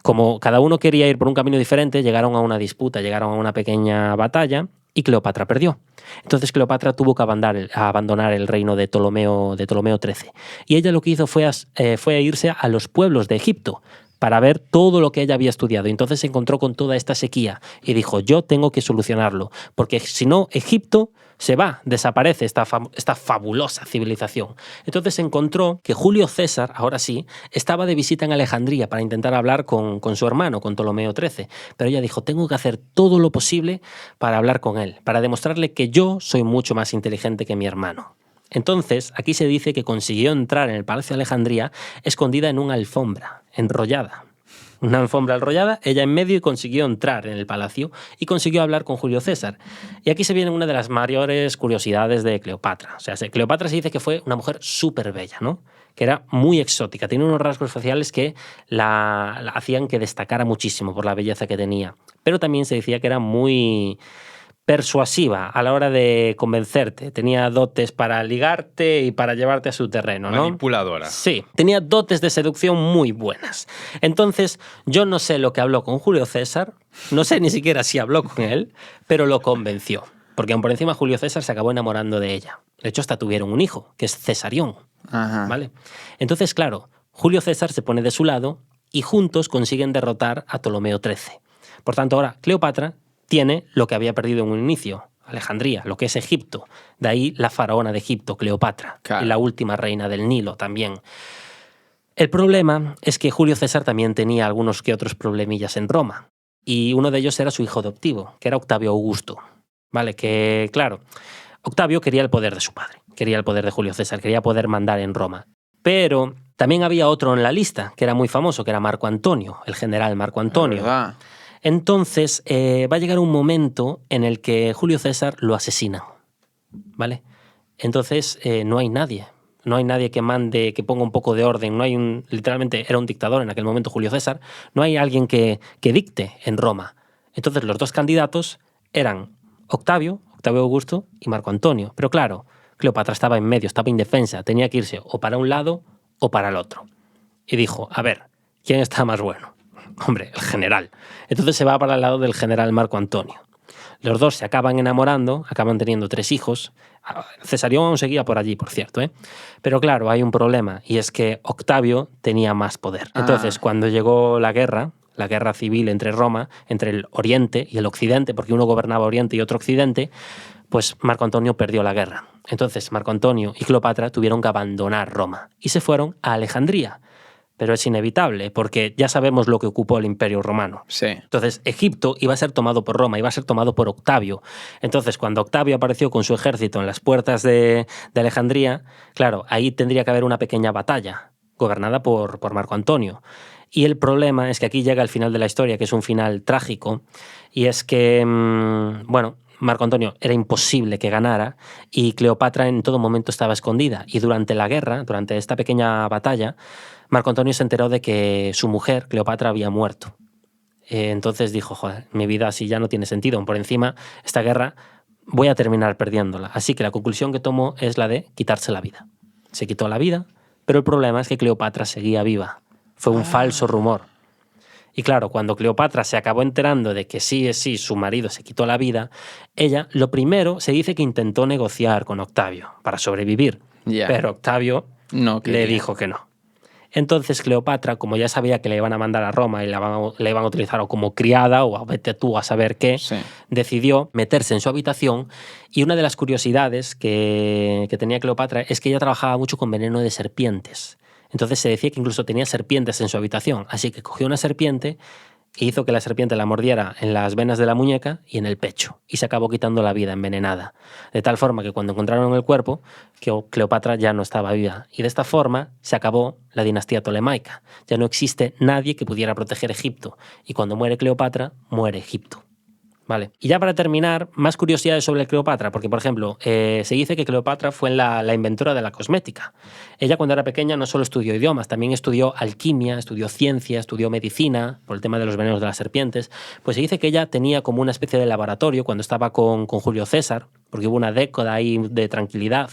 como cada uno quería ir por un camino diferente, llegaron a una disputa, llegaron a una pequeña batalla y Cleopatra perdió. Entonces Cleopatra tuvo que abandonar el reino de Ptolomeo XIII. Y ella lo que hizo fue irse a los pueblos de Egipto para ver todo lo que ella había estudiado. Y entonces se encontró con toda esta sequía y dijo, yo tengo que solucionarlo, porque si no, Egipto se va, desaparece esta fabulosa civilización. Entonces se encontró que Julio César, ahora sí, estaba de visita en Alejandría para intentar hablar con su hermano, con Ptolomeo XIII. Pero ella dijo, tengo que hacer todo lo posible para hablar con él, para demostrarle que yo soy mucho más inteligente que mi hermano. Entonces, aquí se dice que consiguió entrar en el Palacio de Alejandría escondida en una alfombra enrollada. Una alfombra enrollada, ella en medio, y consiguió entrar en el palacio y consiguió hablar con Julio César. Y aquí se viene una de las mayores curiosidades de Cleopatra. O sea, Cleopatra se dice que fue una mujer súper bella, ¿no? Que era muy exótica, tiene unos rasgos faciales que la hacían que destacara muchísimo por la belleza que tenía. Pero también se decía que era muy persuasiva a la hora de convencerte. Tenía dotes para ligarte y para llevarte a su terreno, ¿no? Manipuladora. Sí, tenía dotes de seducción muy buenas. Entonces, yo no sé lo que habló con Julio César, no sé ni siquiera si habló con él, pero lo convenció. Porque aún por encima Julio César se acabó enamorando de ella. De hecho, hasta tuvieron un hijo, que es Cesarión. Ajá. ¿Vale? Entonces, claro, Julio César se pone de su lado y juntos consiguen derrotar a Ptolomeo XIII. Por tanto, ahora Cleopatra tiene lo que había perdido en un inicio, Alejandría, lo que es Egipto. De ahí la faraona de Egipto, Cleopatra, claro. Y la última reina del Nilo también. El problema es que Julio César también tenía algunos que otros problemillas en Roma. Y uno de ellos era su hijo adoptivo, que era Octavio Augusto. ¿Vale? Que, claro, Octavio quería el poder de su padre, quería el poder de Julio César, quería poder mandar en Roma. Pero también había otro en la lista, que era muy famoso, que era Marco Antonio, el general Marco Antonio. ¿Verdad? Entonces, va a llegar un momento en el que Julio César lo asesina, ¿vale? Entonces, no hay nadie que mande, que ponga un poco de orden, literalmente era un dictador en aquel momento Julio César, no hay alguien que dicte en Roma. Entonces, los dos candidatos eran Octavio Augusto y Marco Antonio. Pero claro, Cleopatra estaba en medio, estaba indefensa, tenía que irse o para un lado o para el otro. Y dijo, a ver, ¿quién está más bueno? Hombre, el general. Entonces se va para el lado del general Marco Antonio. Los dos se acaban enamorando, acaban teniendo 3 hijos. Cesarión aún seguía por allí, por cierto, ¿eh? Pero claro, hay un problema, y es que Octavio tenía más poder. Entonces, cuando llegó la guerra civil entre Roma, entre el Oriente y el Occidente, porque uno gobernaba Oriente y otro Occidente, pues Marco Antonio perdió la guerra. Entonces, Marco Antonio y Cleopatra tuvieron que abandonar Roma y se fueron a Alejandría. Pero es inevitable, porque ya sabemos lo que ocupó el Imperio Romano. Sí. Entonces, Egipto iba a ser tomado por Roma, iba a ser tomado por Octavio. Entonces, cuando Octavio apareció con su ejército en las puertas de Alejandría, claro, ahí tendría que haber una pequeña batalla, gobernada por Marco Antonio. Y el problema es que aquí llega el final de la historia, que es un final trágico, y es que, Marco Antonio era imposible que ganara y Cleopatra en todo momento estaba escondida. Y durante la guerra, durante esta pequeña batalla, Marco Antonio se enteró de que su mujer, Cleopatra, había muerto. Entonces dijo, joder, mi vida así ya no tiene sentido. Por encima, esta guerra voy a terminar perdiéndola. Así que la conclusión que tomó es la de quitarse la vida. Se quitó la vida, pero el problema es que Cleopatra seguía viva. Fue un falso rumor. Y claro, cuando Cleopatra se acabó enterando de que sí, su marido se quitó la vida, ella, lo primero, se dice que intentó negociar con Octavio para sobrevivir. Yeah. Pero Octavio No le quería. dijo que no. Entonces Cleopatra, como ya sabía que le iban a mandar a Roma y le iban a utilizar o como criada o vete tú a saber qué, Sí. decidió meterse en su habitación. Y una de las curiosidades que tenía Cleopatra es que ella trabajaba mucho con veneno de serpientes. Entonces se decía que incluso tenía serpientes en su habitación. Así que cogió una serpiente e hizo que la serpiente la mordiera en las venas de la muñeca y en el pecho, y se acabó quitando la vida envenenada. De tal forma que cuando encontraron el cuerpo, Cleopatra ya no estaba viva. Y de esta forma se acabó la dinastía tolemaica. Ya no existe nadie que pudiera proteger Egipto. Y cuando muere Cleopatra, muere Egipto. Vale. Y ya para terminar, más curiosidades sobre Cleopatra, porque, por ejemplo, se dice que Cleopatra fue la inventora de la cosmética. Ella, cuando era pequeña, no solo estudió idiomas, también estudió alquimia, estudió ciencia, estudió medicina, por el tema de los venenos de las serpientes. Pues se dice que ella tenía como una especie de laboratorio cuando estaba con Julio César, porque hubo una década ahí de tranquilidad,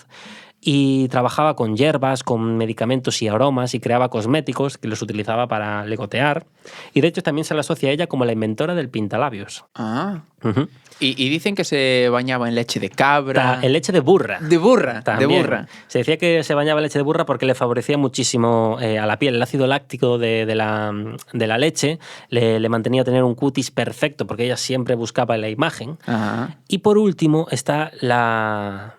y trabajaba con hierbas, con medicamentos y aromas, y creaba cosméticos que los utilizaba para legotear. Y de hecho también se le asocia a ella como la inventora del pintalabios. Ah. Ujú. Y dicen que se bañaba en leche de cabra. En leche de burra. De burra. También. De burra. Se decía que se bañaba en leche de burra porque le favorecía muchísimo a la piel. El ácido láctico de la leche le mantenía tener un cutis perfecto, porque ella siempre buscaba la imagen. Ajá. Y por último está la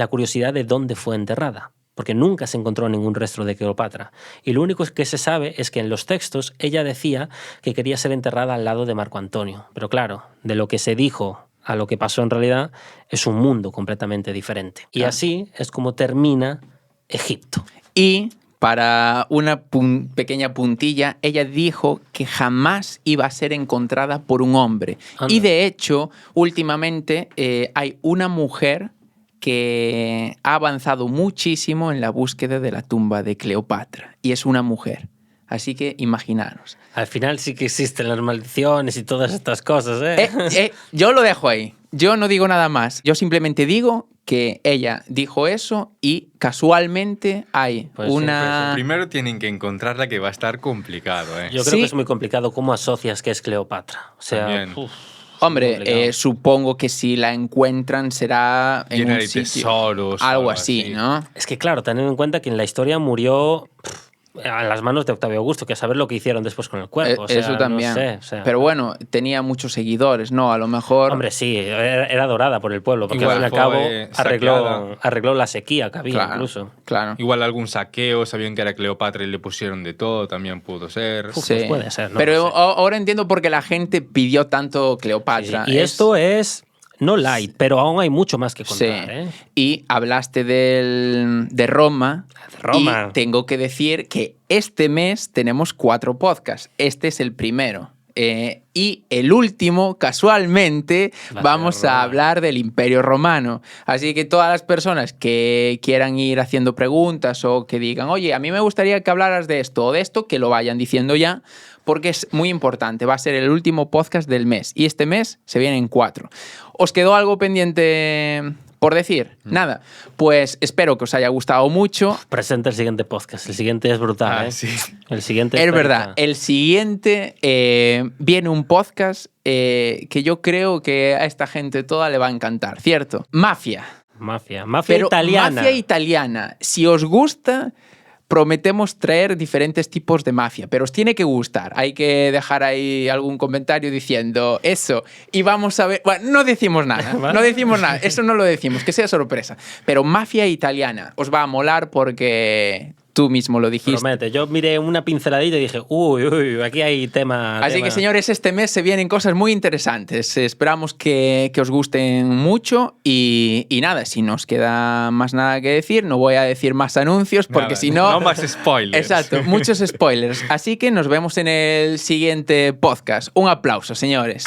curiosidad de dónde fue enterrada, porque nunca se encontró ningún rastro de Cleopatra. Y lo único que se sabe es que en los textos ella decía que quería ser enterrada al lado de Marco Antonio. Pero claro, de lo que se dijo a lo que pasó en realidad es un mundo completamente diferente. Y Claro. así es como termina Egipto. Y para una pequeña puntilla, ella dijo que jamás iba a ser encontrada por un hombre. Anda. Y de hecho, últimamente hay una mujer que ha avanzado muchísimo en la búsqueda de la tumba de Cleopatra. Y es una mujer. Así que imaginaros. Al final sí que existen las maldiciones y todas estas cosas, ¿eh? Yo lo dejo ahí. Yo no digo nada más. Yo simplemente digo que ella dijo eso y casualmente hay Pues una... Primero tienen que encontrarla, que va a estar complicado, ¿eh? Yo creo Sí. que es muy complicado cómo asocias que es Cleopatra. O sea, También. Hombre, complicado. supongo que si la encuentran será en Llena un de sitio, tesoros o algo algo así, así. ¿no? Es que claro, teniendo en cuenta que en la historia murió a las manos de Octavio Augusto, que a saber lo que hicieron después con el cuerpo. O sea, Eso también. No sé, o sea, Pero bueno, tenía muchos seguidores, ¿no? A lo mejor... hombre, sí, era adorada por el pueblo, porque Igual al fin y al cabo fue saqueada. arregló la sequía que había claro, incluso. claro. Igual algún saqueo, sabían que era Cleopatra y le pusieron de todo, también pudo ser. Uf, pues puede ser, no Pero lo sé. ahora entiendo por qué la gente pidió tanto Cleopatra. Sí, sí. Y esto es no light, pero aún hay mucho más que contar, Sí. ¿eh? Y hablaste de Roma. De Roma. Y tengo que decir que este mes tenemos 4 podcasts. Este es el primero. Y el último, casualmente, Va a vamos ser a Roma. hablar del Imperio Romano. Así que todas las personas que quieran ir haciendo preguntas o que digan, oye, a mí me gustaría que hablaras de esto o de esto, que lo vayan diciendo ya, porque es muy importante. Va a ser el último podcast del mes. Y este mes se vienen 4. ¿Os quedó algo pendiente por decir? Nada. Pues espero que os haya gustado mucho. Presenta el siguiente podcast. El siguiente es brutal, ¿eh? Sí. El siguiente Es está verdad, rica. el siguiente viene un podcast que yo creo que a esta gente toda le va a encantar, ¿cierto? Mafia. Mafia Pero italiana. Mafia italiana. Si os gusta, prometemos traer diferentes tipos de mafia, pero os tiene que gustar. Hay que dejar ahí algún comentario diciendo eso. Y vamos a ver... Bueno, no decimos nada. No decimos nada. Eso no lo decimos, que sea sorpresa. Pero mafia italiana os va a molar porque... Tú mismo lo dijiste. Promete. Yo miré una pinceladita y dije, uy, aquí hay tema. Así tema. que, señores, este mes se vienen cosas muy interesantes. Esperamos que os gusten mucho. Y nada, si no os queda más nada que decir, no voy a decir más anuncios porque Nada, si no... no más spoilers. Exacto, muchos spoilers. Así que nos vemos en el siguiente podcast. Un aplauso, señores.